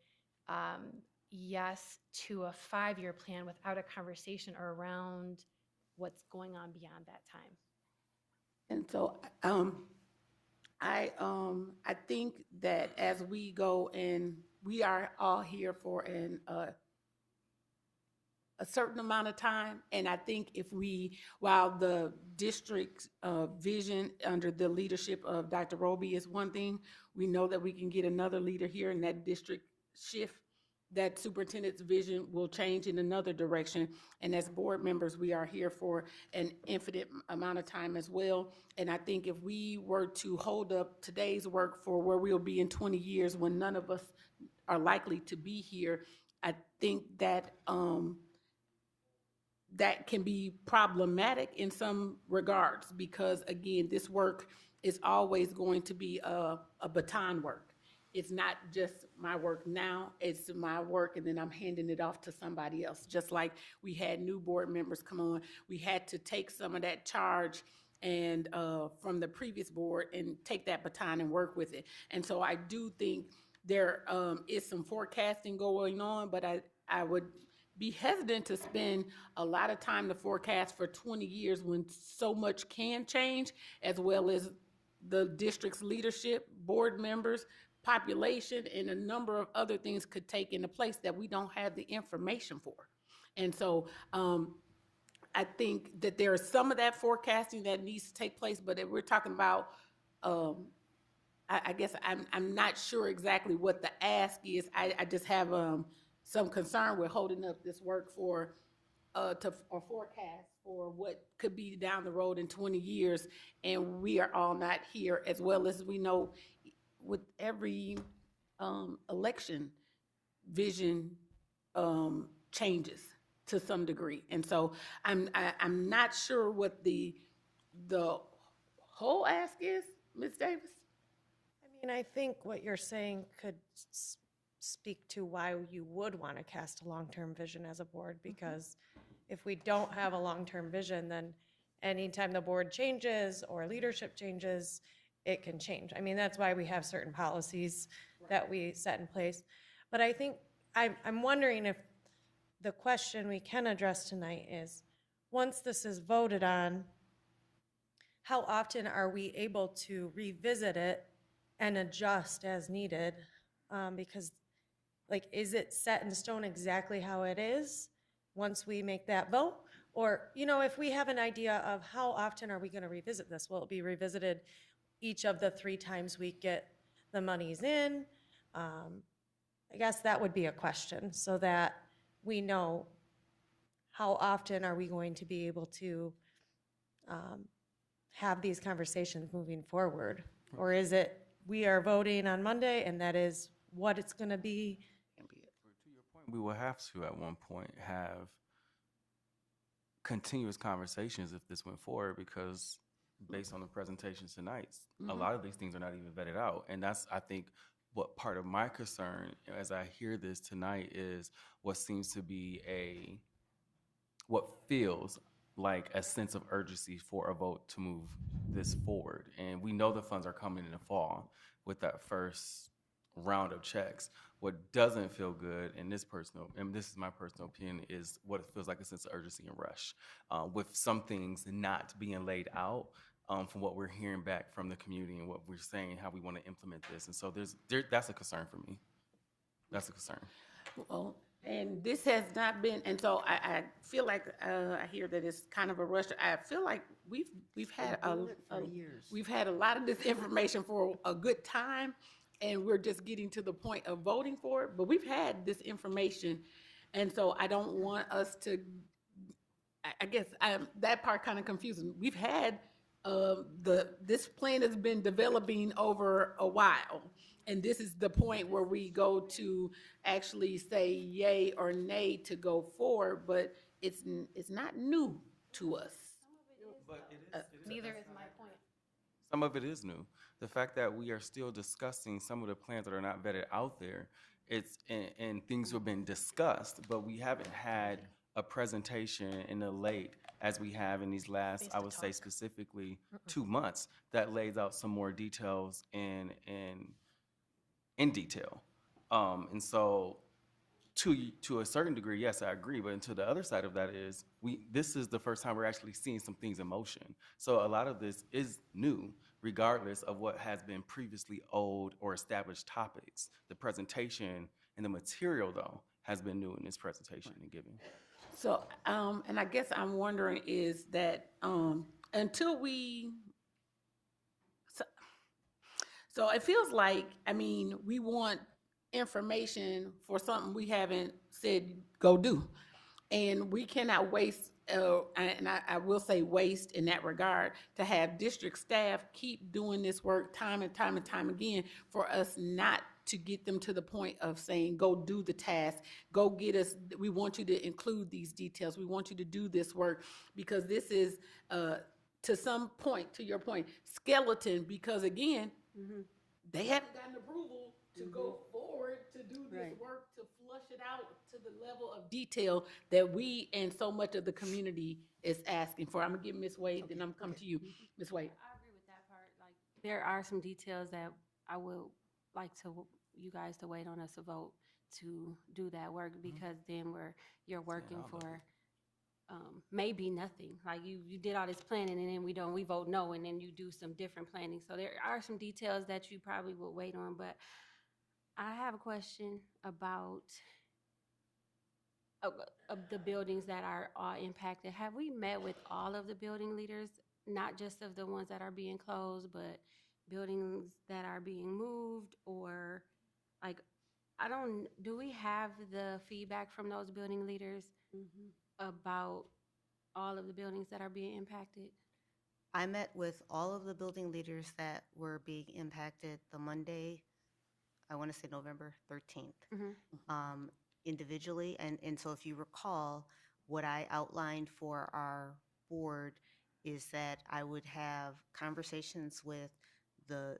Speaker 10: yes to a 5-year plan without a conversation around what's going on beyond that time.
Speaker 2: And so I think that as we go, and we are all here for a certain amount of time, and I think if we, while the district's vision under the leadership of Dr. Roby is one thing, we know that we can get another leader here and that district shift, that superintendent's vision will change in another direction. And as board members, we are here for an infinite amount of time as well. And I think if we were to hold up today's work for where we'll be in 20 years when none of us are likely to be here, I think that that can be problematic in some regards, because again, this work is always going to be a baton work. It's not just my work now, it's my work and then I'm handing it off to somebody else. Just like we had new board members come on, we had to take some of that charge and from the previous board and take that baton and work with it. And so I do think there is some forecasting going on, but I would be hesitant to spend a lot of time to forecast for 20 years when so much can change, as well as the district's leadership, board members, population, and a number of other things could take into place that we don't have the information for. And so I think that there is some of that forecasting that needs to take place, but if we're talking about, I guess I'm not sure exactly what the ask is. I just have some concern with holding up this work for a forecast for what could be down the road in 20 years, and we are all not here, as well as we know with every election, vision changes to some degree. And so I'm not sure what the whole ask is, Ms. Davis.
Speaker 8: I mean, I think what you're saying could speak to why you would want to cast a long-term vision as a board, because if we don't have a long-term vision, then anytime the board changes or leadership changes, it can change. I mean, that's why we have certain policies that we set in place. But I think I'm wondering if the question we can address tonight is, once this is voted on, how often are we able to revisit it and adjust as needed? Because, like, is it set in stone exactly how it is once we make that vote? Or, you know, if we have an idea of how often are we going to revisit this, will it be revisited each of the 3 times we get the monies in? I guess that would be a question, so that we know how often are we going to be able to have these conversations moving forward? Or is it we are voting on Monday and that is what it's going to be?
Speaker 6: To your point, we will have to at one point have continuous conversations if this went forward, because based on the presentations tonight, a lot of these things are not even vetted out. And that's, I think, what part of my concern as I hear this tonight is what seems to be what feels like a sense of urgency for a vote to move this forward. And we know the funds are coming in the fall with that first round of checks. What doesn't feel good, and this is my personal opinion, is what it feels like a sense of urgency and rush, with some things not being laid out from what we're hearing back from the community and what we're saying, how we want to implement this. And so that's a concern for me. That's a concern.
Speaker 2: Well, and this has not been, and so I feel like I hear that it's kind of a rush. I feel like we've had we've had a lot of this information for a good time, and we're just getting to the point of voting for it. But we've had this information, and so I don't want us to. I guess that part kind of confuses me. We've had this plan has been developing over a while, and this is the point where we go to actually say yay or nay to go forward. But it's not new to us.
Speaker 10: Neither is my point.
Speaker 6: Some of it is new. The fact that we are still discussing some of the plans that are not vetted out there, and things have been discussed, but we haven't had a presentation in the late as we have in these last, I would say specifically 2 months, that lays out some more details in detail. And so to a certain degree, yes, I agree. But to the other side of that is this is the first time we're actually seeing some things in motion. So a lot of this is new, regardless of what has been previously old or established topics. The presentation and the material, though, has been new in this presentation and giving.
Speaker 2: So, and I guess I'm wondering is that until we, so it feels like, I mean, we want information for something we haven't said go do. And we cannot waste, and I will say waste in that regard, to have district staff keep doing this work time and time and time again for us not to get them to the point of saying, go do the task, go get us, we want you to include these details, we want you to do this work, because this is, to some point, to your point, skeleton, because again, they haven't gotten approval to go forward to do this work, to flush it out to the level of detail that we and so much of the community is asking for. I'm gonna give Ms. Wade, then I'm coming to you, Ms. Wade.
Speaker 11: I agree with that part. Like, there are some details that I would like you guys to wait on us to vote to do that work, because then you're working for maybe nothing. Like you did all this planning and then we vote no, and then you do some different planning. So there are some details that you probably will wait on. But I have a question about of the buildings that are impacted. Have we met with all of the building leaders, not just of the ones that are being closed, but buildings that are being moved? Or like, do we have the feedback from those building leaders about all of the buildings that are being impacted?
Speaker 1: I met with all of the building leaders that were being impacted the Monday, I want to say November 13th, individually. And so if you recall, what I outlined for our board is that I would have conversations with the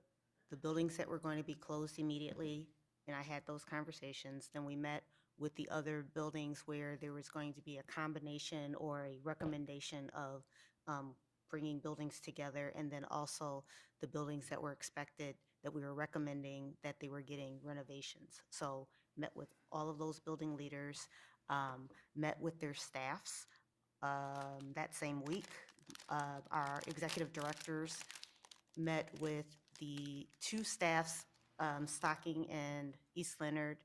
Speaker 1: buildings that were going to be closed immediately, and I had those conversations. Then we met with the other buildings where there was going to be a combination or a recommendation of bringing buildings together, and then also the buildings that were expected, that we were recommending that they were getting renovations. So met with all of those building leaders, met with their staffs that same week. Our executive directors met with the two staffs, Stocking and East Leonard,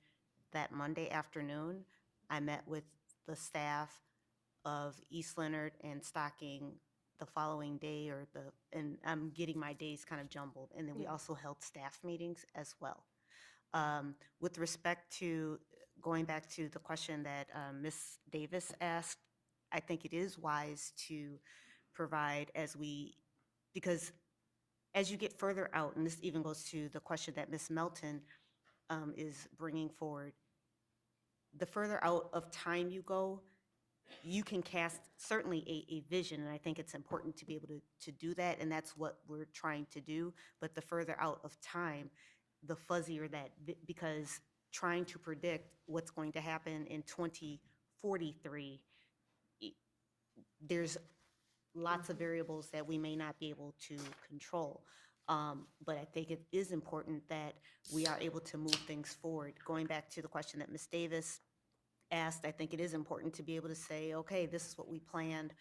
Speaker 1: that Monday afternoon. I met with the staff of East Leonard and Stocking the following day, and I'm getting my days kind of jumbled. And then we also held staff meetings as well. With respect to going back to the question that Ms. Davis asked, I think it is wise to provide because as you get further out, and this even goes to the question that Ms. Melton is bringing forward, the further out of time you go, you can cast certainly a vision, and I think it's important to be able to do that, and that's what we're trying to do. But the further out of time, the fuzzier that, because trying to predict what's going to happen in 2043, there's lots of variables that we may not be able to control. But I think it is important that we are able to move things forward. Going back to the question that Ms. Davis asked, I think it is important to be able to say, okay, this is what we planned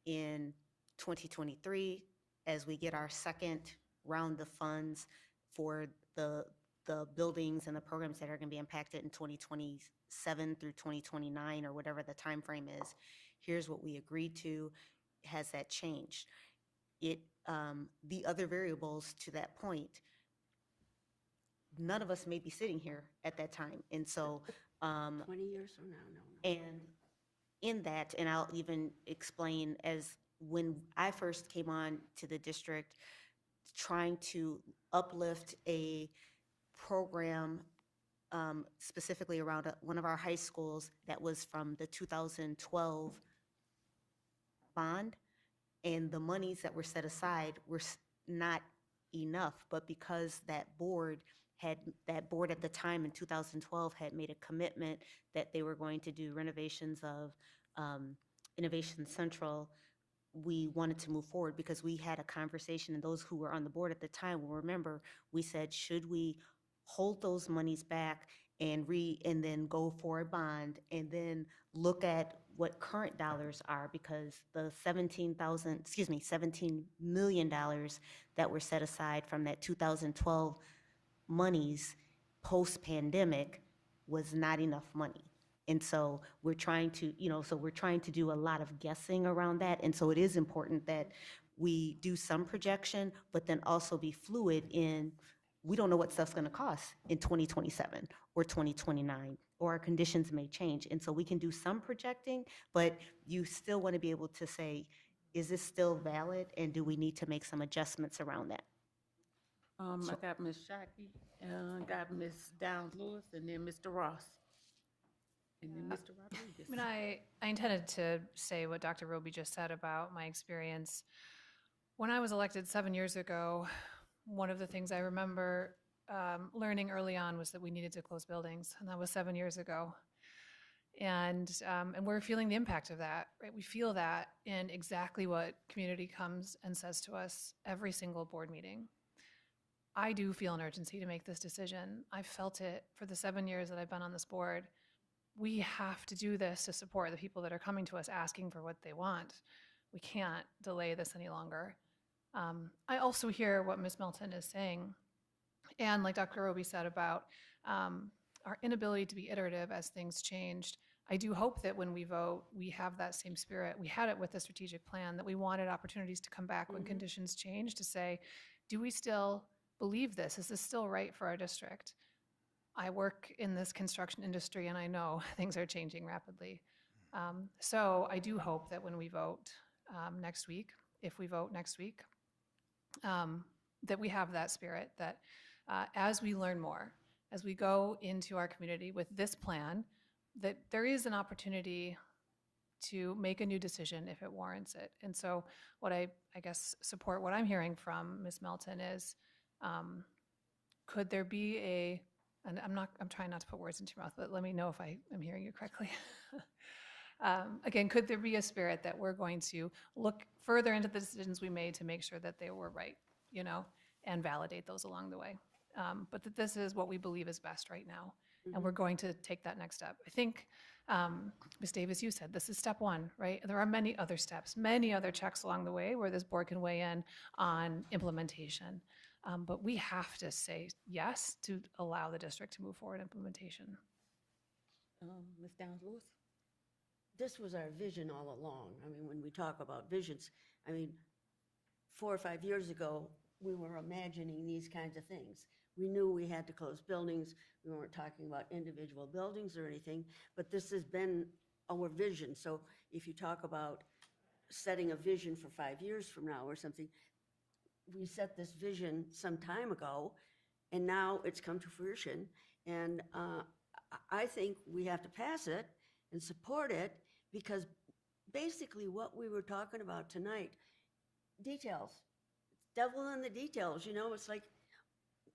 Speaker 1: in 2023 as we get our second round of funds for the buildings and the programs that are going to be impacted in 2027 through 2029 or whatever the time frame is. Here's what we agreed to. Has that changed? The other variables to that point, none of us may be sitting here at that time. And so
Speaker 4: 20 years from now, no.
Speaker 1: and in that, and I'll even explain, as when I first came on to the district, trying to uplift a program specifically around one of our high schools that was from the 2012 bond, and the monies that were set aside were not enough, but because that board at the time in 2012 had made a commitment that they were going to do renovations of Innovation Central, we wanted to move forward because we had a conversation, and those who were on the board at the time will remember, we said, should we hold those monies back and then go for a bond and then look at what current dollars are, because the $17 million that were set aside from that 2012 monies post-pandemic was not enough money. And so we're trying to, we're trying to do a lot of guessing around that. And so it is important that we do some projection, but then also be fluid in, we don't know what stuff's gonna cost in 2027 or 2029, or our conditions may change. And so we can do some projecting, but you still wanna be able to say, is this still valid? And do we need to make some adjustments around that?
Speaker 2: I got Ms. Shockey, got Ms. Downs Lewis, and then Mr. Ross. And then Mr. Rodriguez.
Speaker 10: I mean, I intended to say what Dr. Roby just said about my experience. When I was elected 7 years ago, one of the things I remember learning early on was that we needed to close buildings, and that was 7 years ago. And we're feeling the impact of that, right? We feel that in exactly what community comes and says to us every single board meeting. I do feel an urgency to make this decision. I've felt it for the 7 years that I've been on this board. We have to do this to support the people that are coming to us asking for what they want. We can't delay this any longer. I also hear what Ms. Melton is saying, and like Dr. Roby said about our inability to be iterative as things changed. I do hope that when we vote, we have that same spirit. We had it with the strategic plan, that we wanted opportunities to come back when conditions change, to say, do we still believe this? Is this still right for our district? I work in this construction industry, and I know things are changing rapidly. So I do hope that when we vote next week, if we vote next week, that we have that spirit, that as we learn more, as we go into our community with this plan, that there is an opportunity to make a new decision if it warrants it. And so what I guess support what I'm hearing from Ms. Melton is, could there be and I'm trying not to put words into your mouth, but let me know if I'm hearing you correctly. Again, could there be a spirit that we're going to look further into the decisions we made to make sure that they were right, and validate those along the way? But that this is what we believe is best right now, and we're going to take that next step. I think, Ms. Davis, you said this is step one, right? There are many other steps, many other checks along the way where this board can weigh in on implementation. But we have to say yes to allow the district to move forward implementation.
Speaker 4: Ms. Downs Lewis? This was our vision all along. I mean, when we talk about visions, 4 or 5 years ago, we were imagining these kinds of things. We knew we had to close buildings. We weren't talking about individual buildings or anything, but this has been our vision. So if you talk about setting a vision for 5 years from now or something, we set this vision some time ago, and now it's come to fruition. And I think we have to pass it and support it, because basically what we were talking about tonight, details, devil in the details, it's like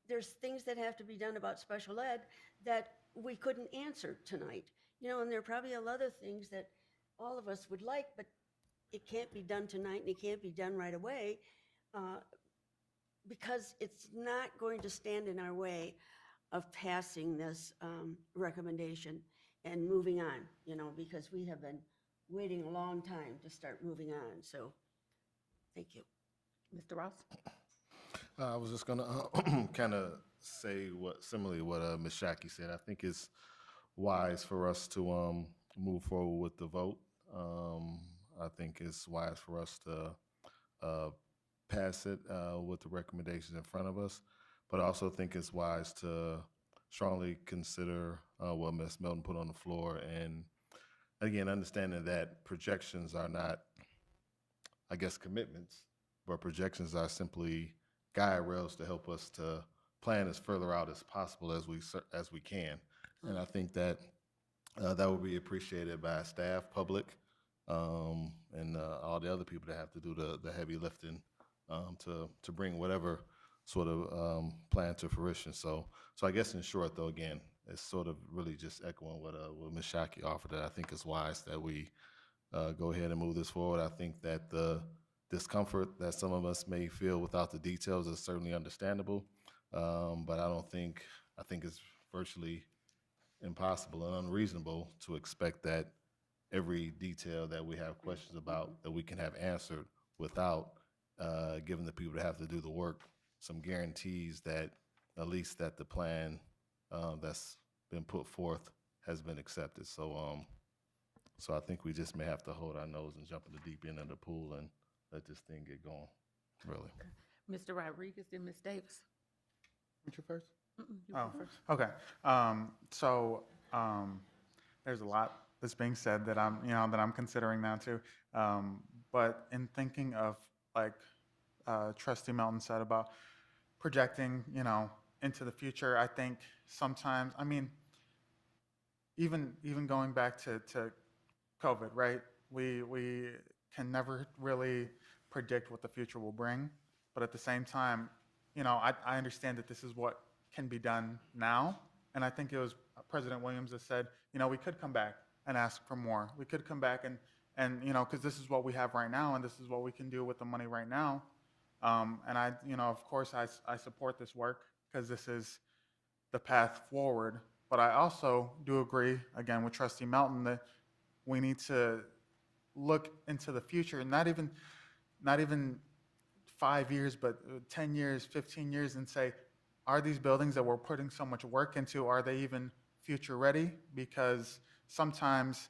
Speaker 4: there's things that have to be done about special ed that we couldn't answer tonight. You know, and there are probably a lot of things that all of us would like, but it can't be done tonight and it can't be done right away because it's not going to stand in our way of passing this recommendation and moving on, you know, because we have been waiting a long time to start moving on. So, thank you.
Speaker 2: Mr. Ross?
Speaker 13: I was just gonna kind of say similarly what Ms. Shackey said. I think it's wise for us to move forward with the vote. I think it's wise for us to pass it with the recommendations in front of us, but I also think it's wise to strongly consider what Ms. Melton put on the floor, and again, understanding that projections are not, I guess, commitments, but projections are simply guide rails to help us to plan as further out as possible as we can. And I think that that would be appreciated by staff, public, and all the other people that have to do the heavy lifting to bring whatever sort of plan to fruition. So I guess in short, though, again, it's sort of really just echoing what Ms. Shockey offered, that I think it's wise that we go ahead and move this forward. I think that the discomfort that some of us may feel without the details is certainly understandable, but I think it's virtually impossible and unreasonable to expect that every detail that we have questions about that we can have answered without giving the people that have to do the work some guarantees that at least that the plan that's been put forth has been accepted. So I think we just may have to hold our nose and jump in the deep end of the pool and let this thing get going, really.
Speaker 2: Mr. Rodriguez, then Ms. Davis.
Speaker 9: Would you first?
Speaker 2: You go first.
Speaker 9: Okay. There's a lot that's being said that I'm considering now too. But in thinking of like Trustee Melton said about projecting, into the future, I think sometimes, even going back to COVID, right? We can never really predict what the future will bring, but at the same time, I understand that this is what can be done now, and I think it was President Williams that said, we could come back and ask for more. We could come back and because this is what we have right now, and this is what we can do with the money right now. And I, of course, I support this work because this is the path forward. But I also do agree, again, with Trustee Melton that we need to look into the future, not even 5 years, but 10 years, 15 years, and say, are these buildings that we're putting so much work into, are they even future ready? Because sometimes,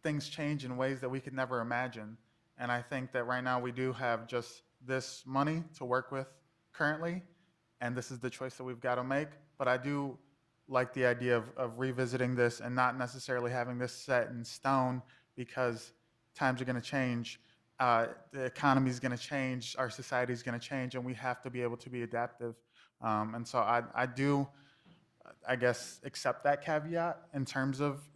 Speaker 9: things change in ways that we could never imagine. And I think that right now we do have just this money to work with currently, and this is the choice that we've got to make. But I do like the idea of revisiting this and not necessarily having this set in stone, because times are going to change, the economy is going to change, our society is going to change, and we have to be able to be adaptive. And so I do, I guess, accept that caveat in terms of,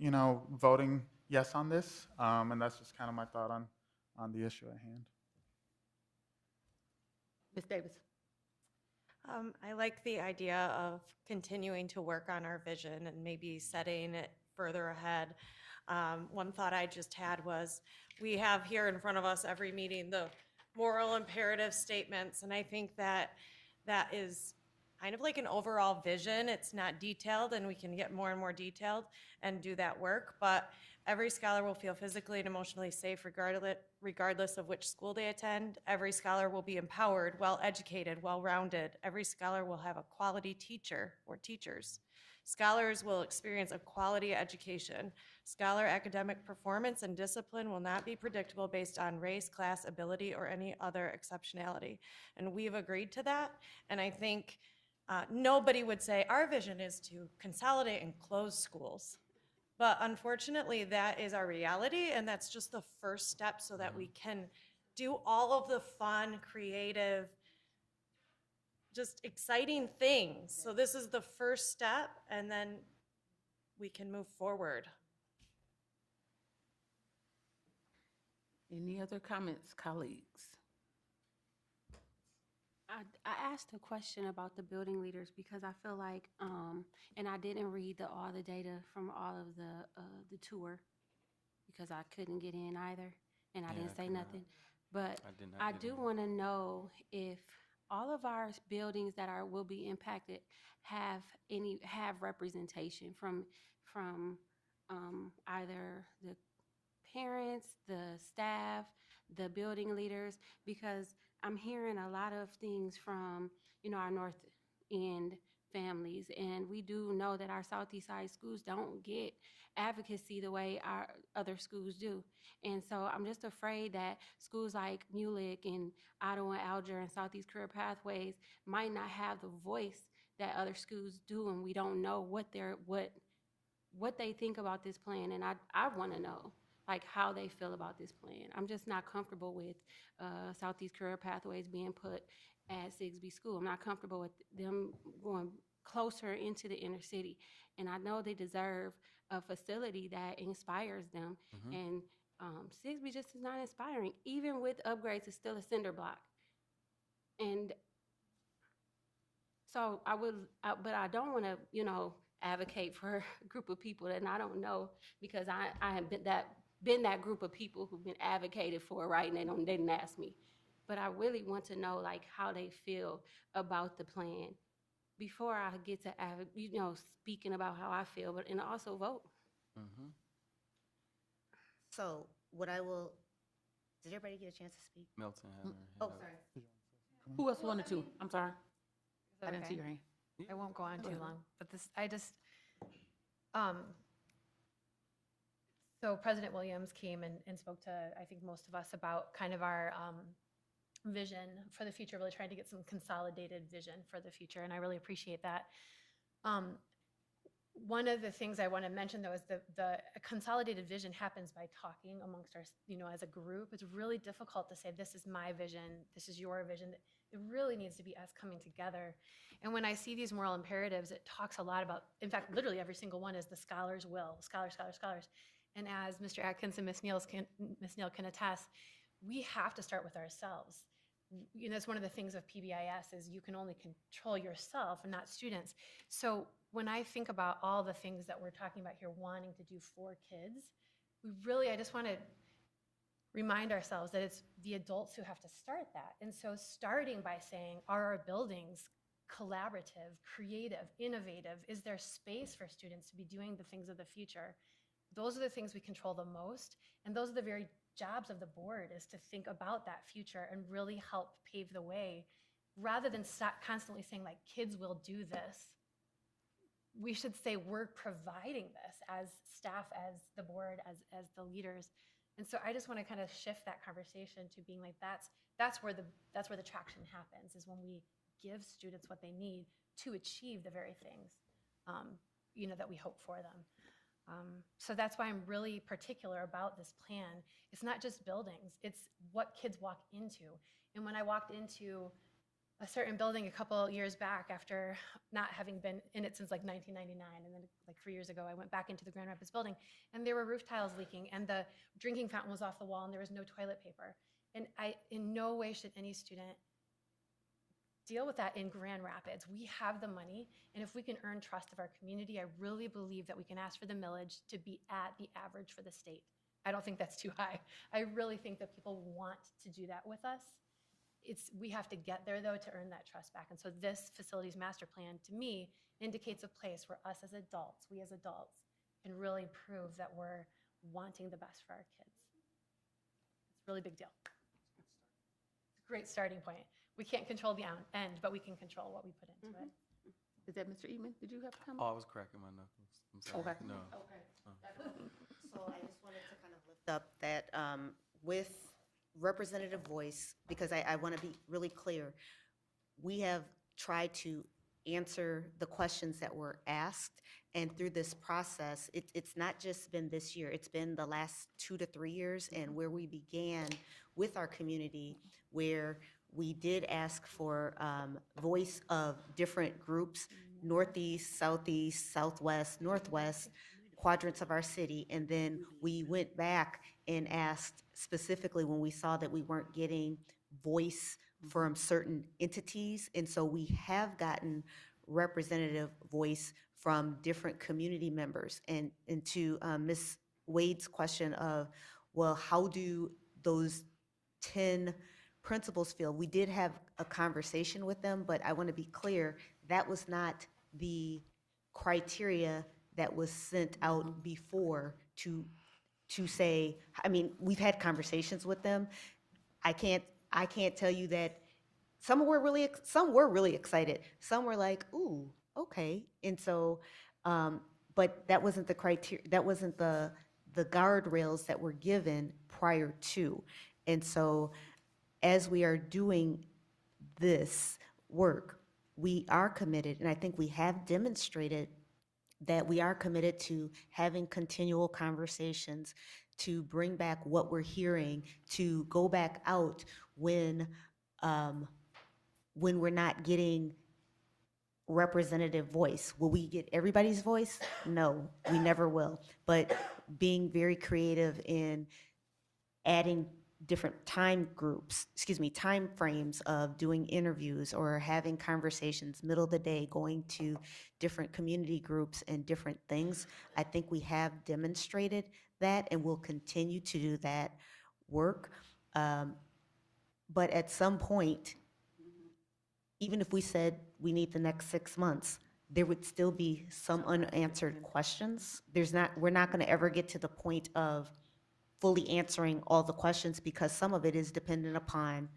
Speaker 9: voting yes on this. And that's just kind of my thought on the issue at hand.
Speaker 2: Ms. Davis.
Speaker 8: I like the idea of continuing to work on our vision and maybe setting it further ahead. One thought I just had was, we have here in front of us every meeting the moral imperative statements, and I think that is kind of like an overall vision. It's not detailed, and we can get more and more detailed and do that work, but every scholar will feel physically and emotionally safe regardless of which school they attend. Every scholar will be empowered, well-educated, well-rounded. Every scholar will have a quality teacher or teachers. Scholars will experience a quality education. Scholar academic performance and discipline will not be predictable based on race, class, ability, or any other exceptionality. And we've agreed to that, and I think nobody would say our vision is to consolidate and close schools. But unfortunately, that is our reality, and that's just the first step so that we can do all of the fun, creative, just exciting things. So this is the first step, and then we can move forward.
Speaker 2: Any other comments, colleagues?
Speaker 11: I asked a question about the building leaders because I feel like, and I didn't read all the data from all of the tour because I couldn't get in either, and I
Speaker 6: Yeah,
Speaker 11: didn't
Speaker 6: I
Speaker 11: say
Speaker 6: could not.
Speaker 11: nothing. But
Speaker 6: I did not
Speaker 11: I
Speaker 6: get
Speaker 11: do
Speaker 6: in.
Speaker 11: want to know if all of our buildings that will be impacted have representation from either the parents, the staff, the building leaders, because I'm hearing a lot of things from, our North End families, and we do know that our Southeast side schools don't get advocacy the way our other schools do. And so I'm just afraid that schools like Mulick and Ottawa and Alger and Southeast Career Pathways might not have the voice that other schools do, and we don't know what they think about this plan. And I want to know like how they feel about this plan. I'm just not comfortable with Southeast Career Pathways being put at Sigsbee School. I'm not comfortable with them going closer into the inner city. And I know they deserve a facility that inspires them.
Speaker 6: Mhm.
Speaker 11: And Sigsbee just is not inspiring. Even with upgrades, it's still a cinder block. And so but I don't want to, advocate for a group of people that I don't know, because I have been that group of people who've been advocated for, right? And they didn't ask me, but I really want to know like how they feel about the plan before I get to, speaking about how I feel, and also vote.
Speaker 6: Mhm.
Speaker 1: So what I will, did everybody get a chance to speak?
Speaker 6: Milton had her hand
Speaker 1: Oh,
Speaker 6: up.
Speaker 1: sorry.
Speaker 2: Who else wanted to? I'm sorry.
Speaker 10: that
Speaker 2: I didn't see
Speaker 10: okay?
Speaker 2: your hand.
Speaker 10: I won't go on
Speaker 2: Go
Speaker 10: too
Speaker 2: ahead.
Speaker 10: long, but um, so President Williams came and spoke to, I think, most of us about kind of our vision for the future, really trying to get some consolidated vision for the future, and I really appreciate that. One of the things I want to mention, though, is the consolidated vision happens by talking amongst our, as a group. It's really difficult to say, this is my vision, this is your vision. It really needs to be us coming together. And when I see these moral imperatives, it talks a lot about, in fact, literally every single one is the scholar's will, scholars, scholars, scholars. And as Mr. Atkins and Ms. Neal can attest, we have to start with ourselves. That's one of the things of PBIS is you can only control yourself and not students. So when I think about all the things that we're talking about here, wanting to do for kids, I just want to remind ourselves that it's the adults who have to start that. And so starting by saying, are our buildings collaborative, creative, innovative? Is there space for students to be doing the things of the future? Those are the things we control the most. And those are the very jobs of the board, is to think about that future and really help pave the way, rather than constantly saying like, kids will do this. We should say we're providing this as staff, as the board, as the leaders. And so I just want to kind of shift that conversation to being like, that's where the traction happens, is when we give students what they need to achieve the very things that we hope for them. So that's why I'm really particular about this plan. It's not just buildings, it's what kids walk into. And when I walked into a certain building a couple years back, after not having been in it since like 1999, and then like 3 years ago, I went back into the Grand Rapids building, and there were roof tiles leaking, and the drinking fountain was off the wall, and there was no toilet paper. And in no way should any student deal with that in Grand Rapids. We have the money, and if we can earn trust of our community, I really believe that we can ask for the millage to be at the average for the state. I don't think that's too high. I really think that people want to do that with us. We have to get there, though, to earn that trust back. And so this facilities master plan, to me, indicates a place where us as adults, we as adults, can really prove that we're wanting the best for our kids. It's a really big deal. It's a great starting point. We can't control the end, but we can control what we put into it.
Speaker 2: Is that Mr. Eatman? Did you have a comment?
Speaker 6: Oh, I was cracking my knuckles. I'm sorry.
Speaker 2: Okay.
Speaker 6: No.
Speaker 1: So I just wanted to kind of lift up that with representative voice, because I want to be really clear, we have tried to answer the questions that were asked, and through this process, it's not just been this year, it's been the last 2 to 3 years, and where we began with our community, where we did ask for voice of different groups, Northeast, Southeast, Southwest, Northwest, quadrants of our city, and then we went back and asked specifically when we saw that we weren't getting voice from certain entities. And so we have gotten representative voice from different community members. And to Ms. Wade's question of, well, how do those 10 principals feel? We did have a conversation with them, but I want to be clear, that was not the criteria that was sent out before to say, I mean, we've had conversations with them. I can't tell you that some were really excited. Some were like, ooh, okay. And so, but that wasn't the criteria, that wasn't the guardrails that were given prior to. And so as we are doing this work, we are committed, and I think we have demonstrated that we are committed to having continual conversations, to bring back what we're hearing, to go back out when we're not getting representative voice. Will we get everybody's voice? No, we never will. But being very creative in adding different time frames of doing interviews or having conversations middle of the day, going to different community groups and different things. I think we have demonstrated that and will continue to do that work. But at some point, even if we said we need the next 6 months, there would still be some unanswered questions. We're not gonna ever get to the point of fully answering all the questions because some of it is dependent upon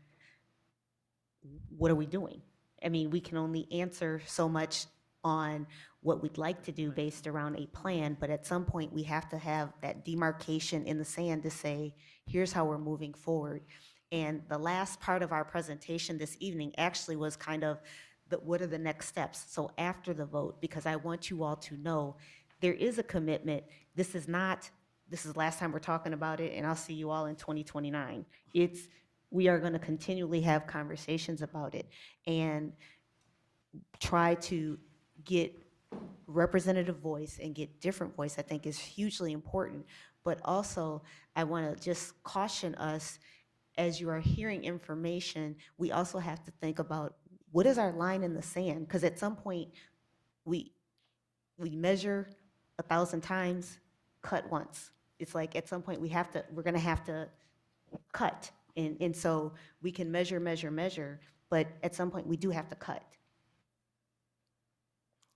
Speaker 1: what are we doing? I mean, we can only answer so much on what we'd like to do based around a plan, but at some point we have to have that demarcation in the sand to say, here's how we're moving forward. And the last part of our presentation this evening actually was kind of what are the next steps? So after the vote, because I want you all to know there is a commitment. This is the last time we're talking about it, and I'll see you all in 2029. We are gonna continually have conversations about it and try to get representative voice and get different voice, I think is hugely important. But also, I wanna just caution us, as you are hearing information, we also have to think about what is our line in the sand? Because at some point, we measure 1,000 times, cut once. It's like at some point we're gonna have to cut. And so we can measure, but at some point we do have to cut.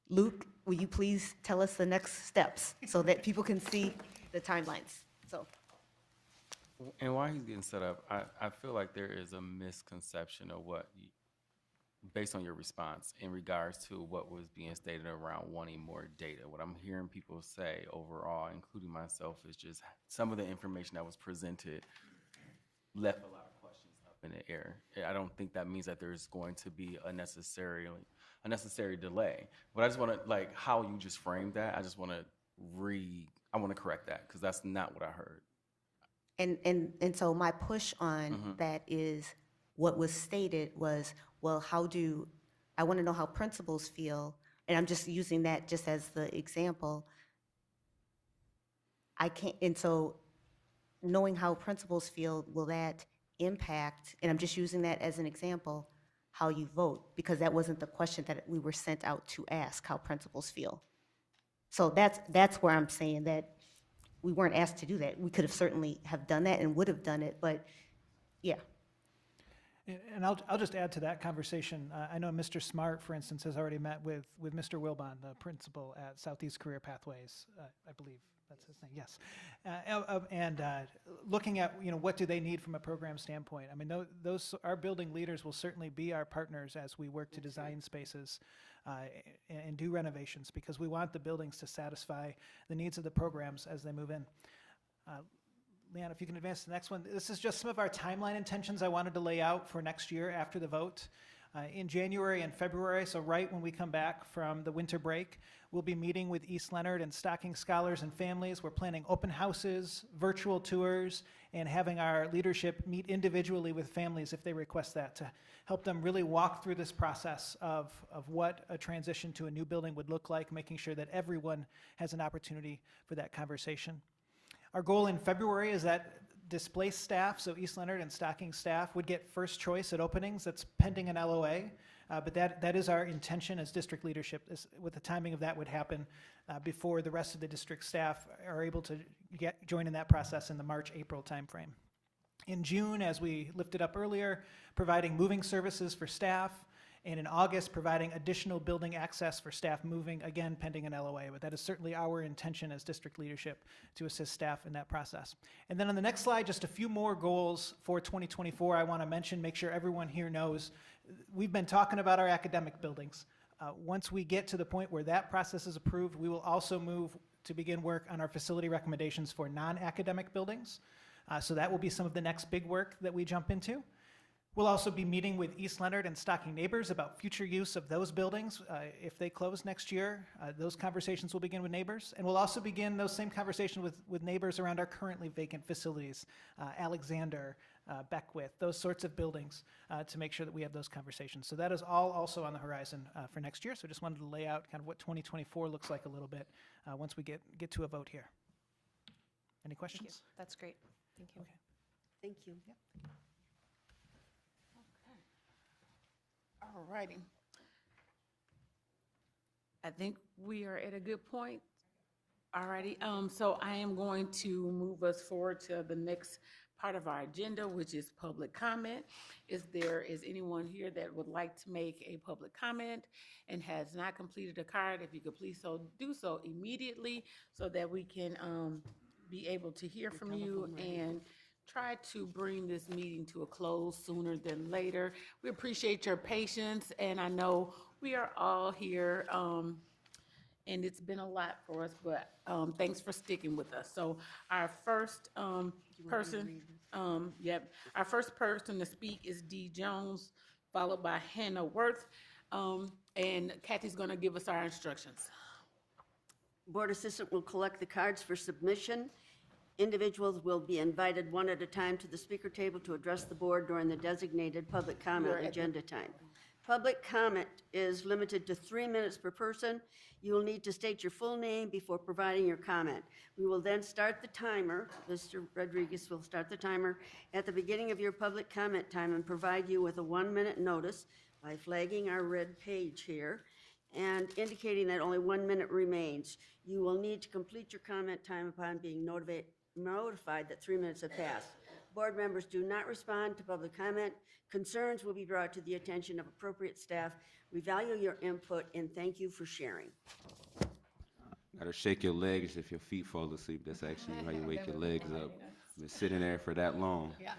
Speaker 1: Luke, will you please tell us the next steps so that people can see the timelines? So.
Speaker 6: And while he's getting set up, I feel like there is a misconception of based on your response in regards to what was being stated around wanting more data. What I'm hearing people say overall, including myself, is just some of the information that was presented left a lot of questions up in the air. I don't think that means that there's going to be a necessary delay. But I just want to, like, how you just framed that, I just want to correct that, because that's not what I heard.
Speaker 1: And so my push on that is what was stated was, well, I want to know how principals feel, and I'm just using that just as the example. And so knowing how principals feel, will that impact, and I'm just using that as an example, how you vote, because that wasn't the question that we were sent out to ask, how principals feel. So that's where I'm saying that we weren't asked to do that. We could have certainly have done that and would have done it, but yeah.
Speaker 7: And I'll just add to that conversation. I know Mr. Smart, for instance, has already met with Mr. Wilbon, the principal at Southeast Career Pathways. I believe that's his name. Yes, and looking at what do they need from a program standpoint. I mean, our building leaders will certainly be our partners as we work to design spaces and do renovations, because we want the buildings to satisfy the needs of the programs as they move in. Leanne, if you can advance to the next one. This is just some of our timeline intentions I wanted to lay out for next year after the vote. In January and February, so right when we come back from the winter break, we'll be meeting with East Leonard and Stocking scholars and families. We're planning open houses, virtual tours, and having our leadership meet individually with families if they request that, to help them really walk through this process of what a transition to a new building would look like, making sure that everyone has an opportunity for that conversation. Our goal in February is that displaced staff, so East Leonard and Stocking staff, would get first choice at openings. That's pending an LOA. But that is our intention as district leadership, with the timing of that would happen before the rest of the district staff are able to join in that process in the March-April timeframe. In June, as we lifted up earlier, providing moving services for staff, and in August, providing additional building access for staff moving, again, pending an LOA. But that is certainly our intention as district leadership to assist staff in that process. And then on the next slide, just a few more goals for 2024 I want to mention, make sure everyone here knows. We've been talking about our academic buildings. Once we get to the point where that process is approved, we will also move to begin work on our facility recommendations for non-academic buildings. So that will be some of the next big work that we jump into. We'll also be meeting with East Leonard and Stocking neighbors about future use of those buildings. If they close next year, those conversations will begin with neighbors. And we'll also begin those same conversations with neighbors around our currently vacant facilities, Alexander, Beckwith, those sorts of buildings, to make sure that we have those conversations. So that is all also on the horizon for next year. So just wanted to lay out kind of what 2024 looks like a little bit once we get to a vote here. Any questions?
Speaker 14: Thank you. That's great. Thank you.
Speaker 7: Okay.
Speaker 4: Thank you.
Speaker 2: All righty. I think we are at a good point. All righty, so I am going to move us forward to the next part of our agenda, which is public comment. Is anyone here that would like to make a public comment and has not completed a card? If you could please do so immediately so that we can be able to hear from you and try to bring this meeting to a close sooner than later. We appreciate your patience, and I know we are all here, and it's been a lot for us, but thanks for sticking with us. So our first person, our first person to speak is Dee Jones, followed by Hannah Worth, and Kathy's gonna give us our instructions.
Speaker 4: Board Assistant will collect the cards for submission. Individuals will be invited one at a time to the speaker table to address the board during the designated public comment agenda time. Public comment is limited to 3 minutes per person. You will need to state your full name before providing your comment. We will then start the timer. Mr. Rodriguez will start the timer at the beginning of your public comment time and provide you with a 1-minute notice by flagging our red page here and indicating that only 1 minute remains. You will need to complete your comment time upon being notified that 3 minutes have passed. Board members do not respond to public comment. Concerns will be brought to the attention of appropriate staff. We value your input and thank you for sharing.
Speaker 19: Gotta shake your legs if your feet fall asleep. That's actually how you wake your legs up. Been sitting there for that long.
Speaker 14: Yeah.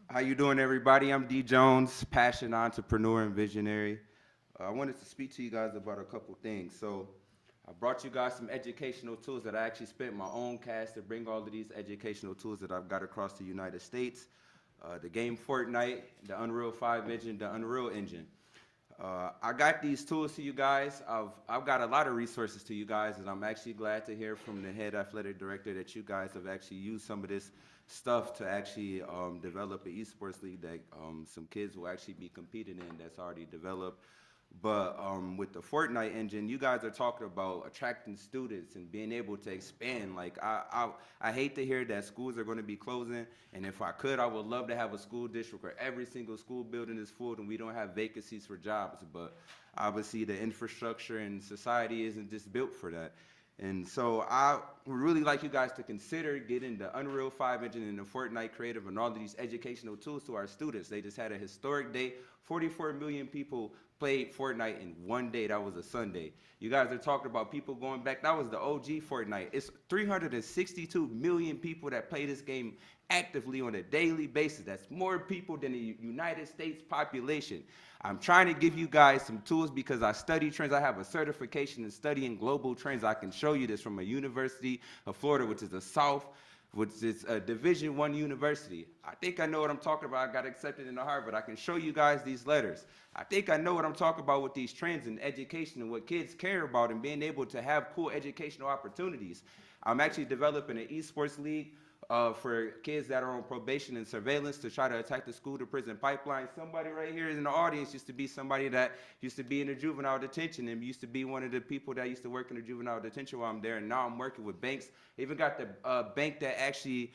Speaker 19: How you doing, everybody? I'm Dee Jones, passionate entrepreneur and visionary. I wanted to speak to you guys about a couple things. So I brought you guys some educational tools that I actually spent my own cash to bring all of these educational tools that I've got across the United States. The game Fortnite, the Unreal 5 engine, the Unreal engine. I got these tools to you guys. I've got a lot of resources to you guys, and I'm actually glad to hear from the head athletic director that you guys have actually used some of this stuff to actually develop an esports league that some kids will actually be competing in that's already developed. But with the Fortnite engine, you guys are talking about attracting students and being able to expand. Like, I hate to hear that schools are going to be closing, and if I could, I would love to have a school district where every single school building is full and we don't have vacancies for jobs. But obviously, the infrastructure and society isn't just built for that. And so I would really like you guys to consider getting the Unreal 5 engine and the Fortnite Creative and all of these educational tools to our students. They just had a historic day. 44 million people played Fortnite in one day. That was a Sunday. You guys are talking about people going back. That was the OG Fortnite. It's 362 million people that play this game actively on a daily basis. That's more people than the United States population. I'm trying to give you guys some tools because I study trends. I have a certification in studying global trends. I can show you this from a University of Florida, which is the South, which is a Division I university. I think I know what I'm talking about. I got accepted into Harvard. I can show you guys these letters. I think I know what I'm talking about with these trends in education and what kids care about and being able to have cool educational opportunities. I'm actually developing an esports league for kids that are on probation and surveillance to try to attack the school to prison pipeline. Somebody right here in the audience used to be somebody that used to be in the juvenile detention and used to be one of the people that used to work in the juvenile detention while I'm there. And now I'm working with banks. I even got the bank that actually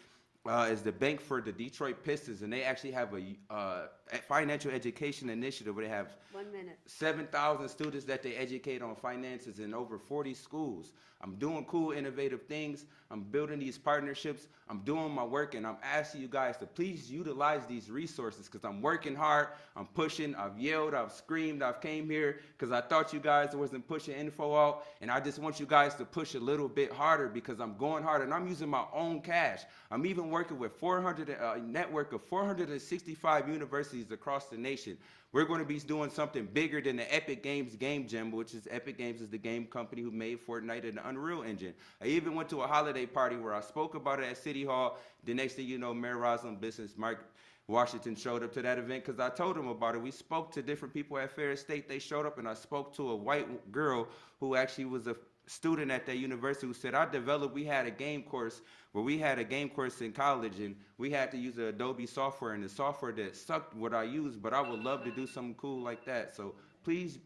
Speaker 19: is the bank for the Detroit Pistons, and they actually have a financial education initiative where they have
Speaker 4: 1 minute.
Speaker 19: 7,000 students that they educate on finances in over 40 schools. I'm doing cool, innovative things. I'm building these partnerships. I'm doing my work, and I'm asking you guys to please utilize these resources because I'm working hard. I'm pushing. I've yelled. I've screamed. I've came here because I thought you guys wasn't pushing info out, and I just want you guys to push a little bit harder because I'm going hard, and I'm using my own cash. I'm even working with a network of 465 universities across the nation. We're going to be doing something bigger than the Epic Games Game Jam, which is Epic Games is the game company who made Fortnite and the Unreal Engine. I even went to a holiday party where I spoke about it at City Hall. The next thing you know, Mayor Roslyn Business, Mike Washington showed up to that event because I told him about it. We spoke to different people at Ferris State. They showed up, and I spoke to a white girl who actually was a student at that university who said, we had a game course where we had a game course in college, and we had to use the Adobe software, and the software that sucked what I used, but I would love to do something cool like that. So please,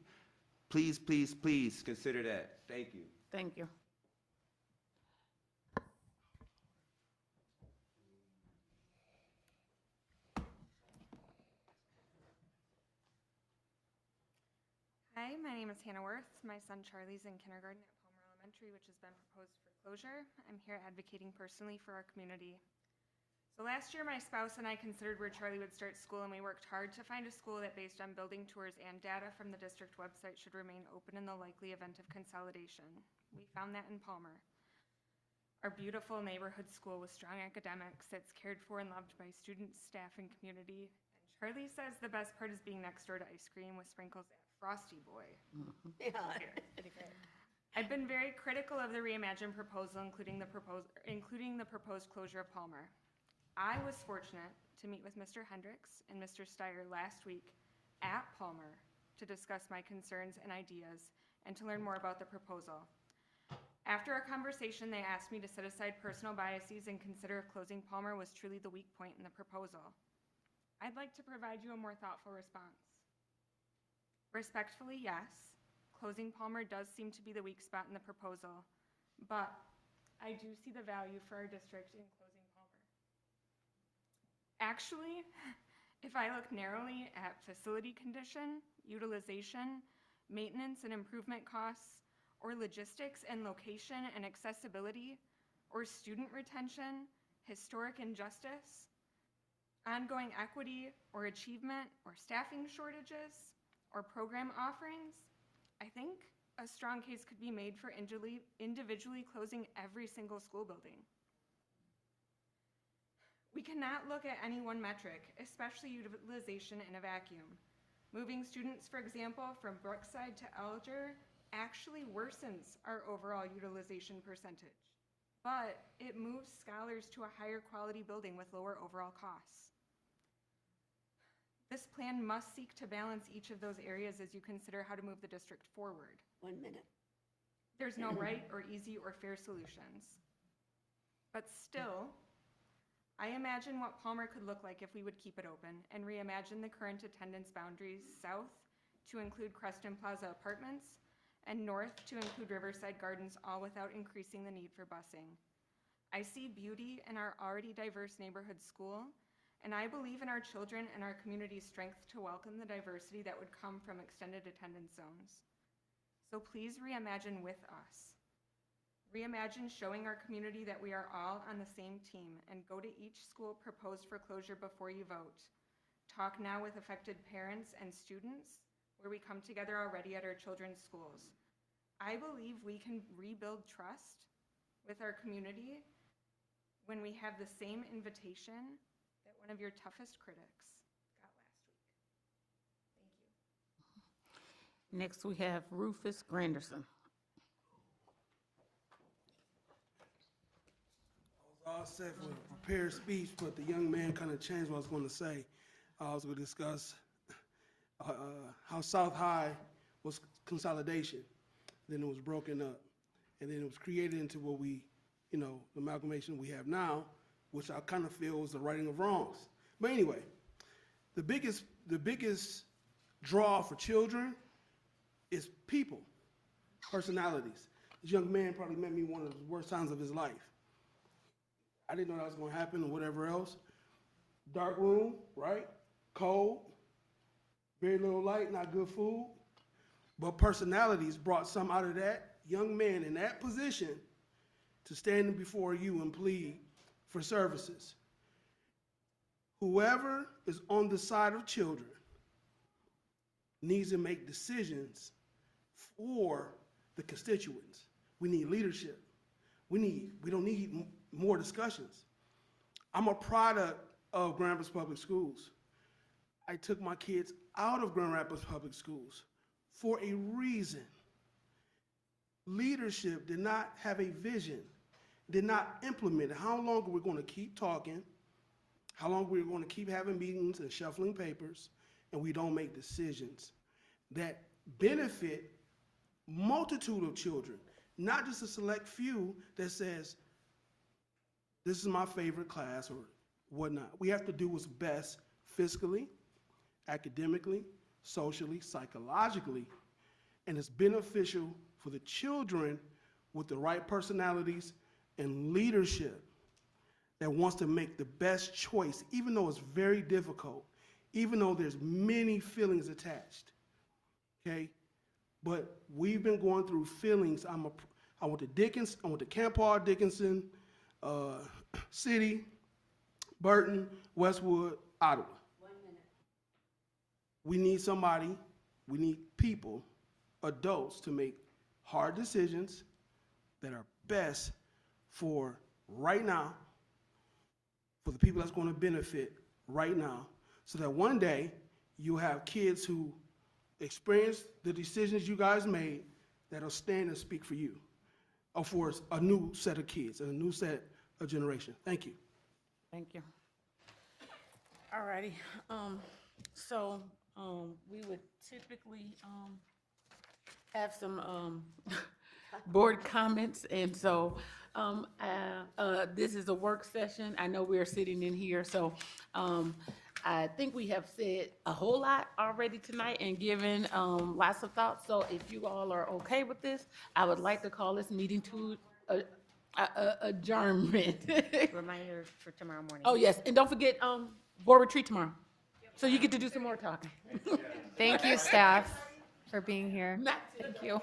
Speaker 19: please, please, please consider that. Thank you.
Speaker 2: Thank you.
Speaker 20: Hi, my name is Hannah Worth. My son Charlie's in kindergarten at Palmer Elementary, which has been proposed for closure. I'm here advocating personally for our community. So last year, my spouse and I considered where Charlie would start school, and we worked hard to find a school that, based on building tours and data from the district website, should remain open in the likely event of consolidation. We found that in Palmer. Our beautiful neighborhood school with strong academics that's cared for and loved by students, staff, and community. And Charlie says the best part is being next door to ice cream with sprinkles at Frosty Boy.
Speaker 4: Yeah.
Speaker 20: I've been very critical of the reimagined proposal, including the proposed closure of Palmer. I was fortunate to meet with Mr. Hendricks and Mr. Steyer last week at Palmer to discuss my concerns and ideas and to learn more about the proposal. After our conversation, they asked me to set aside personal biases and consider if closing Palmer was truly the weak point in the proposal. I'd like to provide you a more thoughtful response. Respectfully, yes, closing Palmer does seem to be the weak spot in the proposal, but I do see the value for our district in closing Palmer. Actually, if I look narrowly at facility condition, utilization, maintenance and improvement costs, or logistics and location and accessibility, or student retention, historic injustice, ongoing equity or achievement, or staffing shortages, or program offerings, I think a strong case could be made for individually closing every single school building. We cannot look at any one metric, especially utilization, in a vacuum. Moving students, for example, from Brookside to Alger actually worsens our overall utilization percentage, but it moves scholars to a higher quality building with lower overall costs. This plan must seek to balance each of those areas as you consider how to move the district forward.
Speaker 4: 1 minute.
Speaker 20: There's no right or easy or fair solutions. But still, I imagine what Palmer could look like if we would keep it open and reimagine the current attendance boundaries south to include Creston Plaza Apartments and north to include Riverside Gardens, all without increasing the need for busing. I see beauty in our already diverse neighborhood school, and I believe in our children and our community's strength to welcome the diversity that would come from extended attendance zones. So please reimagine with us. Reimagine showing our community that we are all on the same team, and go to each school proposed for closure before you vote. Talk now with affected parents and students, where we come together already at our children's schools. I believe we can rebuild trust with our community when we have the same invitation that one of your toughest critics got last week. Thank you.
Speaker 2: Next, we have Rufus Granderson.
Speaker 21: All set for a prepared speech, but the young man kind of changed what I was going to say. I was going to discuss how South High was consolidation, then it was broken up, and then it was created into what we, the amalgamation we have now, which I kind of feel is the righting of wrongs. But anyway, the biggest draw for children is people, personalities. This young man probably met me one of the worst times of his life. I didn't know that was gonna happen or whatever else. Dark room, right? Cold, very little light, not good food. But personalities brought some out of that young man in that position to stand before you and plead for services. Whoever is on the side of children needs to make decisions for the constituents. We need leadership. We don't need more discussions. I'm a product of Grand Rapids Public Schools. I took my kids out of Grand Rapids Public Schools for a reason. Leadership did not have a vision, did not implement it. How long are we going to keep talking? How long are we going to keep having meetings and shuffling papers, and we don't make decisions that benefit multitude of children, not just a select few that says, this is my favorite class or whatnot. We have to do what's best fiscally, academically, socially, psychologically, and it's beneficial for the children with the right personalities and leadership that wants to make the best choice, even though it's very difficult, even though there's many feelings attached, okay? But we've been going through feelings. I went to Camp Paul Dickinson, City, Burton, Westwood, Ottawa.
Speaker 11: 1 minute.
Speaker 21: We need somebody, we need people, adults, to make hard decisions that are best for right now, for the people that's going to benefit right now, so that one day you'll have kids who experience the decisions you guys made that'll stand and speak for you, or for a new set of kids and a new set of generation. Thank you.
Speaker 2: Thank you. All righty, so, we would typically, have some, board comments, and so, this is a work session. I know we're sitting in here, so, I think we have said a whole lot already tonight and given, lots of thoughts, so if you all are okay with this, I would like to call this meeting to, adjournment.
Speaker 1: Reminder for tomorrow morning.
Speaker 2: Oh, yes, and don't forget, board retreat tomorrow. So you get to do some more talking.
Speaker 10: Thank you, staff, for being here.
Speaker 2: Thank you.